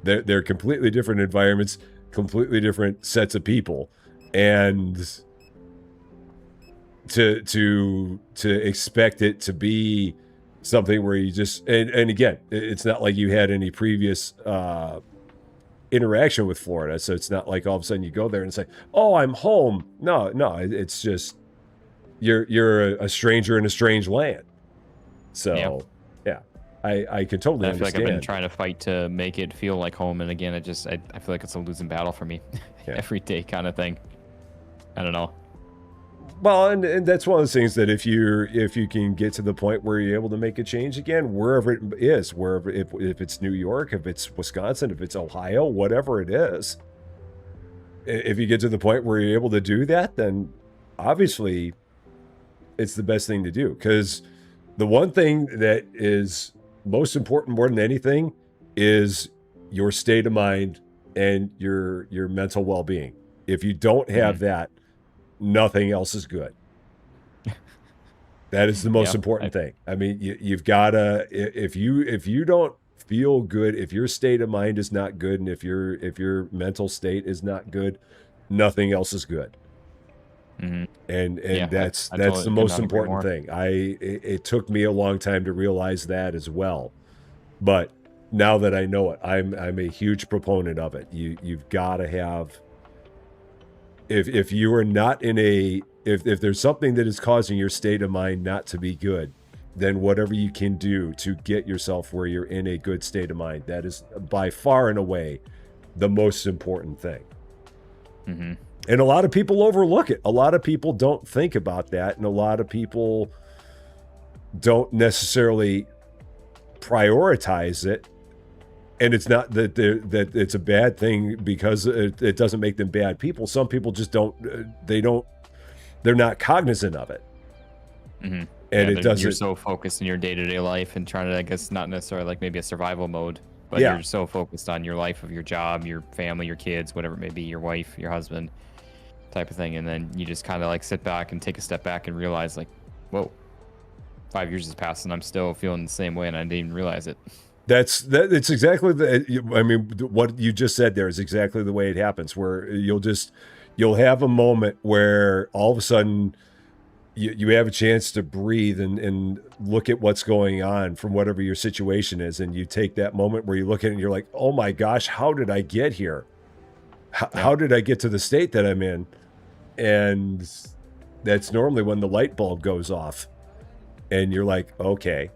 they're completely different environments, completely different sets of people, and to expect it to be something where you just and again, it's not like you had any previous interaction with Florida, so it's not like all of a sudden you go there and say, "Oh, I'm home." No, it's just you're a stranger in a strange land. So I can totally understand. I feel like I've been trying to fight to make it feel like home, and again, I feel like it's a losing battle for me every day, kind of thing. I don't know. Well, and that's one of those things that if you can get to the point where you're able to make a change again, wherever it is, if it's New York, if it's Wisconsin, if it's Ohio, whatever it is, if you get to the point where you're able to do that, then obviously it's the best thing to do. Because the one thing that is most important more than anything is your state of mind and your mental well-being. If you don't have that, nothing else is good. That is the most important thing. I mean, you've got to, if you don't feel good, if your state of mind is not good, and if your mental state is not good, nothing else is good. And that's totally the most important thing. It took me a long time to realize that as well, but now that I know it, I'm a huge proponent of it. You've got to have, if you are not in if there's something that is causing your state of mind not to be good, then whatever you can do to get yourself where you're in a good state of mind, that is by far and away the most important thing. And a lot of people overlook it. A lot of people don't think about that, and a lot of people don't necessarily prioritize it. And it's not that it's a bad thing because it doesn't make them bad people. Some people just they're not cognizant of it. And it doesn't. You're so focused in your day-to-day life and trying to, I guess, not necessarily like maybe a survival mode, but you're so focused on your life of your job, your family, your kids, whatever it may be, your wife, your husband, type of thing. And then you just kind of like sit back and take a step back and realize like, whoa, 5 years has passed and I'm still feeling the same way and I didn't even realize it. It's exactly what you just said there is exactly the way it happens, where you'll have a moment where all of a sudden you have a chance to breathe and look at what's going on from whatever your situation is. And you take that moment where you look at it and you're like, oh my gosh, how did I get here? How did I get to the state that I'm in? And that's normally when the light bulb goes off and you're like, okay,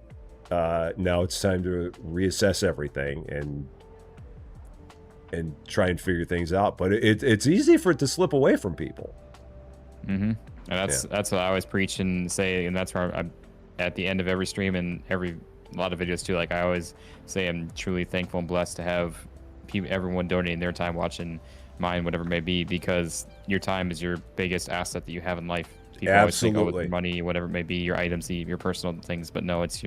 now it's time to reassess everything and try and figure things out. But it's easy for it to slip away from people. And that's what I always preach and say, and that's where I'm at the end of every stream and a lot of videos too. Like I always say, I'm truly thankful and blessed to have everyone donating their time watching mine, whatever it may be, because your time is your biggest asset that you have in life. People always think, oh, with money, whatever it may be, your items, your personal things, but no, it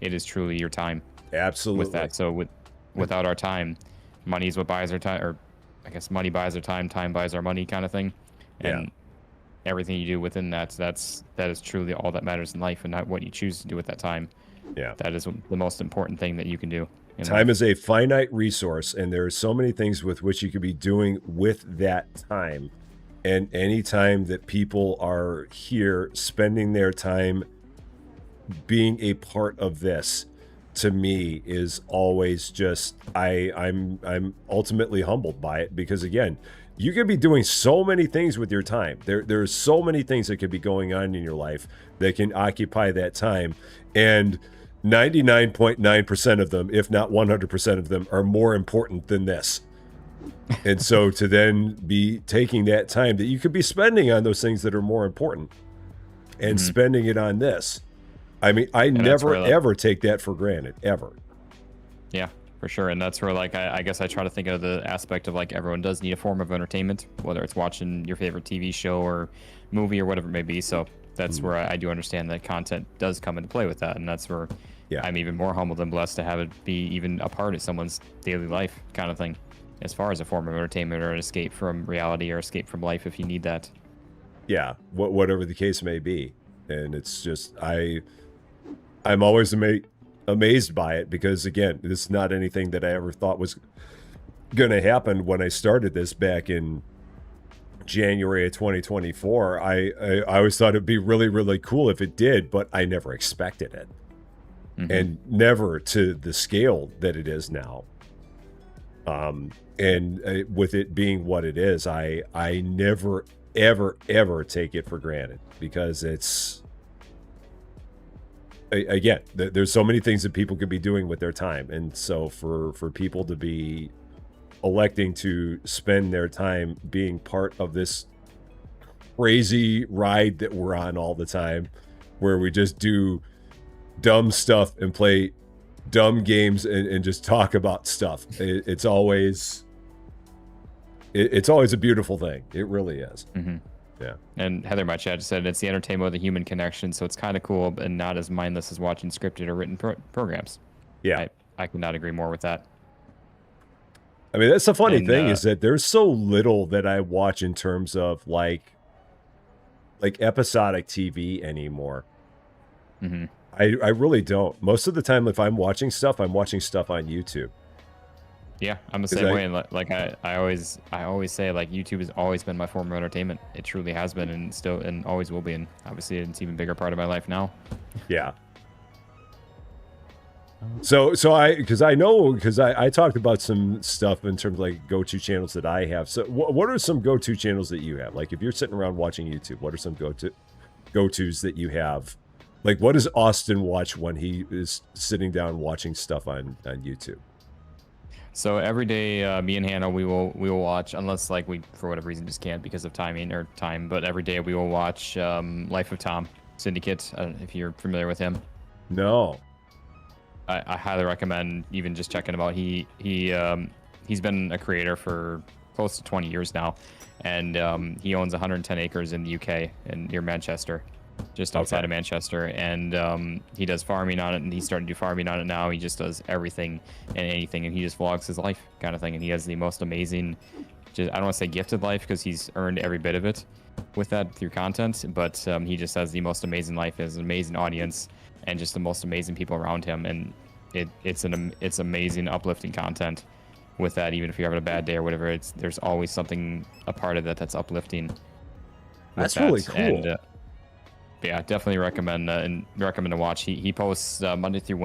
is truly your time. Absolutely. With that, so without our time, money is what buys our time, or I guess money buys our time buys our money, kind of thing. And everything you do within that is truly all that matters in life, and not what you choose to do with that time. That is the most important thing that you can do. Time is a finite resource, and there are so many things with which you could be doing with that time. And any time that people are here spending their time being a part of this, to me, is always just, I'm ultimately humbled by it, because again, you could be doing so many things with your time. There's so many things that could be going on in your life that can occupy that time, and 99.9% of them, if not 100% of them, are more important than this. And so to then be taking that time that you could be spending on those things that are more important and spending it on this, I mean, I never ever take that for granted, ever. Yeah, for sure. And that's where, like, I guess I try to think of the aspect of, like, everyone does need a form of entertainment, whether it's watching your favorite TV show or movie or whatever it may be. So that's where I do understand that content does come into play with that. And that's where I'm even more humbled and blessed to have it be even a part of someone's daily life, kind of thing, as far as a form of entertainment or an escape from reality or escape from life if you need that. Yeah, whatever the case may be. And it's just, I'm always amazed by it, because again, this is not anything that I ever thought was going to happen when I started this back in January of 2024. I always thought it'd be really, really cool if it did, but I never expected it. And never to the scale that it is now. And with it being what it is, I never, ever, ever take it for granted, because it's, again, there's so many things that people could be doing with their time. And so for people to be electing to spend their time being part of this crazy ride that we're on all the time, where we just do dumb stuff and play dumb games and just talk about stuff. It's always a beautiful thing. It really is. Mm-hmm. Yeah. And Heather, my chat just said it's the entertainment of the human connection, so it's kind of cool and not as mindless as watching scripted or written programs. Yeah. I cannot agree more with that. I mean, that's the funny thing is that there's so little that I watch in terms of like episodic TV anymore. Mm-hmm. I really don't. Most of the time, if I'm watching stuff on YouTube. Yeah, I'm the same way. Like I always say, like, YouTube has always been my form of entertainment. It truly has been, and still, and always will be. And obviously, it's an even bigger part of my life now. Yeah. So I talked about some stuff in terms of like go-to channels that I have. So what are some go-to channels that you have? Like if you're sitting around watching YouTube, what are some go-tos that you have? Like what does Austin watch when he is sitting down watching stuff on YouTube? So every day, me and Hannah, we will watch, unless like we for whatever reason just can't because of time. But every day we will watch Life of Tom Syndicate. I don't know if you're familiar with him. No. I highly recommend even just checking him out. He's been a creator for close to 20 years now, and he owns 110 acres in the UK and near Manchester, just outside of Manchester. And he does farming on it, and he's starting to do farming on it now. He just does everything and anything, and he just vlogs his life kind of thing. And he has the most amazing, I don't want to say gifted life because he's earned every bit of it with that through content, but he just has the most amazing life. He has an amazing audience and just the most amazing people around him, and it's amazing, uplifting content with that. Even if you're having a bad day or whatever, there's always something, a part of it that's uplifting. That's really cool. And, yeah, definitely recommend to watch. He posts Monday through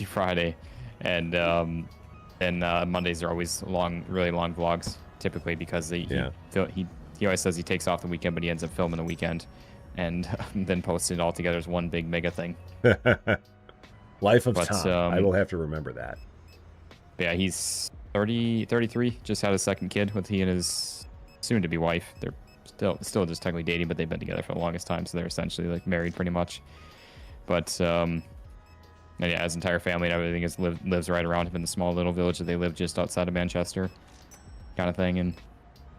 Friday, and Mondays are always really long vlogs typically because he always says he takes off the weekend, but he ends up filming the weekend and then posting it all together as one big mega thing. Tom. I will have to remember that. Yeah, he's 33, just had a second kid with he and his soon-to-be wife. They're still just technically dating, but they've been together for the longest time, so they're essentially like married pretty much. But and yeah, his entire family and everything lives right around him in the small little village that they live just outside of Manchester, kind of thing. And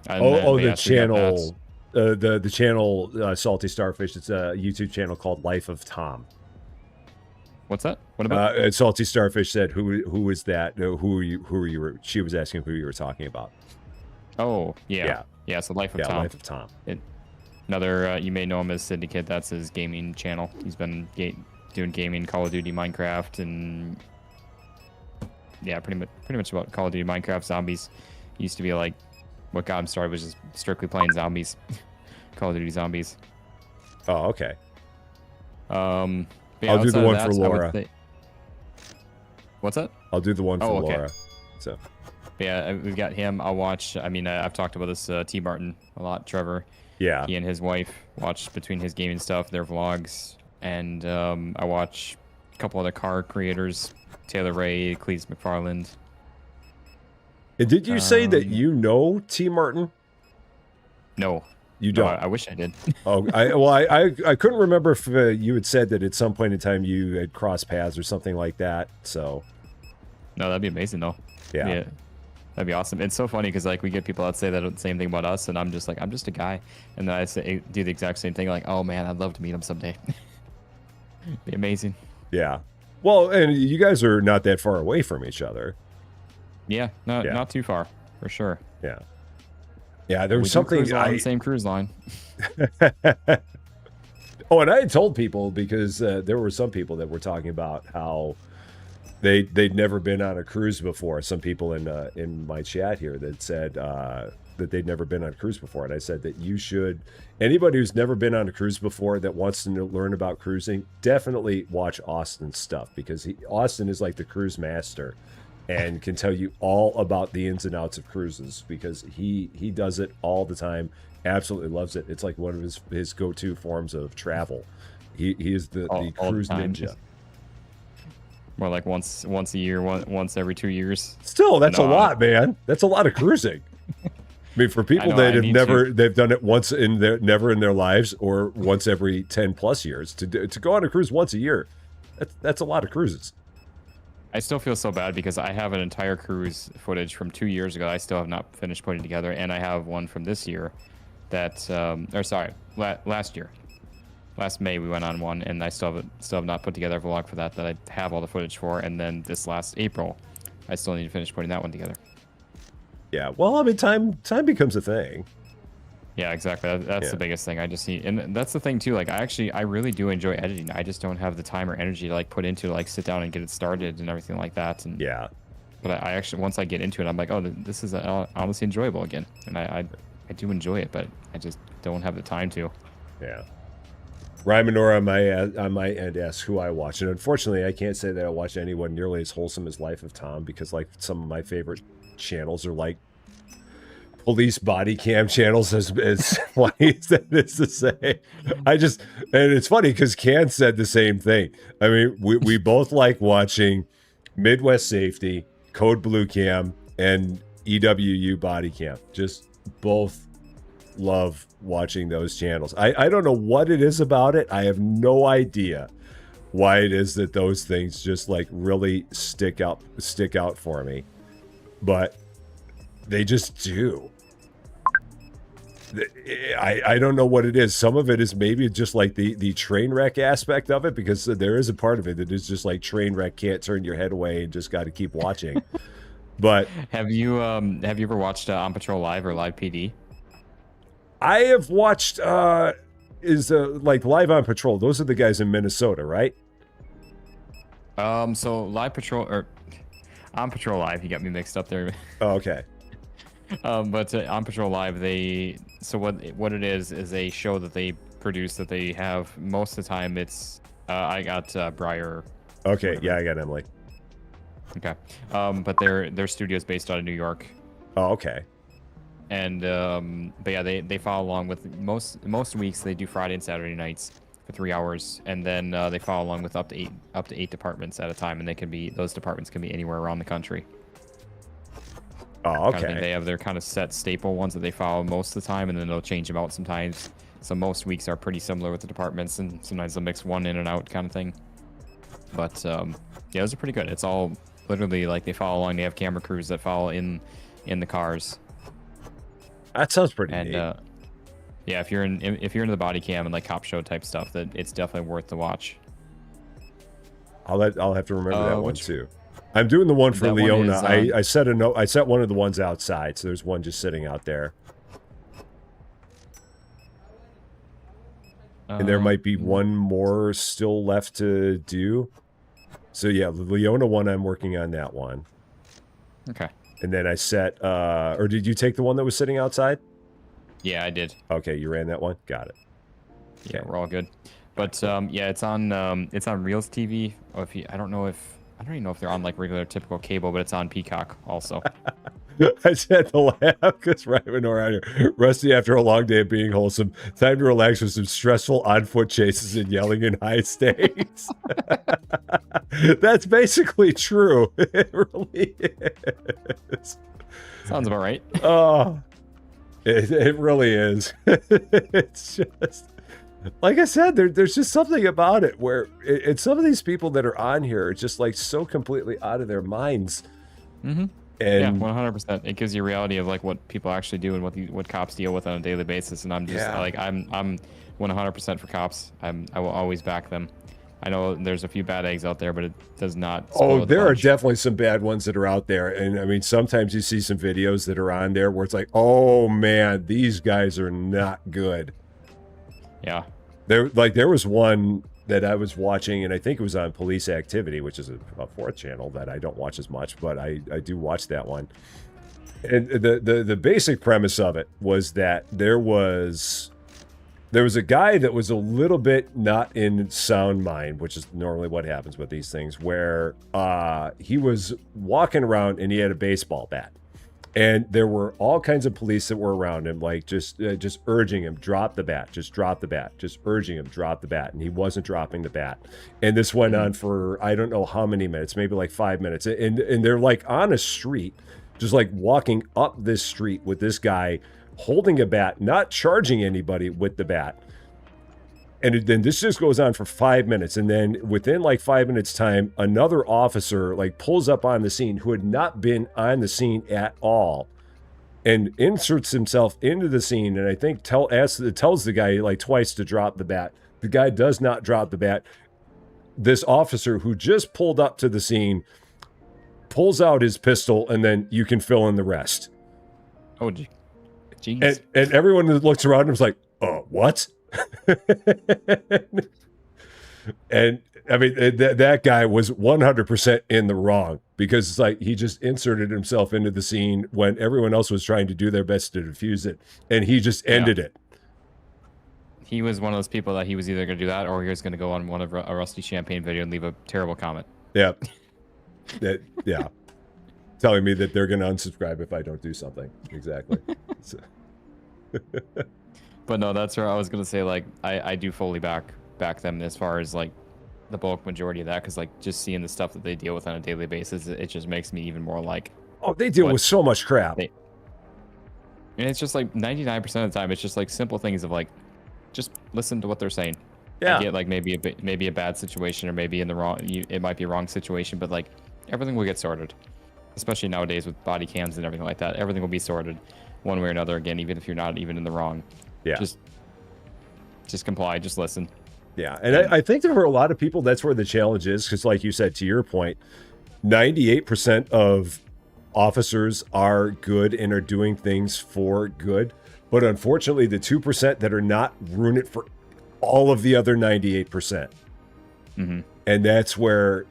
the channel. The channel Salty Starfish. It's a YouTube channel called Life of Tom. What's that? What about? Salty Starfish said, "Who is that? Who are you? She was asking who you were talking about." Oh yeah. So Life of Tom. Life of Tom. Another you may know him as Syndicate. That's his gaming channel. He's been doing gaming, Call of Duty, Minecraft, and yeah, pretty much about Call of Duty, Minecraft, zombies. He used to be like. What got him started was just strictly playing zombies, Call of Duty Zombies. Oh, okay. Yeah, I'll do the one for Laura. What's that? I'll do the one for Laura. So. Yeah, we've got him. I'll watch. I mean, I've talked about this T. Martin a lot. Trevor. Yeah. He and his wife watch between his gaming stuff, their vlogs, and I watch a couple other car creators, Taylor Ray, Cleese McFarland. Did you say that you know T. Martin? No. You don't? No, I wish I did. I couldn't remember if you had said that at some point in time you had crossed paths or something like that, so... No, that'd be amazing, though. Yeah. That'd be awesome. It's so funny because, like, we get people that say that same thing about us, and I'm just like, I'm just a guy. And then I do the exact same thing, like, oh, man, I'd love to meet him someday. Be amazing. Yeah. Well, and you guys are not that far away from each other. Yeah, not too far, for sure. Yeah. Yeah, there was something on the same cruise line. Oh, and I had told people because there were some people that were talking about how they'd never been on a cruise before. Some people in my chat here that said that they'd never been on a cruise before, and I said that you should. Anybody who's never been on a cruise before that wants to learn about cruising, definitely watch Austin's stuff because Austin is like the cruise master. And can tell you all about the ins and outs of cruises because he does it all the time. Absolutely loves it. It's like one of his go-to forms of travel. He is the cruise ninja. More like once a year, once every 2 years. Still, that's a lot, man. That's a lot of cruising. mean, for people that have they've done it once never in their lives, or once every 10 plus years, to go on a cruise once a year, that's a lot of cruises. I still feel so bad because I have an entire cruise footage from 2 years ago I still have not finished putting together, and I have one from this year that, last year. Last May we went on one, and I still have not put together a vlog for that I have all the footage for, and then this last April, I still need to finish putting that one together. Yeah, well, I mean, time becomes a thing. Yeah, exactly. That's the biggest thing. I just need, and that's the thing too. Like, I really do enjoy editing. I just don't have the time or energy to like put into like sit down and get it started and everything like that. And yeah, but I actually, once I get into it, I'm like, oh, this is honestly enjoyable again, and I do enjoy it, but I just don't have the time to. Yeah. Rymanor on my end asks who I watch, and unfortunately, I can't say that I watch anyone nearly as wholesome as Life of Tom, because like some of my favorite channels are like police body cam channels, as funny as that is to say. And it's funny because Can said the same thing. I mean, we both like watching Midwest Safety, Code Blue Cam, and EWU body cam. Just both love watching those channels. I don't know what it is about it. I have no idea why it is that those things just like really stick out for me, but they just do. I don't know what it is. Some of it is maybe just like the train wreck aspect of it, because there is a part of it that is just like train wreck, can't turn your head away and just got to keep watching. But have you ever watched On Patrol Live or Live PD? I have watched like Live on Patrol. Those are the guys in Minnesota, right? So Live Patrol or On Patrol Live, you got me mixed up there. Oh, okay. But On Patrol Live, what it is a show that they produce that they have most of the time. It's I got Briar. Okay, whatever. Yeah, I got Emily. Okay, but their studio's based out of New York. Oh, okay. And but yeah, they follow along with most weeks. They do Friday and Saturday nights for 3 hours, and then they follow along with up to eight departments at a time, and those departments can be anywhere around the country. Oh, okay. They have their kind of set staple ones that they follow most of the time, and then they'll change them out sometimes. So most weeks are pretty similar with the departments, and sometimes they'll mix one in and out kind of thing. But yeah, those are pretty good. It's all literally like they follow along. They have camera crews that follow in the cars. That sounds pretty neat. Yeah, if you're into the body cam and like cop show type stuff, that it's definitely worth the watch. I'll have to remember that one too. I'm doing the one for Leona. I set a note. I set one of the ones outside, so there's one just sitting out there. And there might be one more still left to do. So yeah, the Leona one, I'm working on that one. Okay. And then I set, or did you take the one that was sitting outside? Yeah, I did. Okay, you ran that one? Got it. Yeah, we're all good. But yeah, it's on Reels TV. I don't even know if they're on like regular typical cable, but it's on Peacock also. I just had to laugh because right when we're out here, Rusty, after a long day of being wholesome, time to relax with some stressful on-foot chases and yelling in high stakes. That's basically true. It really is. Sounds about right. Oh, it really is. It's just, like I said, there's just something about it where it's some of these people that are on here are just like so completely out of their minds. Mm-hmm. And yeah, 100%. It gives you a reality of like what people actually do and what cops deal with on a daily basis. And I'm just like, I'm 100% for cops. I will always back them. I know there's a few bad eggs out there, but it does not. Oh, there are definitely some bad ones that are out there. And I mean, sometimes you see some videos that are on there where it's like, oh man, these guys are not good. Yeah. There was one that I was watching, and I think it was on Police Activity, which is a fourth channel that I don't watch as much, but I do watch that one. And the basic premise of it was that there was a guy that was a little bit not in sound mind, which is normally what happens with these things, where he was walking around and he had a baseball bat. And there were all kinds of police that were around him, like just urging him, drop the bat, just drop the bat, just urging him, drop the bat. And he wasn't dropping the bat. And this went on for, I don't know how many minutes, maybe like 5 minutes. And they're like on a street just like walking up this street with this guy holding a bat, not charging anybody with the bat. And then this just goes on for 5 minutes. And then within like 5 minutes time, another officer like pulls up on the scene who had not been on the scene at all and inserts himself into the scene. And I think tells the guy like twice to drop the bat. The guy does not drop the bat. This officer who just pulled up to the scene pulls out his pistol, and then you can fill in the rest. Oh, jeez. And everyone that looks around him is like, oh, what? And I mean, that guy was 100% in the wrong, because it's like he just inserted himself into the scene when everyone else was trying to do their best to defuse it, and he just ended it. He was one of those people that he was either going to do that or he was going to go on one of a Rusty Champaign video and leave a terrible comment. Yeah. Yeah. Telling me that they're going to unsubscribe if I don't do something. Exactly. So. But no, that's where I was going to say, like, I do fully back them as far as, like, the bulk majority of that, because, like, just seeing the stuff that they deal with on a daily basis, it just makes me even more like... Oh, they deal with so much crap. And it's just, like, 99% of the time, it's just, like, simple things of, like, just listen to what they're saying. Yeah. I get, like, maybe a bad situation, or maybe in the wrong... it might be a wrong situation, but, like, everything will get sorted. Especially nowadays with body cams and everything like that. Everything will be sorted one way or another, again, even if you're not even in the wrong. Yeah. Just comply, just listen. Yeah, and I think there are a lot of people, that's where the challenge is, because like you said, to your point, 98% of officers are good and are doing things for good, but unfortunately the 2% that are not ruin it for all of the other 98%. Mm-hmm. And that's where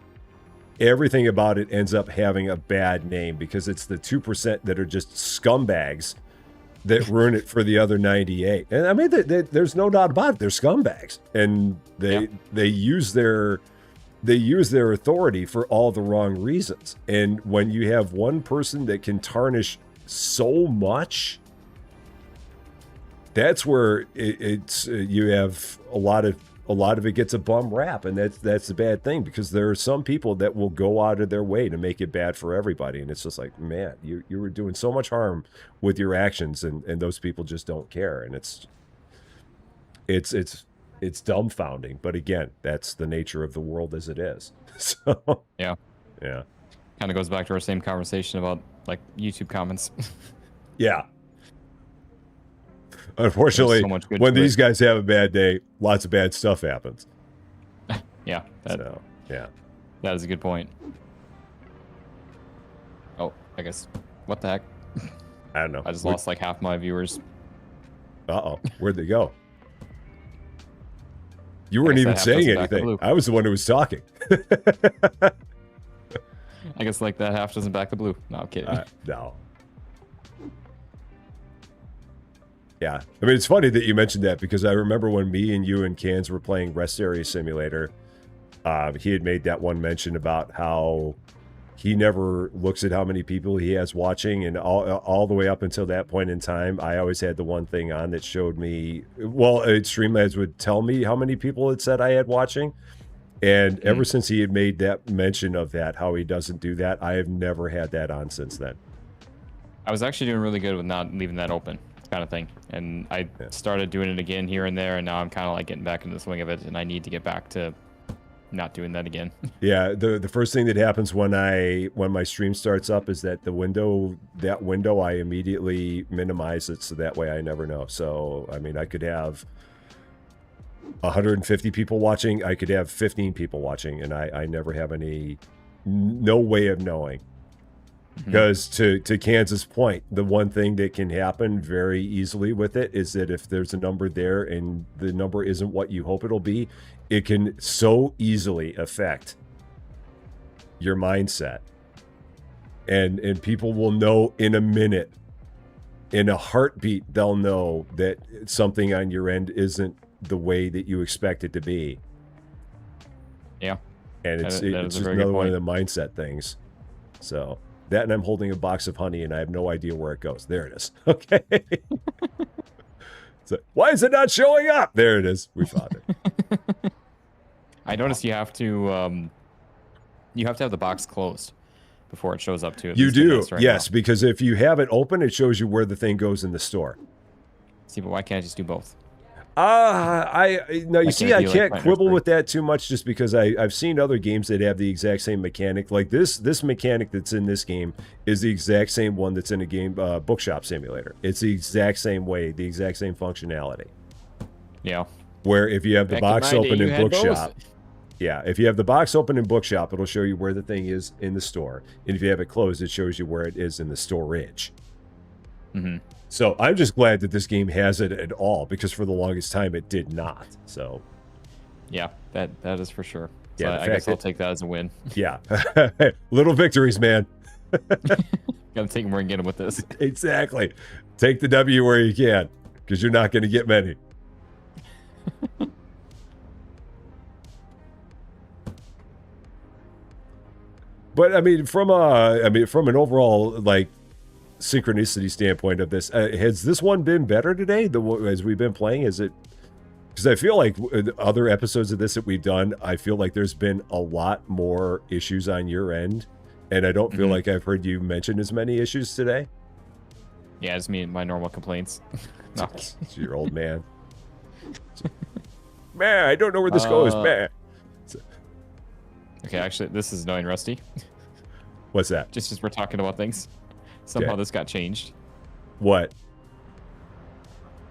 everything about it ends up having a bad name, because it's the 2% that are just scumbags that ruin it for the other 98. And I mean, there's no doubt about it. They're scumbags, and they use their authority for all the wrong reasons. And when you have one person that can tarnish so much, that's where it's you have a lot of it gets a bum rap, and that's the bad thing, because there are some people that will go out of their way to make it bad for everybody, and it's just like, man, you were doing so much harm with your actions, and those people just don't care, and it's dumbfounding. But again, that's the nature of the world as it is. So yeah, kind of goes back to our same conversation about like YouTube comments. Yeah. Unfortunately, so when these guys have a bad day, lots of bad stuff happens. Yeah. Yeah. That is a good point. Oh, I guess. What the heck? I don't know. I just lost like half my viewers. Uh-oh. Where'd they go? You weren't even saying anything. I was the one who was talking. I guess like that half doesn't back the blue. No, I'm kidding. No. Yeah, I mean, it's funny that you mentioned that, because I remember when me and you and Cans were playing Rest Area Simulator, he had made that one mention about how he never looks at how many people he has watching, and all the way up until that point in time, I always had the one thing on that showed me, well, Streamlabs would tell me how many people it said I had watching, and ever since he had made that mention of that, how he doesn't do that, I have never had that on since then. I was actually doing really good with not leaving that open, kind of thing, and I started doing it again here and there, and now I'm kind of like getting back into the swing of it, and I need to get back to not doing that again. Yeah, the first thing that happens when my stream starts up is that window I immediately minimize it, so that way I never know. So I mean, I could have 150 people watching, I could have 15 people watching, and I never have no way of knowing. Because to Kansas' point, the one thing that can happen very easily with it is that if there's a number there and the number isn't what you hope it'll be, it can so easily affect your mindset. And people will know in a minute, in a heartbeat, they'll know that something on your end isn't the way that you expect it to be. Yeah. And it's just another one of the mindset things. So... that, and I'm holding a box of honey, and I have no idea where it goes. There it is. Okay. So, why is it not showing up? There it is. We found it. I noticed you have to have the box closed before it shows up too. You do, yes, because if you have it open, it shows you where the thing goes in the store. See, but why can't I just do both? No, you see, I can't quibble with that too much just because I've seen other games that have the exact same mechanic. Like this mechanic that's in this game is the exact same one that's in a game, Bookshop Simulator. It's the exact same way, the exact same functionality. Yeah. Where if you have the box open in Bookshop, yeah, if you have the box open in Bookshop, it'll show you where the thing is in the store. And if you have it closed, it shows you where it is in the storage. Mm-hmm. So I'm just glad that this game has it at all, because for the longest time it did not. So yeah, that is for sure. So yeah, I guess I'll take that as a win. Yeah. Little victories, man. Gotta take them where you can get them with this. Exactly. Take the W where you can, because you're not going to get many. But I mean, from an overall like synchronicity standpoint of this, has this one been better today as we've been playing? Is it, because I feel like other episodes of this that we've done, I feel like there's been a lot more issues on your end, and I don't feel like I've heard you mention as many issues today. Yeah, it's me and my normal complaints. No. It's your old man. Man, I don't know where this goes, man. Okay, actually, this is annoying, Rusty. What's that? Just as we're talking about things. Somehow this got changed. What?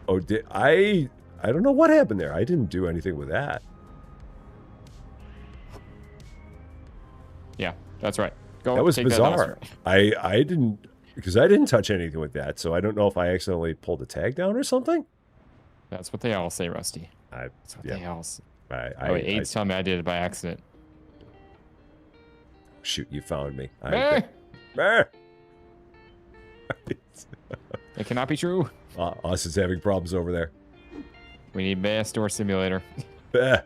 Oh, I don't know what happened there. I didn't do anything with that. Yeah, that's right. Go. That was bizarre. I didn't, because I didn't touch anything with that, so I don't know if I accidentally pulled the tag down or something. That's what they all say, Rusty. That's what they all say. Aiden's telling me I did it by accident. Shoot, you found me. It cannot be true. Us is having problems over there. We need Bass Store Simulator. I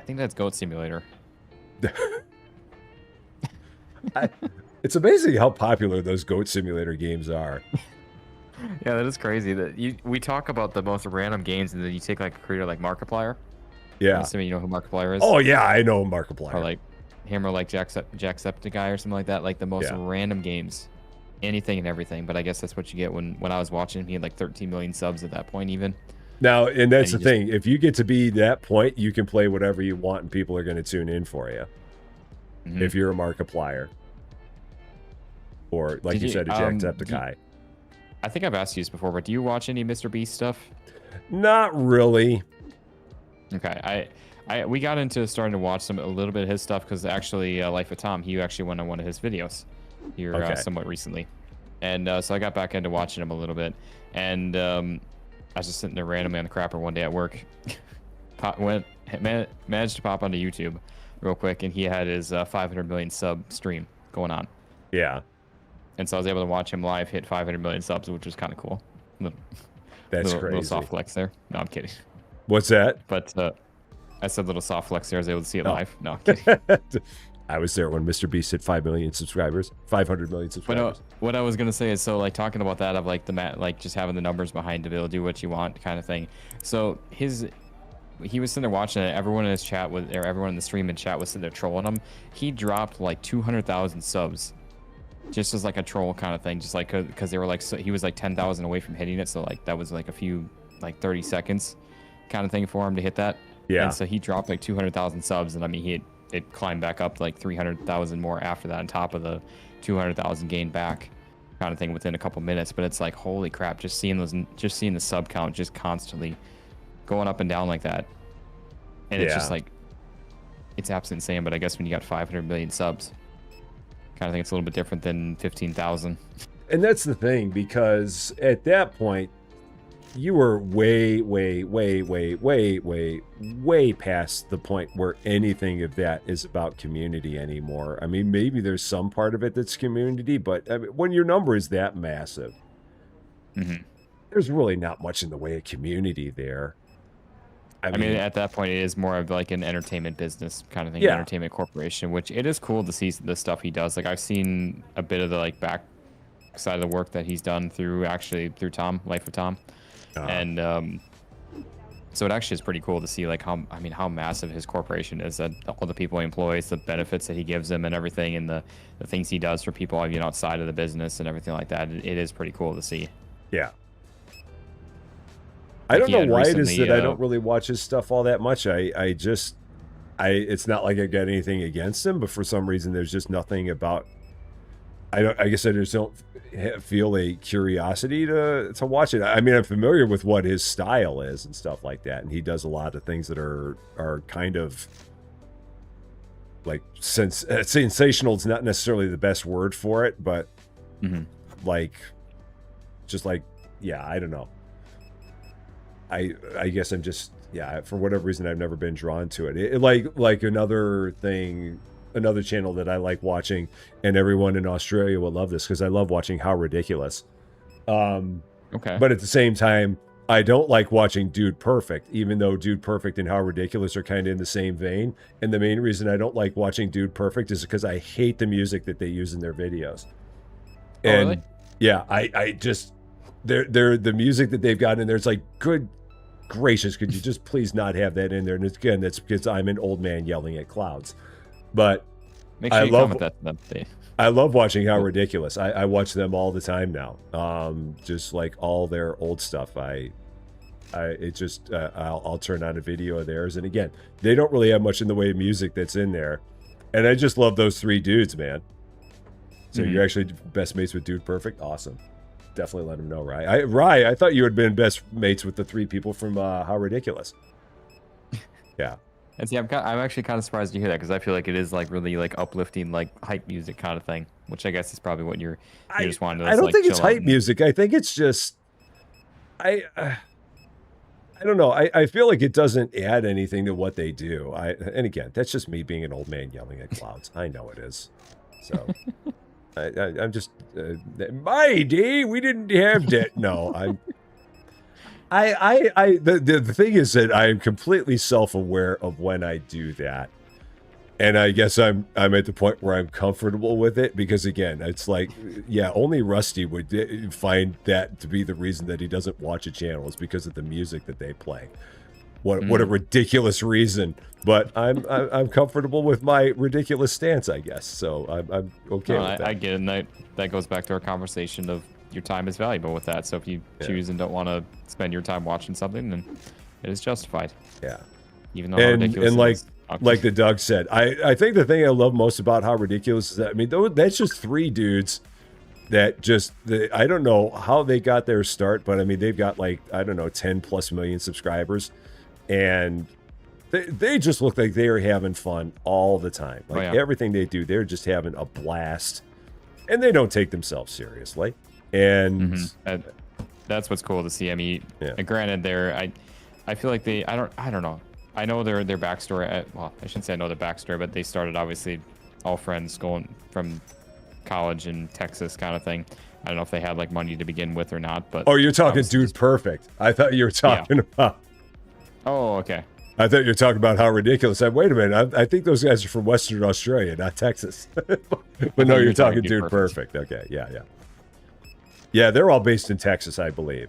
think that's Goat Simulator. It's amazing how popular those Goat Simulator games are. Yeah, that is crazy. We talk about the most random games, and then you take like a creator like Markiplier. Yeah. I'm assuming you know who Markiplier is. Oh yeah, I know Markiplier. Or like him, or like Jacksepticeye or something like that. Like the most random games, anything and everything. But I guess that's what you get when I was watching him. He had like 13 million subs at that point, even. Now, and that's the thing. If you get to be that point, you can play whatever you want, and people are going to tune in for you. Mm-hmm. If you're a Markiplier, or like you said, a Jacksepticeye. I think I've asked you this before, but do you watch any Mr. Beast stuff? Not really. Okay, we got into starting to watch a little bit of his stuff, because actually Life of Tom, he actually went on one of his videos here somewhat recently, and so I got back into watching him a little bit, and I was just sitting there randomly on the crapper one day at work, managed to pop onto YouTube real quick, and he had his 500 million sub stream going on. Yeah. And so I was able to watch him live hit 500 million subs, which was kind of cool. That's crazy. Little soft flex there. No, I'm kidding. What's that? But I said little soft flex there. I was able to see it live. No, I'm kidding. I was there when Mr. Beast hit 5 million subscribers, 500 million subscribers. But what I was gonna say is, so like talking about that of like like just having the numbers behind to be able to do what you want kind of thing. So he was sitting there watching it. Everyone in his chat everyone in the stream and chat was sitting there trolling him. He dropped like 200,000 subs. Just as like a troll kind of thing, just like because they were like, so he was like 10,000 away from hitting it, so like that was like a few, like 30 seconds kind of thing for him to hit that. Yeah. And so he dropped like 200,000 subs, and I mean it climbed back up to like 300,000 more after that, on top of the 200,000 gained back kind of thing within a couple minutes. But it's like, holy crap, just seeing the sub count just constantly going up and down like that, and it's just like, it's absolutely insane. But I guess when you got 500 million subs, kind of think it's a little bit different than 15,000. And that's the thing, because at that point, you were way past the point where anything of that is about community anymore. I mean, maybe there's some part of it that's community, but I mean, when your number is that massive, there's really not much in the way of community there. I mean, at that point, it is more of like an entertainment business kind of thing, entertainment corporation, which it is cool to see the stuff he does. Like, I've seen a bit of the like back side of the work that he's done through Life of Tom. And So it actually is pretty cool to see like how massive his corporation is, that all the people he employs, the benefits that he gives them and everything, and the things he does for people outside of the business and everything like that. It is pretty cool to see. Yeah. I don't know why it is that I don't really watch his stuff all that much. It's not like I got anything against him, but for some reason there's just nothing about. I guess I just don't feel a curiosity to watch it. I mean, I'm familiar with what his style is and stuff like that, and he does a lot of things that are kind of like sensational. It's not necessarily the best word for it, but like, just like, yeah, I don't know. I guess I'm just, yeah, for whatever reason I've never been drawn to it. Like another thing. Another channel that I like watching, and everyone in Australia will love this because I love watching How Ridiculous. Okay. But at the same time, I don't like watching Dude Perfect, even though Dude Perfect and How Ridiculous are kind of in the same vein. And the main reason I don't like watching Dude Perfect is because I hate the music that they use in their videos. Oh, and really? Yeah, I just they're the music that they've got in there. It's like, good gracious, could you just please not have that in there? And again, that's because I'm an old man yelling at clouds. But make sure you comment that. I love watching How Ridiculous. I watch them all the time now. Just like all their old stuff. I'll turn on a video of theirs, and again, they don't really have much in the way of music that's in there, and I just love those three dudes, man. So you're actually best mates with Dude Perfect? Awesome. Definitely let him know, Rye. Rye, I thought you had been best mates with the three people from How Ridiculous. Yeah. And see, I'm actually kind of surprised to hear that, because I feel like it is like really like uplifting, like hype music kind of thing, which I guess is probably what you're just wanting to. I don't think it's hype music. I think it's just, I don't know. I feel like it doesn't add anything to what they do. And again, that's just me being an old man yelling at clouds. I know it is. So I'm just my day. We didn't have that. No, the thing is that I am completely self-aware of when I do that, and I guess I'm at the point where I'm comfortable with it, because again, it's like, yeah, only Rusty would find that to be the reason that he doesn't watch a channel, is because of the music that they play. What a ridiculous reason, but I'm comfortable with my ridiculous stance, I guess. So I'm okay with that. I get it, and that goes back to our conversation of your time is valuable with that. So if you choose and don't want to spend your time watching something, then it is justified. Yeah. Even though ridiculous and like the Doug said, I think the thing I love most about How Ridiculous is that, I mean, that's just three dudes that just, I don't know how they got their start, but I mean, they've got like, I don't know, 10+ million subscribers, and they just look like they are having fun all the time. Like everything they do, they're just having a blast, and they don't take themselves seriously. And that's what's cool to see. I mean, granted, I feel like I don't know. I know their backstory. Well, I shouldn't say I know their backstory, but they started obviously all friends going from college in Texas kind of thing. I don't know if they had like money to begin with or not, but you're talking Dude Perfect. I thought you were talking about. Oh, okay. I thought you were talking about How Ridiculous. Wait a minute. I think those guys are from Western Australia, not Texas. But no, you're talking Dude Perfect. Okay, yeah. Yeah, they're all based in Texas, I believe.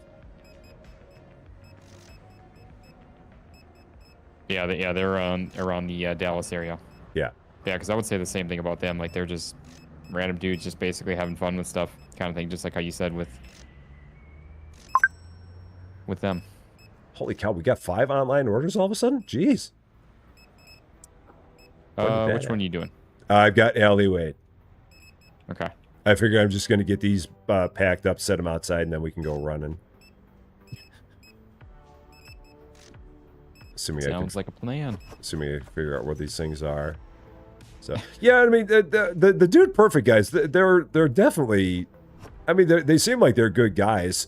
Yeah, they're around the Dallas area. Yeah, because I would say the same thing about them. Like, they're just random dudes, just basically having fun with stuff, kind of thing. Just like how you said with them. Holy cow, we got 5 online orders all of a sudden. Jeez. Which one are you doing? I've got Alleyway. Okay. I figure I'm just going to get these packed up, set them outside, and then we can go running. Sounds like a plan. Assuming I can figure out what these things are. So yeah, I mean, the Dude Perfect guys, they're definitely, I mean, they seem like they're good guys,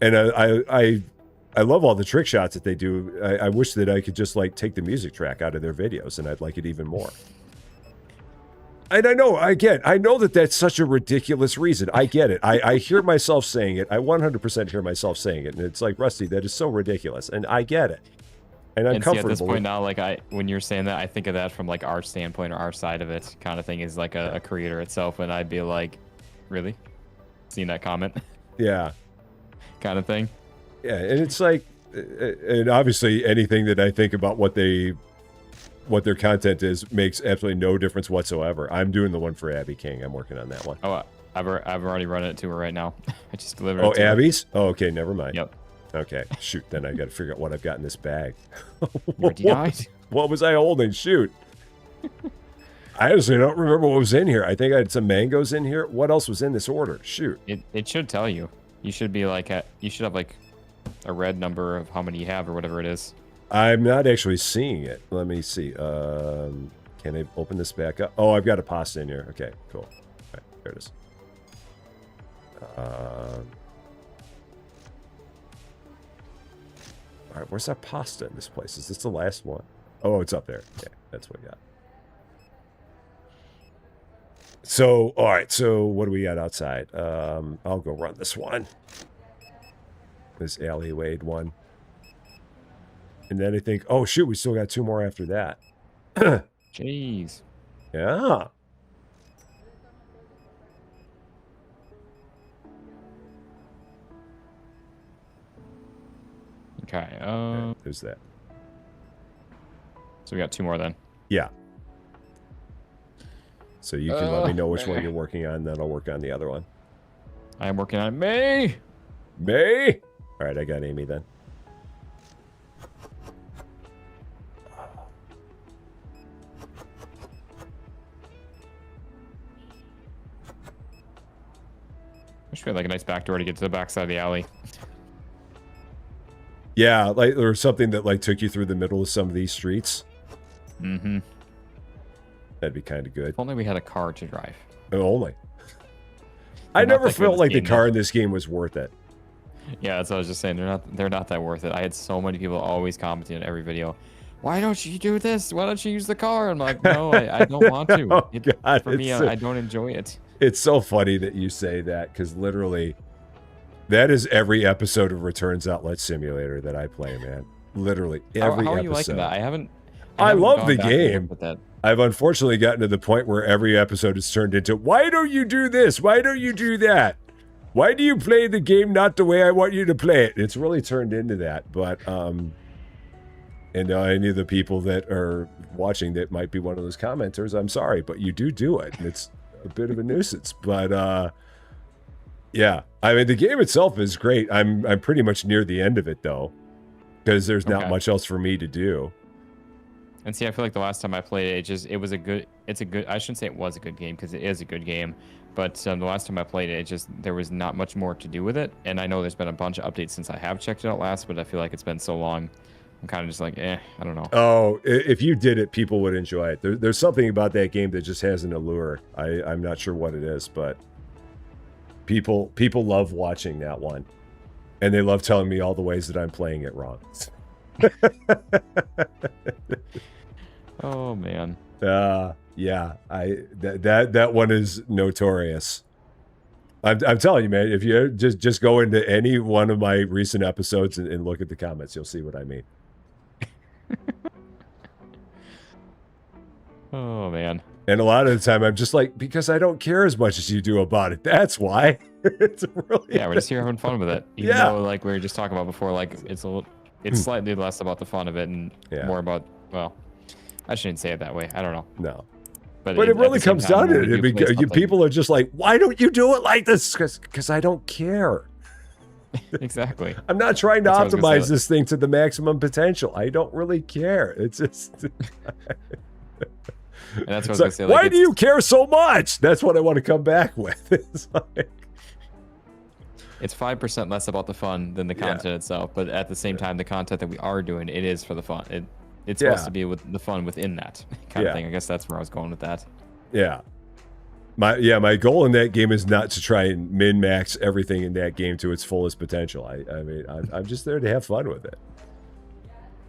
and I love all the trick shots that they do. I wish that I could just like take the music track out of their videos, and I'd like it even more. And I know that that's such a ridiculous reason. I get it. I hear myself saying it. I 100% hear myself saying it. And it's like, Rusty, that is so ridiculous. And I get it. And I'm comfortable. At this point now, like when you're saying that, I think of that from like our standpoint or our side of it kind of thing, is like a creator itself. And I'd be like, really? Seeing that comment? Yeah. Kind of thing. Yeah. And it's like, and obviously anything that I think about what their content is makes absolutely no difference whatsoever. I'm doing the one for Abby King. I'm working on that one. Oh, I've already run it to her right now. I just delivered it Oh, to Abby's? Her. Oh, okay, never mind. Yep. Okay, shoot, then I got to figure out what I've got in this bag. What was I holding? Shoot. I honestly don't remember what was in here. I think I had some mangoes in here. What else was in this order? Shoot. It should tell you. You should be like you should have like a red number of how many you have or whatever it is. I'm not actually seeing it. Let me see. Can I open this back up? Oh, I've got a pasta in here. Okay, cool. All right, there it is. All right, where's that pasta in this place? Is this the last one? Oh, it's up there. Okay, that's what we got. So, all right, so what do we got outside? I'll go run this one. This alleyway one. And then I think, oh, shoot, we still got 2 more after that. Jeez. Yeah. Okay, who's that? So we got 2 more then. Yeah. So you can let me know which one you're working on, then I'll work on the other one. I am working on May. May? All right, I got Amy then. I should have like a nice back door to get to the back side of the alley. Yeah, like or something that like took you through the middle of some of these streets. Mm-hmm. That'd be kind of good. If only we had a car to drive. Only. I never felt like the car in this game was worth it. Yeah, that's what I was just saying. They're not that worth it. I had so many people always commenting on every video. Why don't you do this? Why don't you use the car? I'm like, no, I don't want to. Oh, God, for me, I don't enjoy it. It's so funny that you say that because literally, that is every episode of Returns Outlet Simulator that I play, man. Literally every how are episode. you liking that? I haven't love the game. That. I've unfortunately gotten to the point where every episode is turned into, why don't you do this? Why don't you do that? Why do you play the game not the way I want you to play it? It's really turned into that. But, and any of the people that are watching that might be one of those commenters, I'm sorry, but you do it. And it's a bit of a nuisance. But, yeah. I mean, the game itself is great. I'm pretty much near the end of it, though. Because there's not much else for me to do. And see, I feel like the last time I played it, I shouldn't say it was a good game because it is a good game. But the last time I played it, there was not much more to do with it. And I know there's been a bunch of updates since I have checked it out last, but I feel like it's been so long. I'm kind of just like, I don't know. Oh, if you did it, people would enjoy it. There's something about that game that just has an allure. I'm not sure what it is, but people love watching that one. And they love telling me all the ways that I'm playing it wrong. Oh, man. Yeah, that one is notorious. I'm telling you, man, if you just go into any one of my recent episodes and look at the comments, you'll see what I mean. Oh, man. And a lot of the time, I'm just like, because I don't care as much as you do about it. That's why. It's really we're just here having fun with it. Even though, like we were just talking about before, like it's slightly less about the fun of it and more about, well, I shouldn't say it that way. I don't know. No. But it really comes down to it. People are just like, why don't you do it like this? Because I don't care. Exactly. I'm not trying to optimize this thing to the maximum potential. I don't really care. It's just... And that's what I was gonna say. Why do you care so much? That's what I want to come back with. It's 5% less about the fun than the content itself, but at the same time, the content that we are doing, it is for the fun. It's supposed to be with the fun within that kind of thing. I guess that's where I was going with that. Yeah. My goal in that game is not to try and min-max everything in that game to its fullest potential. I mean, I'm just there to have fun with it.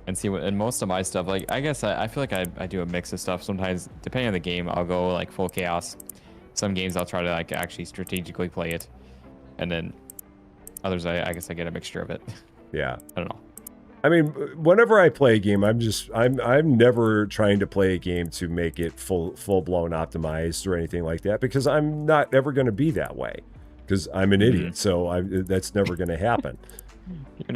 And see, and most of my stuff, like, I guess I feel like I do a mix of stuff. Sometimes, depending on the game, I'll go, like, full chaos. Some games I'll try to, like, actually strategically play it. And then others, I guess I get a mixture of it. Yeah. I don't know. I mean, whenever I play a game, I'm never trying to play a game to make it full-blown optimized or anything like that, because I'm not ever going to be that way, because I'm an idiot, so that's never going to happen.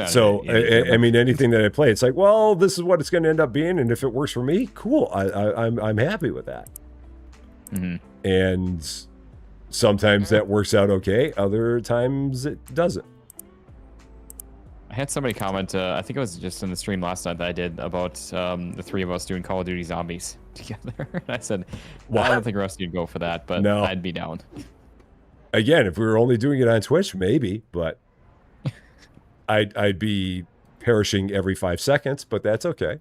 So I mean, anything that I play, it's like, well, this is what it's going to end up being, and if it works for me, cool. I'm happy with that. And sometimes that works out okay. Other times it doesn't. I had somebody comment, I think it was just in the stream last night that I did, about the three of us doing Call of Duty Zombies together. And I said, well, I don't think Rusty would go for that, but no. I'd be down. Again, if we were only doing it on Twitch, maybe, but I'd be perishing every 5 seconds, but that's okay.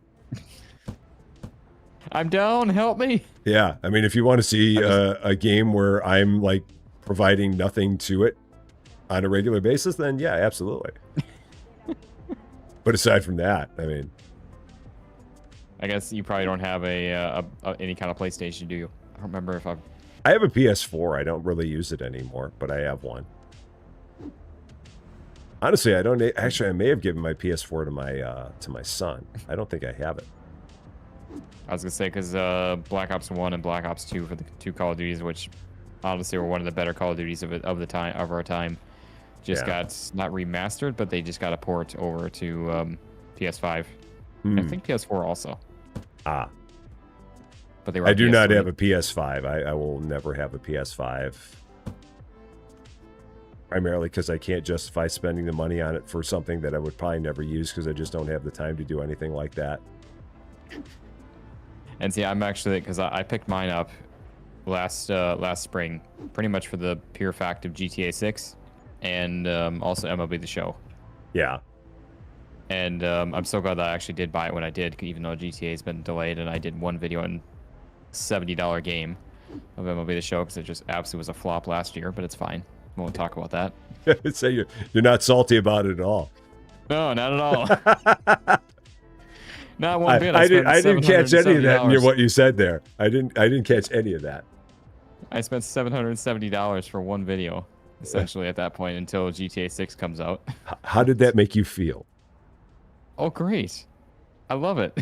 I'm down, help me. Yeah, I mean, if you want to see a game where I'm like providing nothing to it on a regular basis, then yeah, absolutely. But aside from that, I mean, I guess you probably don't have any kind of PlayStation, do you? I don't remember if I have a PS4. I don't really use it anymore, but I have one. Honestly, I don't. Actually, I may have given my PS4 to my son. I don't think I have it. I was gonna say because Black Ops 1 and Black Ops 2 for the two Call of Duties, which honestly were one of the better Call of Duties of our time. Just got not remastered, but they just got a port over to PS5. I think PS4 also. But they were. I do not have a PS5. I will never have a PS5. Primarily because I can't justify spending the money on it for something that I would probably never use because I just don't have the time to do anything like that. And see, I'm actually, because I picked mine up last spring, pretty much for the pure fact of GTA 6. And also MLB The Show. Yeah. And I'm so glad that I actually did buy it when I did, even though GTA has been delayed, and I did one video on $70 game of MLB The Show because it just absolutely was a flop last year, but it's fine. We won't talk about that. So you're not salty about it at all. No, not at all. Not one bit. I didn't catch any of that near what you said there. I didn't catch any of that. I spent $770 for one video. Essentially at that point until GTA 6 comes out. How did that make you feel? Oh, great. I love it.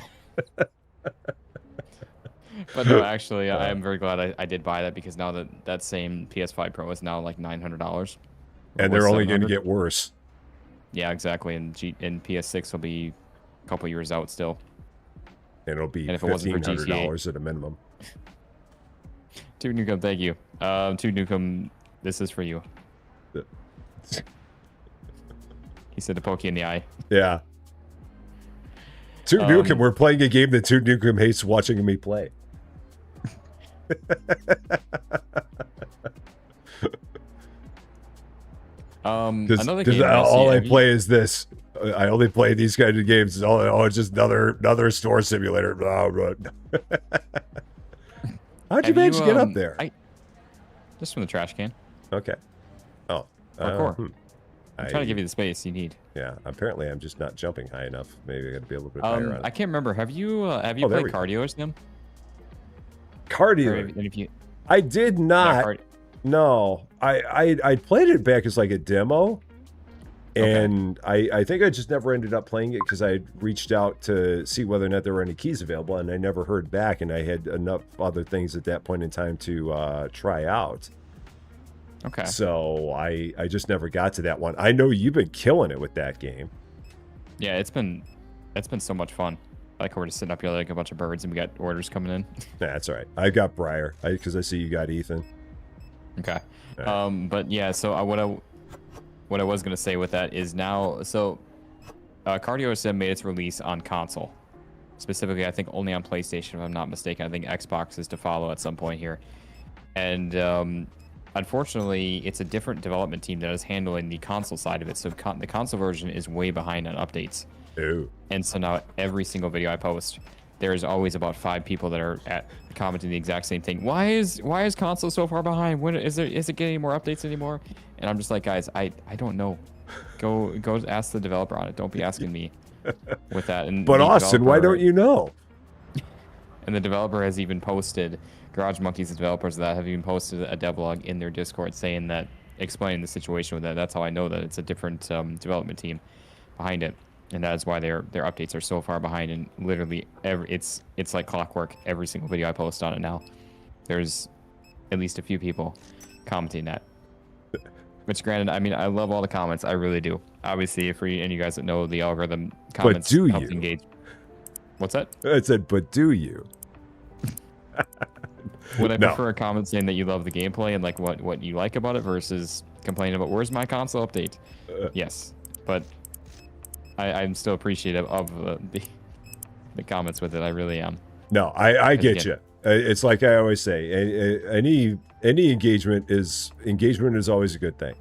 But no, actually, I am very glad I did buy that because now that same PS5 Pro is now like $900. And they're only going to get worse. Yeah, exactly. And PS6 will be a couple years out still. And it'll be $1,500 at a minimum. Toot Nukem, thank you. Toot Nukem, this is for you. He said to poke you in the eye. Yeah. Toot Nukem, we're playing a game that Toot Nukem hates watching me play. Because all I play is this. I only play these kinds of games. It's just another store simulator. How'd you manage to get up there? Just from the trash can. Okay. Oh. Parkour. I'm trying to give you the space you need. Yeah. Apparently, I'm just not jumping high enough. Maybe I got to be a little bit higher on it. I can't remember. Have you played Cardio or Sim? Cardio. I did not. Yeah, no. I played it back as like a demo. And I think I just never ended up playing it because I reached out to see whether or not there were any keys available, and I never heard back, and I had enough other things at that point in time to try out. Okay. So I just never got to that one. I know you've been killing it with that game. Yeah, it's been so much fun. Like we're just sitting up here like a bunch of birds, and we got orders coming in. Yeah, that's all right. I got Briar because I see you got Ethan. Okay. Right. But yeah, so what I was going to say with that is now, so Cardio Sim made its release on console. Specifically, I think only on PlayStation, if I'm not mistaken. I think Xbox is to follow at some point here. And unfortunately, it's a different development team that is handling the console side of it. So the console version is way behind on updates. Ooh. And so now every single video I post, there's always about 5 people that are commenting the exact same thing. Why is console so far behind? When is it getting more updates anymore? And I'm just like, guys, I don't know. Go ask the developer on it. Don't be asking me with that. But Austin, why don't you know? And the developer has even posted, Garage Monkeys, the developers of that have even posted a devlog in their Discord saying that, explaining the situation with that. That's how I know that it's a different development team behind it. And that is why their updates are so far behind. And literally, it's like clockwork. Every single video I post on it now, there's at least a few people commenting that. Which, granted, I mean, I love all the comments. I really do. Obviously, for any of you guys that know the algorithm, comments help engage. What's that? I said, but do you? Would I prefer a comment saying that you love the gameplay and like what you like about it versus complaining about where's my console update? Yes, but I'm still appreciative of the comments with it. I really am. No, I get you. It's like I always say, any engagement is always a good thing.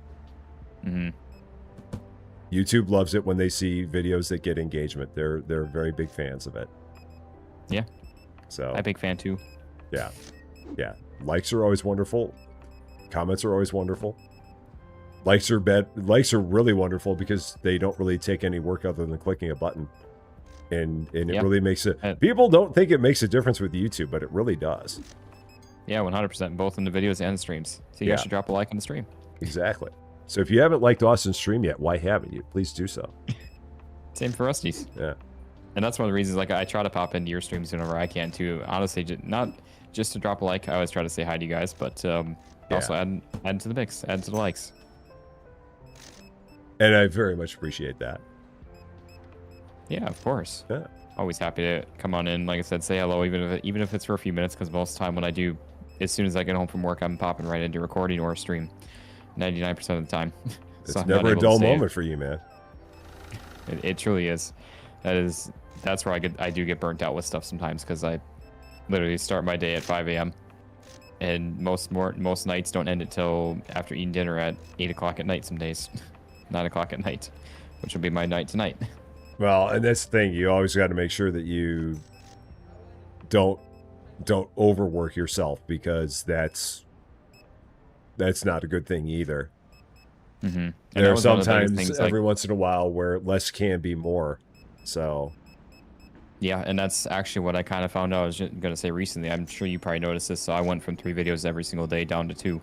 Mm-hmm. YouTube loves it when they see videos that get engagement. They're very big fans of it. Yeah. So I'm a big fan too. Yeah. Yeah. Likes are always wonderful. Comments are always wonderful. Likes are really wonderful because they don't really take any work other than clicking a button. And it really makes it... people don't think it makes a difference with YouTube, but it really does. Yeah, 100%, both in the videos and the streams. So you guys should drop a like on the stream. Exactly. So if you haven't liked Austin's stream yet, why haven't you? Please do so. Same for Rusty's. Yeah. And that's one of the reasons, like, I try to pop into your streams whenever I can, too. Honestly, not just to drop a like. I always try to say hi to you guys, but also add to the mix, add to the likes. And I very much appreciate that. Yeah, of course. Yeah. Always happy to come on in. Like I said, say hello, even if it's for a few minutes, because most of the time when I do, as soon as I get home from work, I'm popping right into recording or a stream. 99% of the time. It's so never a dull moment for you, man. It truly is. That's where I do get burnt out with stuff sometimes, because I literally start my day at 5 a.m. and most nights don't end until after eating dinner at 8 o'clock at night. Some days, 9 o'clock at night, which will be my night tonight. Well, and that's the thing. You always got to make sure that you don't overwork yourself, because that's not a good thing either. Mm-hmm. There are sometimes every once in a while where less can be more. So yeah, and that's actually what I kind of found out. I was just gonna say recently. I'm sure you probably noticed this. So I went from 3 videos every single day down to 2.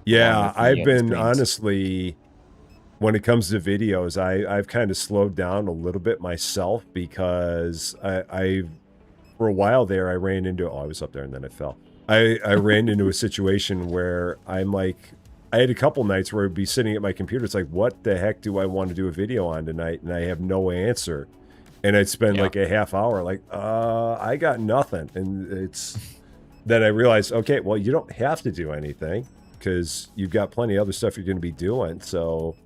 Yeah, I've been honestly, when it comes to videos, I've kind of slowed down a little bit myself, because I for a while there I ran into I was up there and then I fell. I ran into a situation where I'm like, I had a couple nights where I'd be sitting at my computer. It's like, what the heck do I want to do a video on tonight? And I have no answer. And I'd spend like a half hour like, I got nothing. And it's then I realized, okay, well, you don't have to do anything, because you've got plenty of other stuff you're going to be doing. So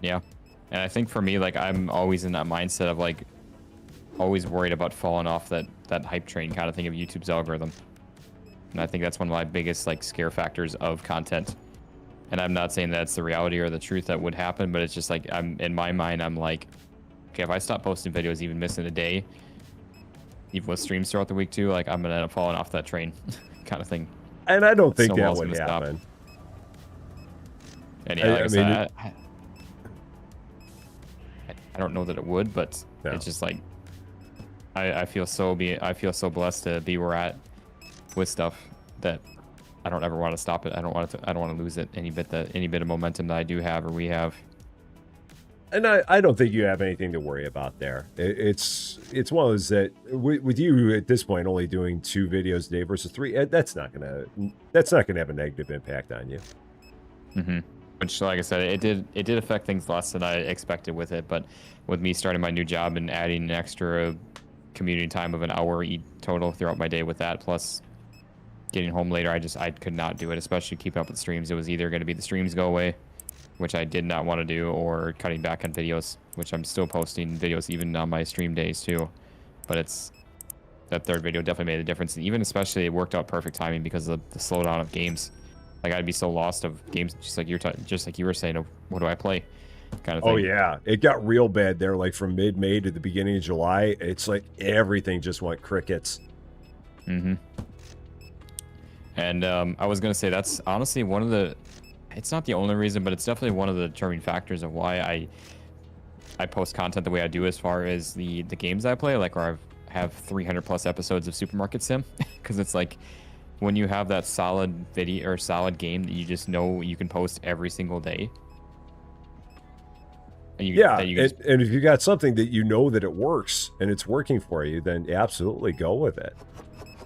yeah. And I think for me, like, I'm always in that mindset of like always worried about falling off that hype train kind of thing of YouTube's algorithm. And I think that's one of my biggest like scare factors of content. And I'm not saying that's the reality or the truth that would happen, but it's just like, in my mind, I'm like, okay, if I stop posting videos, even missing a day, even with streams throughout the week too, like, I'm gonna end up falling off that train kind of thing. And I don't think that would happen. And yeah, I don't know that it would, but it's just like, I feel so blessed to be where at with stuff that I don't ever want to stop it. I don't want to lose it any bit of momentum that I do have or we have. And I don't think you have anything to worry about there. It's one of those that with you at this point only doing 2 videos a day versus 3, that's not gonna have a negative impact on you. Mm-hmm. Which, like I said, it did affect things less than I expected with it. But with me starting my new job and adding an extra community time of an hour total throughout my day with that, plus getting home later, I could not do it, especially keeping up with streams. It was either going to be the streams go away, which I did not want to do, or cutting back on videos, which I'm still posting videos even on my stream days too. But that 3rd video definitely made a difference. And even especially it worked out perfect timing because of the slowdown of games. Like, I'd be so lost of games, just like you were saying, of what do I play, kind of thing. Oh yeah, it got real bad there. Like from mid-May to the beginning of July, it's like everything just went crickets. Mm-hmm. And I was gonna say that's honestly one of the. It's not the only reason, but it's definitely one of the determining factors of why I post content the way I do, as far as the games I play, like where I have 300 plus episodes of Supermarket Sim, because it's like, when you have that solid video or solid game that you just know you can post every single day. And and if you got something that you know that it works and it's working for you, then absolutely go with it.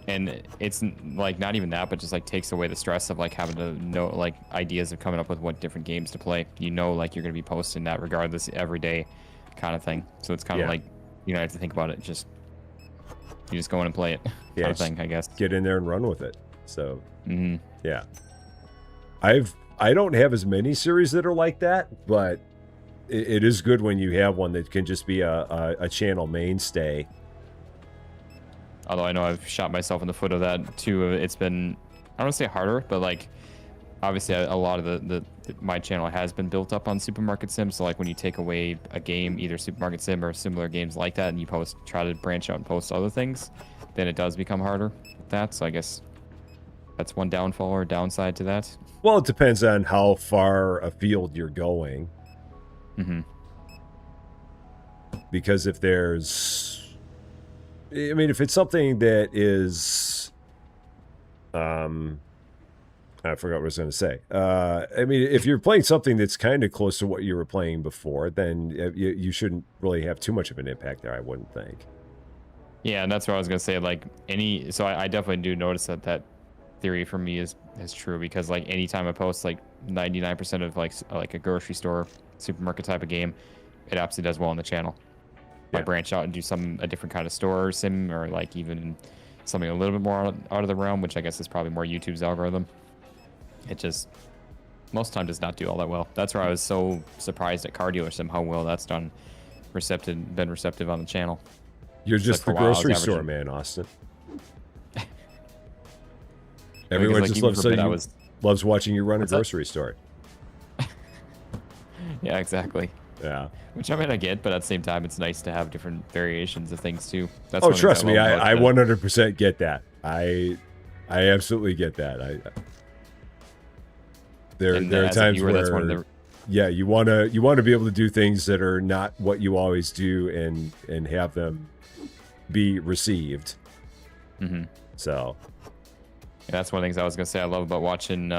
And it's like not even that, but just like takes away the stress of like having to know like ideas of coming up with what different games to play. You know, like you're gonna be posting that regardless every day, kind of thing. So it's kind of like you don't have to think about it. Just you just go in and play it, kind of thing, I guess. Get in there and run with it. So yeah, I don't have as many series that are like that, but it is good when you have one that can just be a channel mainstay. Although I know I've shot myself in the foot of that too. It's been, I don't want to say harder, but like obviously a lot of my channel has been built up on Supermarket Sim. So like when you take away a game, either Supermarket Sim or similar games like that, and you try to branch out and post other things, then it does become harder with that. So I guess that's one downfall or downside to that. Well, it depends on how far afield you're going. Because if there's, I mean, if it's something that is, I forgot what I was going to say. I mean, if you're playing something that's kind of close to what you were playing before, then you shouldn't really have too much of an impact there, I wouldn't think. Yeah, and that's what I was going to say. Like so I definitely do notice that theory for me is true, because like anytime I post like 99% of like a grocery store, supermarket type of game, it absolutely does well on the channel. I branch out and do a different kind of store sim, or like even something a little bit more out of the realm, which I guess is probably more YouTube's algorithm. It just most of the time does not do all that well. That's where I was so surprised at Car Dealer Sim, how well that's been receptive on the channel. You're just the grocery store man, Austin. Everyone just loves watching you run a grocery store. Yeah, exactly. Yeah. Which I mean, I get, but at the same time, it's nice to have different variations of things too. That's trust me, I 100% get that. I absolutely get that. There are times where you want to be able to do things that are not what you always do and have them be received. So that's one of the things I was gonna say I love about watching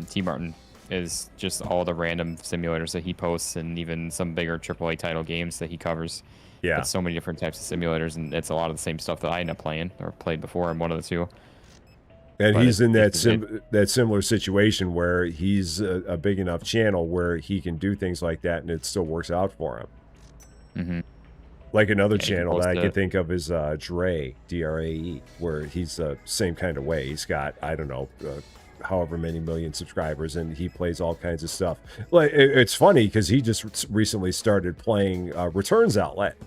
T Martin is just all the random simulators that he posts, and even some bigger AAA title games that he covers. Yeah, it's so many different types of simulators, and it's a lot of the same stuff that I end up playing or played before in one of the two. And but he's in that similar situation where he's a big enough channel where he can do things like that, and it still works out for him. Like another channel that I can think of is Dre, D-R-A-E, where he's the same kind of way. He's got, I don't know, however many million subscribers, and he plays all kinds of stuff. Like it's funny because he just recently started playing Returns Outlet,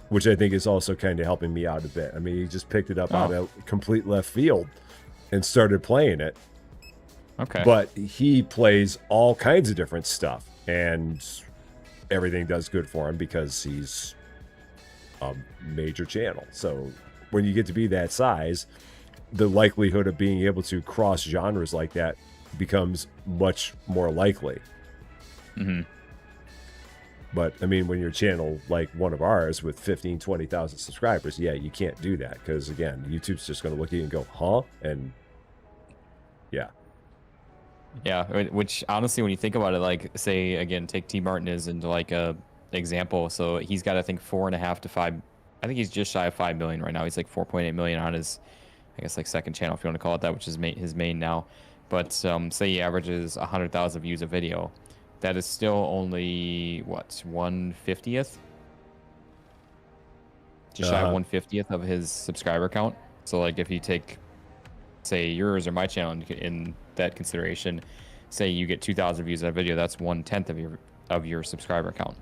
which I think is also kind of helping me out a bit. I mean, he just picked it up out of complete left field and started playing it. Okay. But he plays all kinds of different stuff, and everything does good for him because he's a major channel. So when you get to be that size, the likelihood of being able to cross genres like that becomes much more likely. But I mean, when you're a channel like one of ours with 15, 20,000 subscribers, yeah, you can't do that because again, YouTube's just going to look at you and go, huh? And yeah, which honestly, when you think about it, like say again, take T Martin as into like a example. So he's got, I think, 4.5 to 5. I think he's just shy of 5 million right now. He's like 4.8 million on his, I guess, like second channel, if you want to call it that, which is his main now. But say he averages 100,000 views a video, that is still only what, 1/50th? Just shy of 1/50th of his subscriber count. So like if you take, say, yours or my channel in that consideration, say you get 2,000 views on a video, that's 1/10 of your subscriber count.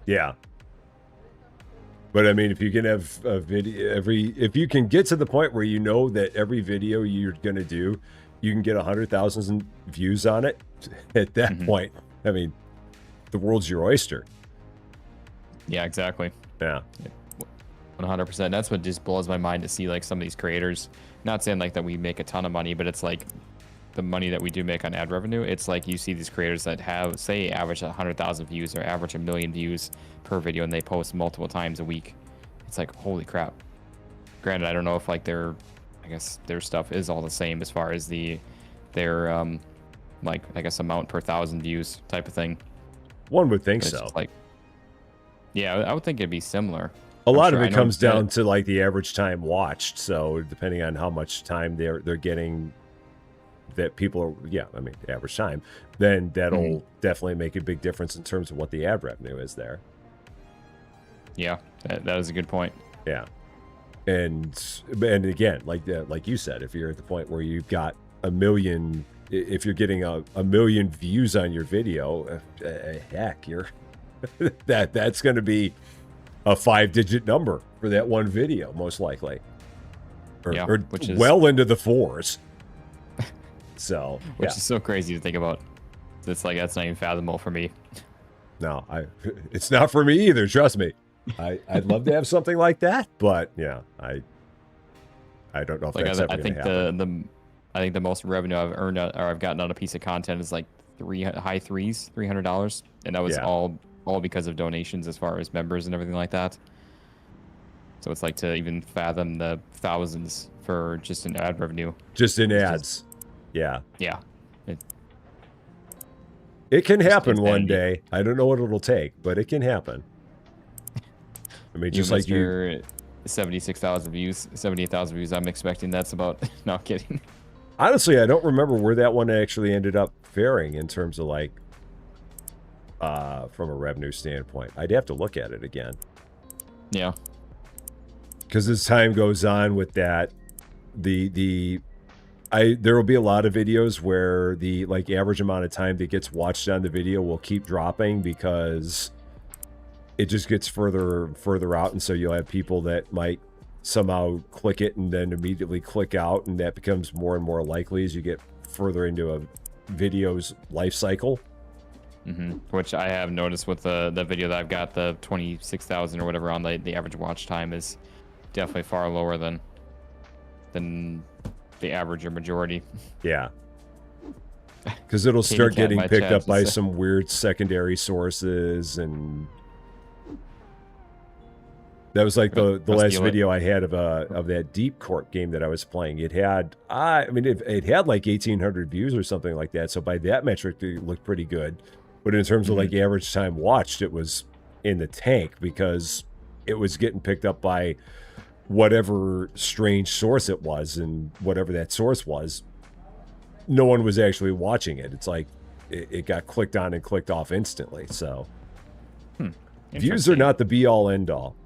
Yeah. But I mean, if you can have a video if you can get to the point where you know that every video you're going to do, you can get 100,000 views on it, at that point, I mean, the world's your oyster. Yeah, exactly. Yeah. 100%. That's what just blows my mind to see like some of these creators, not saying like that we make a ton of money, but it's like the money that we do make on ad revenue. It's like you see these creators that have, say, average 100,000 views or average 1 million views per video, and they post multiple times a week. It's like, holy crap. Granted, I don't know if like I guess their stuff is all the same as far as their like, I guess, amount per 1,000 views type of thing. One would think so. Like, yeah, I would think it'd be similar. A lot of it comes down to like the average time watched. So depending on how much time they're getting, that people are, yeah, I mean, average time, then that'll definitely make a big difference in terms of what the ad revenue is there. Yeah, that is a good point. Yeah, and again, like you said, if you're at the point where you've got a million, if you're getting a million views on your video, heck, you're that's going to be a 5-digit number for that one video, most likely, or which is well into the 4s. So, which is so crazy to think about. It's like that's not even fathomable for me. No, it's not for me either. Trust me. I'd love to have something like that, but yeah, I don't know if that's ever going to happen. I think the most revenue I've earned or I've gotten on a piece of content is like high threes, $300, and that was all because of donations as far as members and everything like that. So it's like to even fathom the thousands for just an ad revenue. Just in ads. Yeah. Yeah. It can happen one day. I don't know what it'll take, but it can happen. I mean, just like you. 76,000 views, 78,000 views. I'm expecting that's about. Not kidding. Honestly, I don't remember where that one actually ended up faring in terms of like, from a revenue standpoint. I'd have to look at it again. Yeah. Because as time goes on with that, there will be a lot of videos where the like average amount of time that gets watched on the video will keep dropping because it just gets further and further out, and so you'll have people that might somehow click it and then immediately click out, and that becomes more and more likely as you get further into a video's life cycle. Which I have noticed with the video that I've got, the 26,000 or whatever on the average watch time is definitely far lower than the average or majority. Yeah. Because it'll start getting picked up by some weird secondary sources, and that was like the last video I had of that Deep Court game that I was playing. It had, I mean, it had like 1,800 views or something like that. So by that metric, it looked pretty good. But in terms of like average time watched, it was in the tank because it was getting picked up by whatever strange source it was, and whatever that source was, no one was actually watching it. It's like it got clicked on and clicked off instantly. So views are not the be all end all.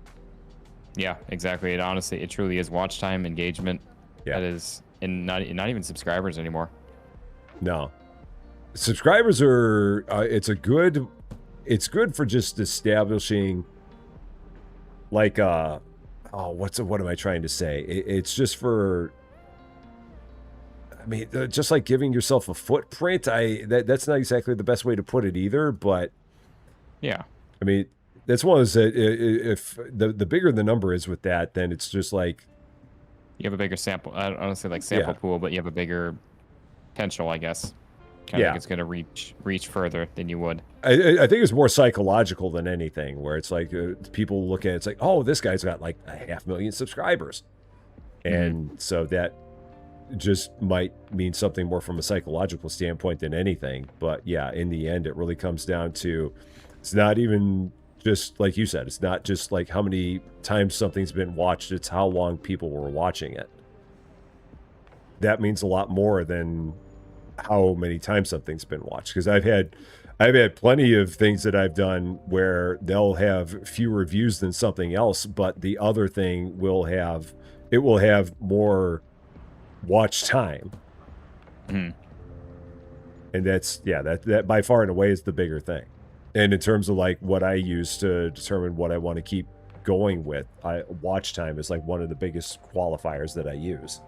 Yeah, exactly. It truly is watch time, engagement. Yeah. That is, and not even subscribers anymore. No. Subscribers are it's good for just establishing like what am I trying to say? It's just for, I mean, just like giving yourself a footprint. That's not exactly the best way to put it either, but yeah. I mean, that's one of those that if the bigger the number is with that, then it's just like you have a bigger sample. I don't want to say like sample pool, but you have a bigger potential, I guess. Kind of like it's going to reach further than you would. I think it's more psychological than anything, where it's like people look at it, it's like, oh, this guy's got like 500,000 subscribers. And so that just might mean something more from a psychological standpoint than anything. But yeah, in the end, it really comes down to, it's not even just like you said, it's not just like how many times something's been watched, it's how long people were watching it. That means a lot more than how many times something's been watched, because I've had plenty of things that I've done where they'll have fewer views than something else, but the other thing will have more watch time. And that's that by far and away is the bigger thing. And in terms of like what I use to determine what I want to keep going with, watch time is like one of the biggest qualifiers that I use.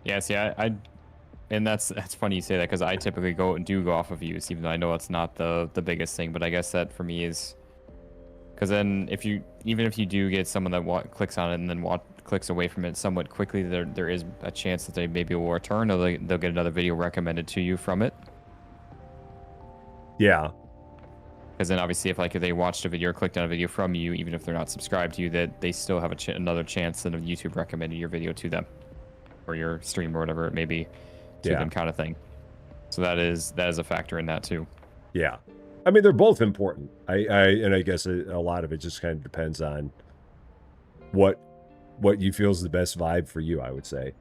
Yes, yeah, and that's funny you say that, because I typically go off of views, even though I know it's not the biggest thing. But I guess that for me is, because then even if you do get someone that clicks on it and then clicks away from it somewhat quickly, there is a chance that they maybe will return, or they'll get another video recommended to you from it. Yeah. Because then obviously if they watched a video or clicked on a video from you, even if they're not subscribed to you, that they still have another chance that YouTube recommended your video to them, or your stream, or whatever it may be, to them, kind of thing. So that is a factor in that too. Yeah. I mean, they're both important. I guess a lot of it just kind of depends on what you feel is the best vibe for you, I would say.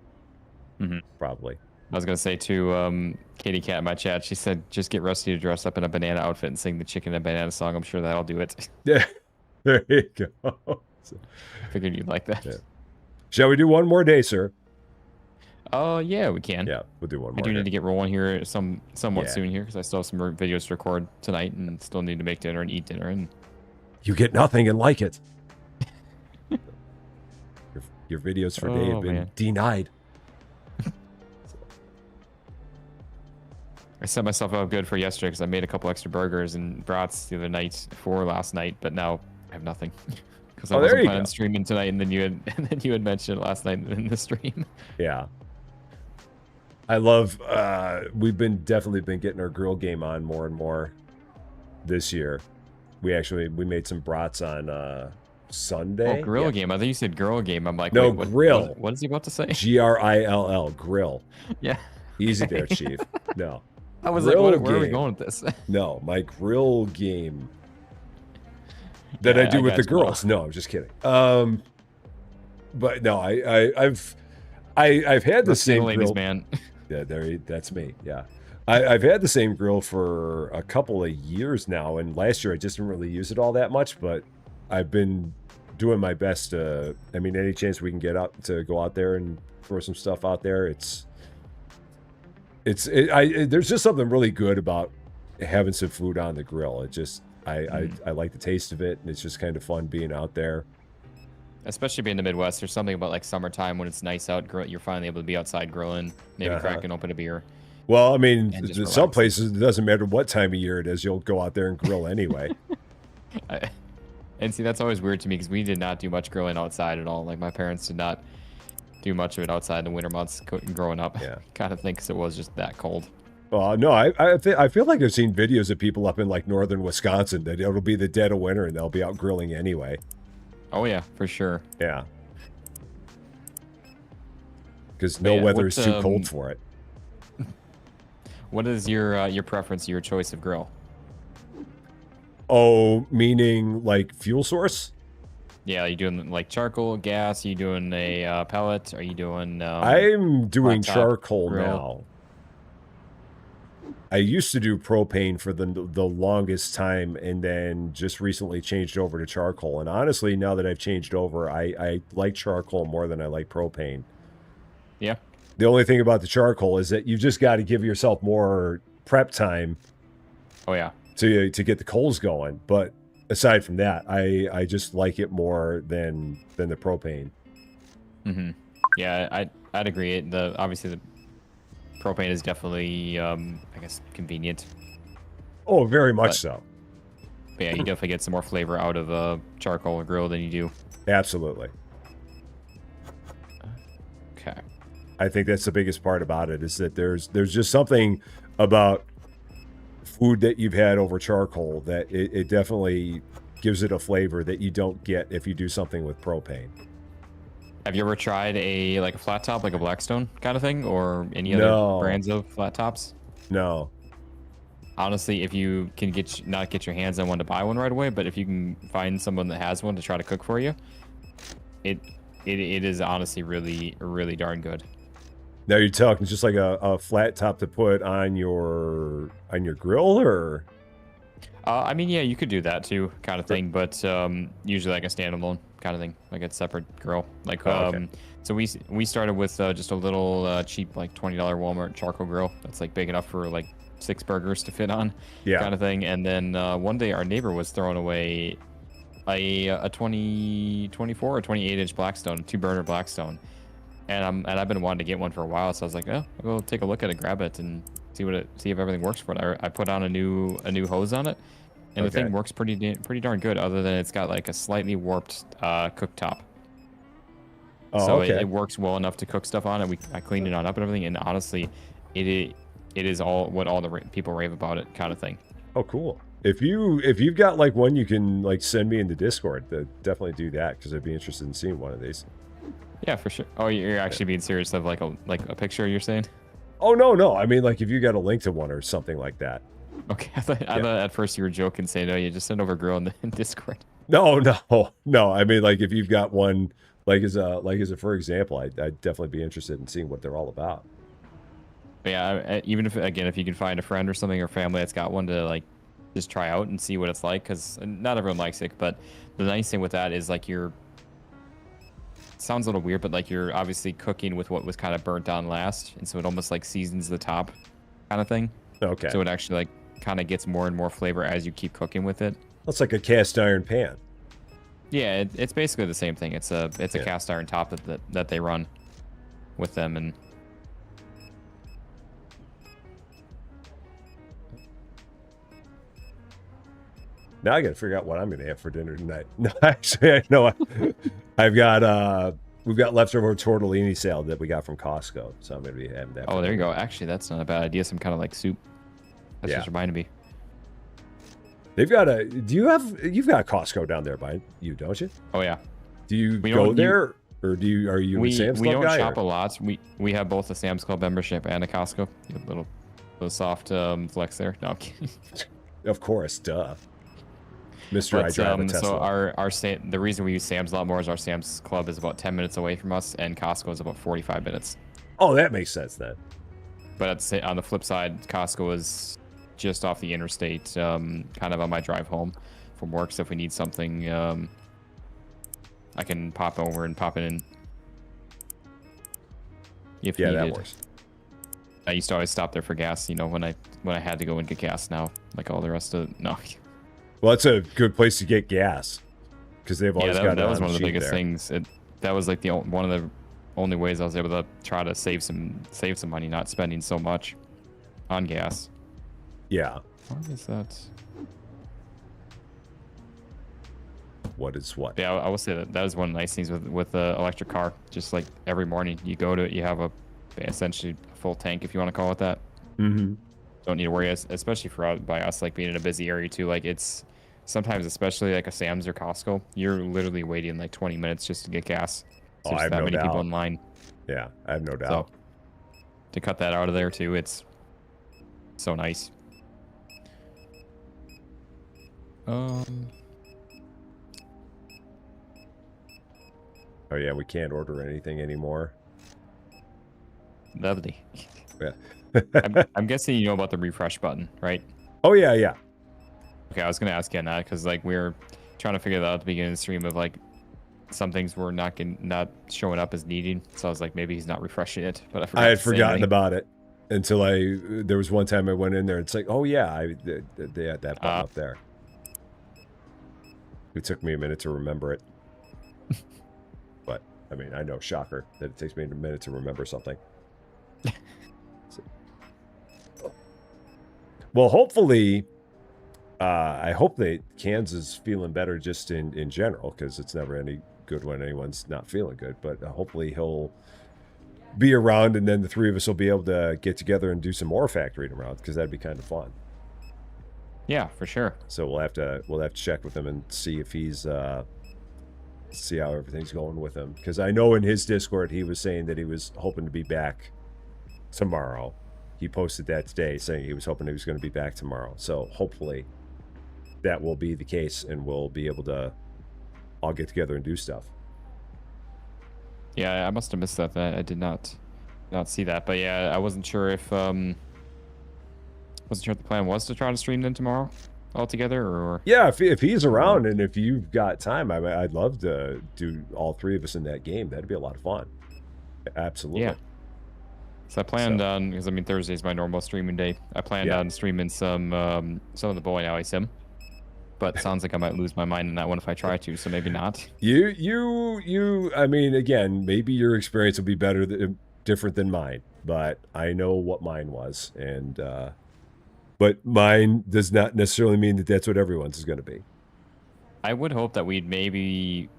Probably. I was going to say to Katie Cat in my chat, she said, just get Rusty to dress up in a banana outfit and sing the chicken and banana song. I'm sure that'll do it. Yeah, there you go. I figured you'd like that. Yeah. Shall we do one more day, sir? Oh, yeah, we can. Yeah, we'll do one more. I do need to get rolling here somewhat soon here because I still have some more videos to record tonight and still need to make dinner and eat dinner. And you get nothing and like it. Your videos for day have been denied. I set myself up good for yesterday because I made a couple extra burgers and brats the other night for last night, but now I have nothing because I wasn't planning on streaming tonight, and then you had mentioned it last night in the stream. Yeah, I love. We've definitely been getting our grill game on more and more this year. We made some brats on Sunday. Oh, grill game. I think you said girl game. I'm like, no, wait, grill. What is he about to say? GRILL, grill. Yeah. Easy there, Chief. No. I was like, where are we going with this? No, my grill game that I do with the girls. No, I'm just kidding. But no, I've had the same grill. Man. Yeah, that's me. Yeah, I've had the same grill for a couple of years now, and last year I just didn't really use it all that much, but I've been doing my best to. I mean, any chance we can get out to go out there and throw some stuff out there, there's just something really good about having some food on the grill. It just I like the taste of it, and it's just kind of fun being out there. Especially being in the Midwest, there's something about like summertime when it's nice out. You're finally able to be out grilling, maybe cracking open a beer. Well, I mean, some places it doesn't matter what time of year it is, you'll go out there and grill anyway. And see, that's always weird to me because we did not do much grilling outside at all. Like my parents did not do much of it outside in the winter months growing up. Yeah. Kind of think because it was just that cold. No, I feel like I've seen videos of people up in like northern Wisconsin that it'll be the dead of winter and they'll be out grilling anyway. Oh yeah, for sure. Yeah. Because no weather is too cold for it. What is your preference, your choice of grill? Oh, meaning like fuel source? Yeah, are you doing like charcoal, gas? Are you doing a pellet? Are you doing? I'm doing charcoal now. I used to do propane for the longest time, and then just recently changed over to charcoal. And honestly, now that I've changed over, I like charcoal more than I like propane. Yeah. The only thing about the charcoal is that you just got to give yourself more prep time. Oh yeah. To get the coals going, but aside from that, I just like it more than the propane. Mm-hmm. Yeah, I'd agree. Obviously the propane is definitely I guess convenient. Oh, very much so. But yeah, you definitely get some more flavor out of a charcoal grill than you do. Absolutely. Okay. I think that's the biggest part about it is that there's just something about food that you've had over charcoal that it definitely gives it a flavor that you don't get if you do something with propane. Have you ever tried a flat top, like a Blackstone kind of thing, or any other brands of flat tops? No. Honestly, if you can not get your hands on one to buy one right away, but if you can find someone that has one to try to cook for you, it is honestly really, really darn good. Now you're talking just like a flat top to put on your grill, or? I mean, yeah, you could do that too, kind of thing, but usually like a standalone kind of thing, like a separate grill. Like, okay. So we started with just a little cheap, like $20 Walmart charcoal grill that's like big enough for like 6 burgers to fit on, kind of thing. And then one day our neighbor was throwing away a 24 or 28 inch Blackstone, 2-burner Blackstone. And I've been wanting to get one for a while, so I was like, oh, I'll go take a look at it, grab it, and see if everything works for it. I put on a new hose on it, and the thing works pretty darn good. Other than it's got like a slightly warped cooktop. Oh, so okay. it works well enough to cook stuff on it. I cleaned it on up and everything, and honestly, it is all what all the people rave about it, kind of thing. Oh, cool. If you've got like one you can like send me in the Discord, definitely do that because I'd be interested in seeing one of these. Yeah, for sure. Oh, you're actually being serious of like a picture you're saying? Oh, no. I mean, like if you got a link to one or something like that. Okay, I thought at first you were joking, saying, "No, you just send over girl in the Discord." No. I mean, like if you've got one, like as a for example, I'd definitely be interested in seeing what they're all about. But yeah, even if you can find a friend or something or family that's got one to like just try out and see what it's like, because not everyone likes it. But the nice thing with that is like it sounds a little weird, but like you're obviously cooking with what was kind of burnt on last, and so it almost like seasons the top, kind of thing. Okay. So it actually like kind of gets more and more flavor as you keep cooking with it. That's like a cast iron pan. Yeah, it's basically the same thing. It's a cast iron top that they run with them. And now I got to figure out what I'm going to have for dinner tonight. No, actually, I know. I've got we've got leftover tortellini salad that we got from Costco, so I'm going to be having that. Oh, there you go. Actually, that's not a bad idea. Some kind of like soup. That's just reminded me. They've got you've got Costco down there by you, don't you? Oh yeah. Do you go there, or are you a Sam's Club guy? We don't shop or? a lot. We have both a Sam's Club membership and a Costco. A little soft flex there. No, I'm kidding. Of course, duh. Mr. I drive a Tesla. So the reason we use Sam's a lot more is our Sam's Club is about 10 minutes away from us, and Costco is about 45 minutes. Oh, that makes sense then. But on the flip side, Costco is just off the interstate, kind of on my drive home from work. So if we need something, I can pop over and pop it in. If needed. That works. I used to always stop there for gas, when I had to go and get gas. Now, like all the rest of it, no. Well, that's a good place to get gas because they've always got that was one of the biggest there. things. That was like one of the only ways I was able to try to save some money, not spending so much on gas. Yeah. What is that? What is what? Yeah, I will say that was one of the nice things with the electric car. Just like every morning you go to it, you have essentially a full tank, if you want to call it that. Mm-hmm. Don't need to worry, especially by us, like being in a busy area too. Like it's sometimes, especially like a Sam's or Costco, you're literally waiting like 20 minutes just to get gas. Oh, There's that many people in line. Yeah, I have no doubt. So to cut that out of there too, it's so nice. Oh yeah, we can't order anything anymore. Lovely. Yeah. I'm guessing you know about the refresh button, right? Oh yeah. Okay, I was gonna ask you on that because like we were trying to figure that out at the beginning of the stream of like some things were not showing up as needed. So I was like, maybe he's not refreshing it. But I had forgotten about it until there was one time I went in there. It's like, oh yeah, they had that button up there. It took me a minute to remember it. But I mean, I know, shocker, that it takes me a minute to remember something. Well, hopefully, I hope that Kansas is feeling better just in general, because it's never any good when anyone's not feeling good. But hopefully he'll be around, and then the three of us will be able to get together and do some more factoring around, because that'd be kind of fun. Yeah, for sure. So we'll have to check with him and see if he's see how everything's going with him, because I know in his Discord he was saying that he was hoping to be back tomorrow. He posted that today saying he was hoping he was going to be back tomorrow. So hopefully that will be the case, and we'll be able to all get together and do stuff. Yeah, I must have missed that. I did not see that. But yeah, I wasn't sure if the plan was to try to stream them tomorrow all together, or yeah, if he's around and if you've got time, I'd love to do all three of us in that game. That'd be a lot of fun. Absolutely. Yeah. So I planned on, because I mean Thursday is my normal streaming day. I planned on streaming some of the bowling alley sim, but it sounds like I might lose my mind in that one if I try to. So maybe not. You. I mean, again, maybe your experience will be different than mine, but I know what mine was, and but mine does not necessarily mean that that's what everyone's is going to be. I would hope that we'd maybe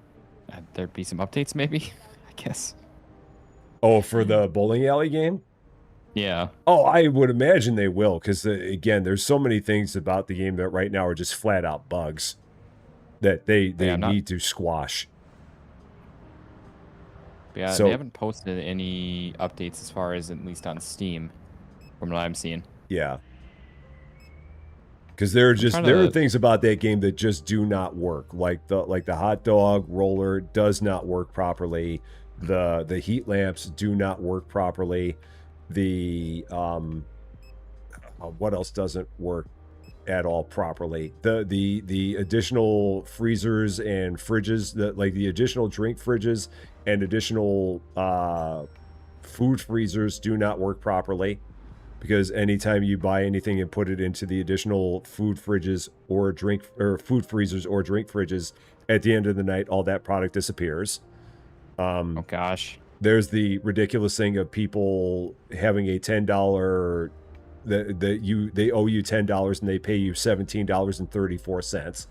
there'd be some updates, maybe. I guess. Oh, for the bowling alley game? Yeah. Oh, I would imagine they will, because, again, there's so many things about the game that right now are just flat-out bugs that they need to squash. Yeah, so, they haven't posted any updates as far as at least on Steam, from what I'm seeing. Yeah. Because there are things about that game that just do not work. Like the hot dog roller does not work properly. The heat lamps do not work properly. The what else doesn't work at all properly? The additional freezers and fridges, the additional drink fridges and additional food freezers do not work properly. Because anytime you buy anything and put it into the additional food fridges or food freezers or drink fridges, at the end of the night, all that product disappears. Oh gosh. There's the ridiculous thing of people having a $10 they owe you $10 and they pay you $17.34.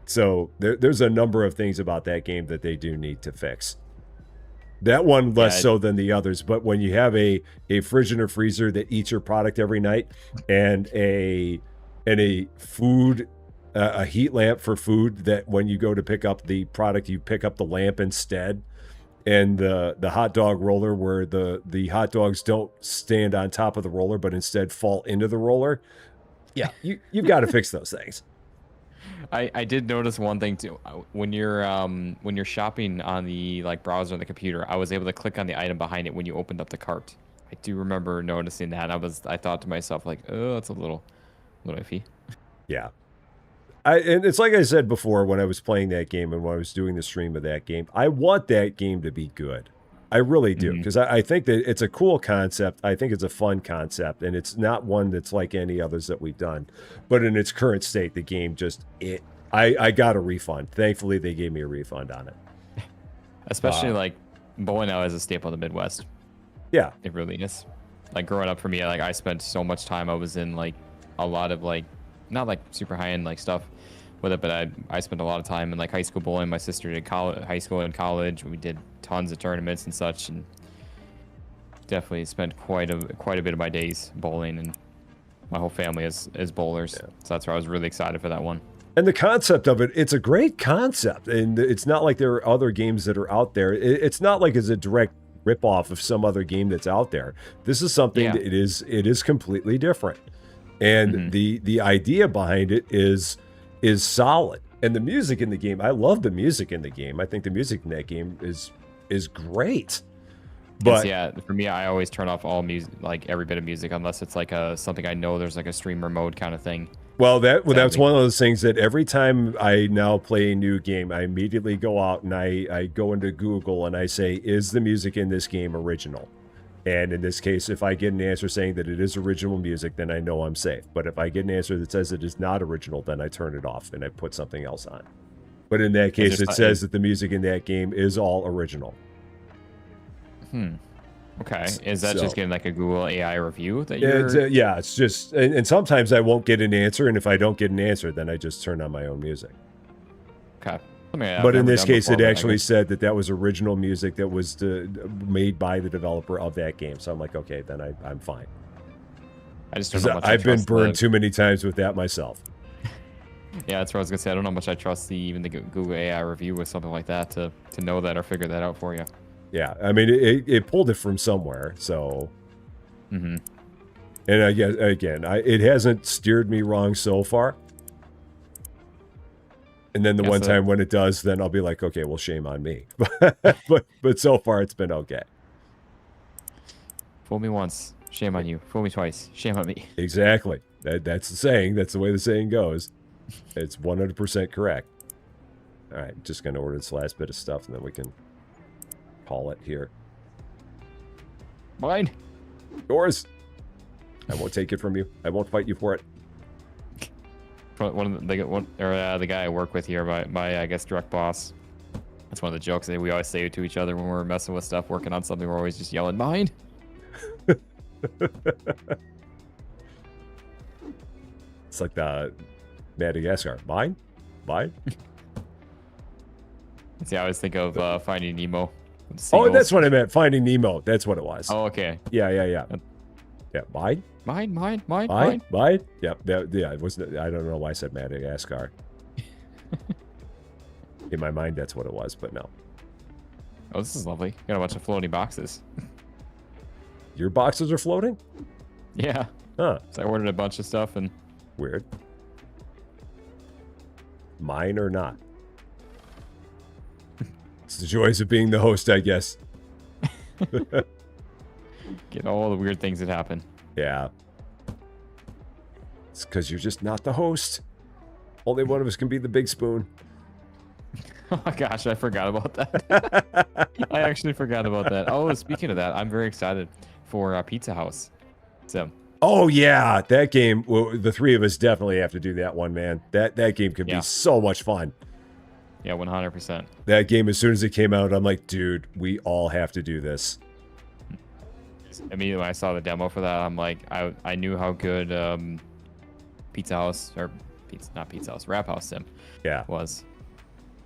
So there's a number of things about that game that they do need to fix. That one less so than the others, but when you have a fridge and a freezer that eats your product every night, and a food, a heat lamp for food that when you go to pick up the product, you pick up the lamp instead, and the hot dog roller where the hot dogs don't stand on top of the roller but instead fall into the roller. Yeah, you've got to fix those things. I did notice one thing too. When you're shopping on the browser on the computer, I was able to click on the item behind it when you opened up the cart. I do remember noticing that. I thought to myself oh, that's a little iffy. Yeah. And it's like I said before when I was playing that game and when I was doing the stream of that game, I want that game to be good. I really do, because I think that it's a cool concept. I think it's a fun concept, and it's not one that's like any others that we've done. But in its current state, the game I got a refund. Thankfully, they gave me a refund on it. Especially bowling now is a staple of the Midwest. Yeah. It really is. Growing up for me, I spent so much time. I was in a lot of not super high-end stuff with it, but I spent a lot of time in high school bowling. My sister did high school and college. We did tons of tournaments and such, and definitely spent quite a bit of my days bowling, and my whole family is bowlers. Yeah. So that's why I was really excited for that one. And the concept of it's a great concept, and it's not like there are other games that are out there. It's not like it's a direct ripoff of some other game that's out there. This is something that it is completely different, and the idea behind it is solid. And the music in the game, I love the music in the game. I think the music in that game is great. But for me, I always turn off all music, every bit of music, unless it's something I know there's a streamer mode kind of thing. Well, that's one of those things that every time I now play a new game, I immediately go out and I go into Google and I say, is the music in this game original? And in this case, if I get an answer saying that it is original music, then I know I'm safe. But if I get an answer that says it is not original, then I turn it off and I put something else on. But in that case, it says that the music in that game is all original. Okay. Is that just getting a Google AI review that it's just, and sometimes I won't get an answer, and if I don't get an answer, then I just turn on my own music. Okay. But in this case, it actually said that was original music that was made by the developer of that game. So I'm like, okay, then I'm fine. I just don't know how much I've been burned too many times with that myself. Yeah, that's what I was gonna say. I don't know how much I trust even the Google AI review with something like that to know that or figure that out for you. Yeah, I mean, it pulled it from somewhere, so. And I guess again, it hasn't steered me wrong so far. And then the one time when it does, then I'll be like, okay, well, shame on me. but so far, it's been okay. Fool me once, shame on you. Fool me twice, shame on me. Exactly. That's the saying. That's the way the saying goes. It's 100% correct. All right, just going to order this last bit of stuff, and then we can call it here. Mine. Yours. I won't take it from you. I won't fight you for it. The guy I work with here, my I guess direct boss. That's one of the jokes that we always say to each other when we're messing with stuff, working on something. We're always just yelling, "Mine." It's like the Madagascar. Mine. See, I always think of Finding Nemo. Oh, that's what I meant. Finding Nemo. That's what it was. Oh, okay. Yeah. Yeah, mine. Yeah, it wasn't. I don't know why I said Madagascar. In my mind, that's what it was, but no. Oh, this is lovely. Got a bunch of floating boxes. Your boxes are floating? Yeah. Huh. So I ordered a bunch of stuff and... Weird. Mine or not? It's the joys of being the host, I guess. Get all the weird things that happen. Yeah. It's because you're just not the host. Only one of us can be the big spoon. Oh my gosh, I forgot about that. I actually forgot about that. Oh, speaking of that, I'm very excited for Pizza House. So. Oh yeah, that game. Well, the three of us definitely have to do that one, man. That game could be so much fun. Yeah, 100%. That game, as soon as it came out, I'm like, dude, we all have to do this. Immediately when I saw the demo for that, I'm like, I knew how good Pizza House or not Pizza House, Wrap House Sim was.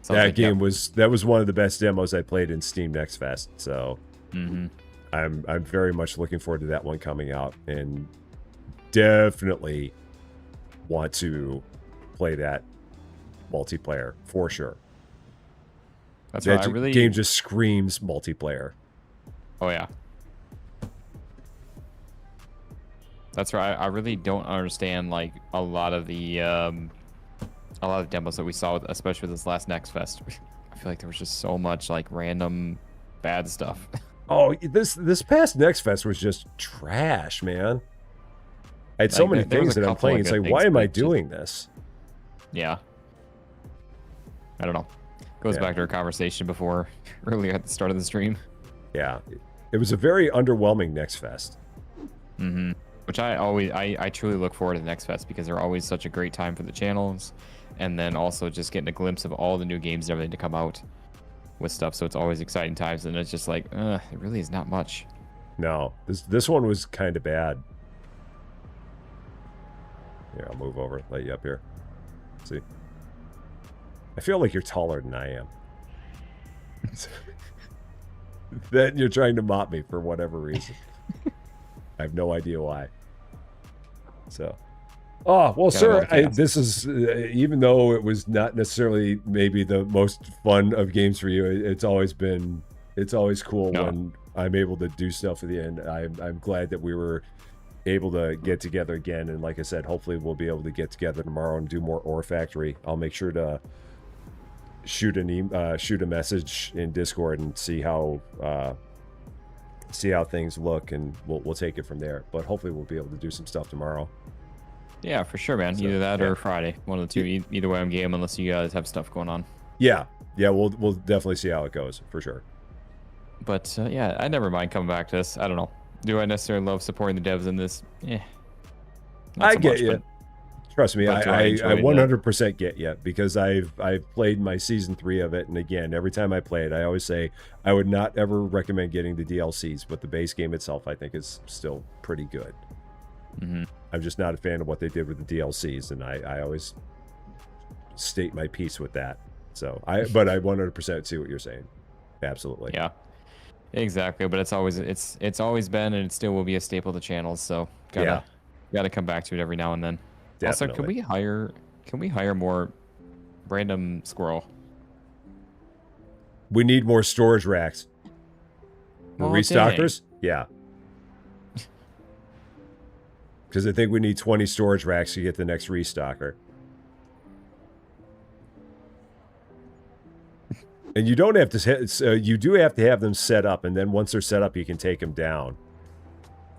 So that game was one of the best demos I played in Steam Next Fest. So I'm very much looking forward to that one coming out, and definitely want to play that multiplayer for sure. That's that right. Game just screams multiplayer. Oh yeah. That's right. I really don't understand like a lot of the demos that we saw, especially with this last Next Fest. I feel like there was just so much like random bad stuff. Oh, this past Next Fest was just trash, man. I had so many things that I'm playing. It's like, why am I doing this? Yeah. I don't know. Goes back to our conversation before earlier at the start of the stream. Yeah. It was a very underwhelming Next Fest. Which I truly look forward to the Next Fest because they're always such a great time for the channels, and then also just getting a glimpse of all the new games and everything to come out with stuff. So it's always exciting times, and it's just like, it really is not much. No, this one was kind of bad. Yeah, I'll move over, let you up here. See, I feel like you're taller than I am. Then you're trying to mop me for whatever reason. I have no idea why. So, well, sir, this is even though it was not necessarily maybe the most fun of games for you, it's always cool when I'm able to do stuff at the end. I'm glad that we were able to get together again, and like I said, hopefully we'll be able to get together tomorrow and do more Ore Factory. I'll make sure to shoot a message in Discord and see how things look, and we'll take it from there. But hopefully we'll be able to do some stuff tomorrow. Yeah, for sure, man. Either that or Friday, one of the two. Either way, I'm game unless you guys have stuff going on. Yeah, we'll definitely see how it goes for sure. But yeah, I never mind coming back to this. I don't know. Do I necessarily love supporting the devs in this? I get you. Trust me, I 100% get you, because I've played my season 3 of it, and again, every time I play it, I always say I would not ever recommend getting the DLCs, but the base game itself, I think, is still pretty good. I'm just not a fan of what they did with the DLCs, and I always state my piece with that. So but I 100% see what you're saying. Absolutely. Yeah, exactly. But it's always been, and it still will be a staple of the channel. So gotta come back to it every now and then. Definitely. Also, can we hire more random squirrel? We need more storage racks. More restockers? Dang. Yeah. Because I think we need 20 storage racks to get the next restocker. And you don't have to, you do have to have them set up, and then once they're set up, you can take them down.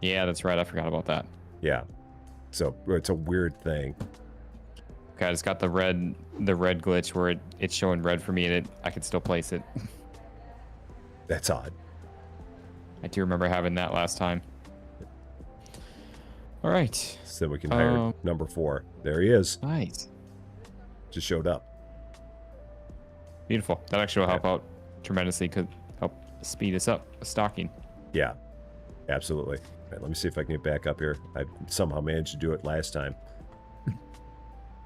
Yeah, that's right. I forgot about that. Yeah. So it's a weird thing. Okay, I just got the red glitch where it's showing red for me, and I can still place it. That's odd. I do remember having that last time. All right. So we can hire number 4. There he is. Nice. Just showed up. Beautiful. That actually will help out tremendously. Could help speed us up stocking. Yeah, absolutely. All right, let me see if I can get back up here. I somehow managed to do it last time.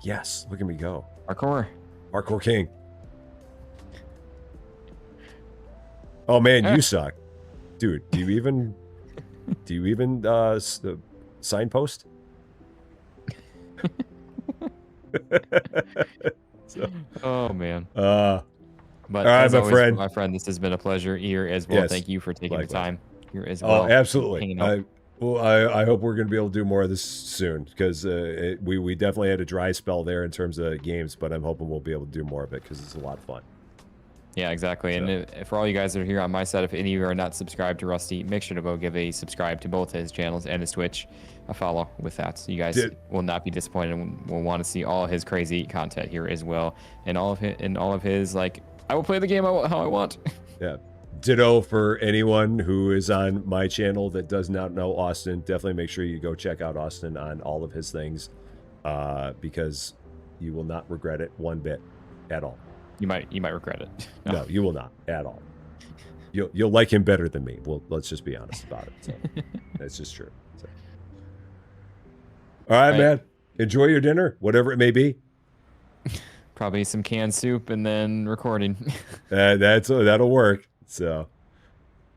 Yes, look at me go. Parkour king. Oh man, you suck. Dude, do you even signpost? Oh man. But all right, my friend, this has been a pleasure here as well. Yes, thank you for taking the time here as Oh, well. absolutely. Well, I hope we're going to be able to do more of this soon, because we definitely had a dry spell there in terms of games, but I'm hoping we'll be able to do more of it because it's a lot of fun. Yeah, exactly. So. And for all you guys that are here on my side, if any of you are not subscribed to Rusty, make sure to go give a subscribe to both his channels and his Twitch, a follow with that. So you guys will not be disappointed and will want to see all his crazy content here as well. And all of his like, I will play the game how I want. Yeah. Ditto for anyone who is on my channel that does not know Austin. Definitely make sure you go check out Austin on all of his things, because you will not regret it one bit at all. You might regret it. No, you will not at all. You'll like him better than me. Well, let's just be honest about it. So, that's just true. So. All right, man. Enjoy your dinner, whatever it may be. Probably some canned soup and then recording. That'll work. So,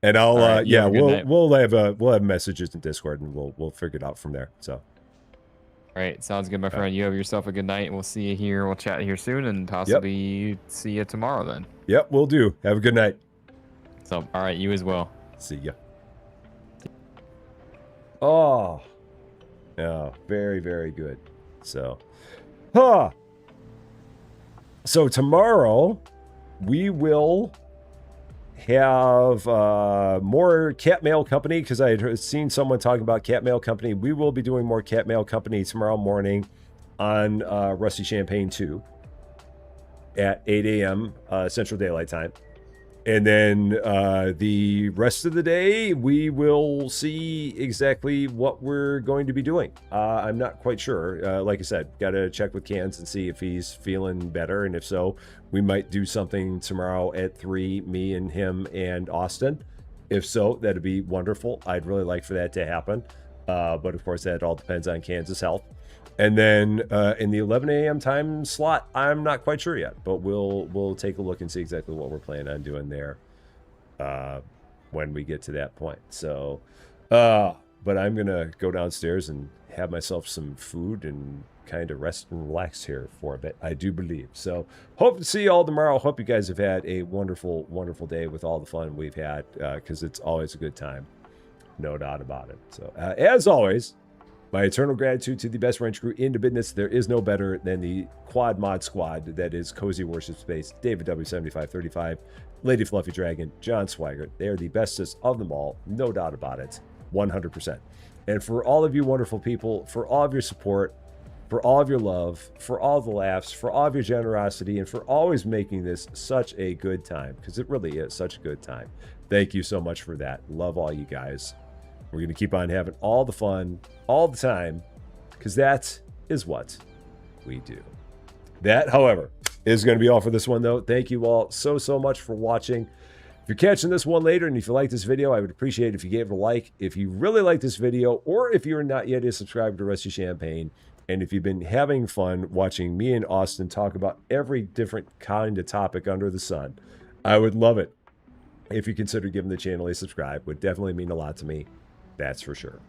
and I'll we'll have messages in Discord and we'll figure it out from there. So, all right, sounds good, my friend. You have yourself a good night, and we'll see you here. We'll chat here soon, and possibly see you tomorrow then. Yep, we'll do. Have a good night. So, all right, you as well. See ya. Oh, very, very good. So, so tomorrow we will have more Cat Mail Company, because I had seen someone talking about Cat Mail Company. We will be doing more Cat Mail Company tomorrow morning on Rusty Champaign 2 at 8 a.m. Central Daylight Time. And then the rest of the day, we will see exactly what we're going to be doing. I'm not quite sure. Like I said, got to check with Cans and see if he's feeling better. And if so, we might do something tomorrow at 3, me and him and Austin. If so, that'd be wonderful. I'd really like for that to happen. But of course, that all depends on Kansas health. And then in the 11 a.m. time slot, I'm not quite sure yet, but we'll take a look and see exactly what we're planning on doing there when we get to that point. So, but I'm going to go downstairs and have myself some food and kind of rest and relax here for a bit, I do believe. So hope to see you all tomorrow. Hope you guys have had a wonderful, wonderful day with all the fun we've had, because it's always a good time. No doubt about it. So as always, my eternal gratitude to the best range crew in the business. There is no better than the Quad Mod Squad that is Cozy Worship Space, David W7535, Lady Fluffy Dragon, John Swigert. They are the bestest of them all, no doubt about it, 100%. And for all of you wonderful people, for all of your support, for all of your love, for all the laughs, for all of your generosity, and for always making this such a good time, because it really is such a good time. Thank you so much for that. Love all you guys. We're going to keep on having all the fun all the time, because that is what we do. That, however, is going to be all for this one, though. Thank you all so much for watching. If you're catching this one later and if you like this video, I would appreciate it if you gave it a like. If you really like this video, or if you're not yet a subscriber to Rusty Champaign, and if you've been having fun watching me and Austin talk about every different kind of topic under the sun, I would love it if you consider giving the channel a subscribe. Would definitely mean a lot to me. That's for sure.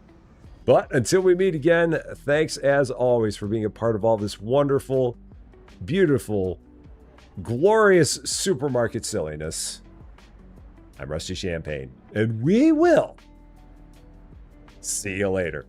But until we meet again, thanks as always for being a part of all this wonderful, beautiful, glorious supermarket silliness. I'm Rusty Champaign, and we will see you later.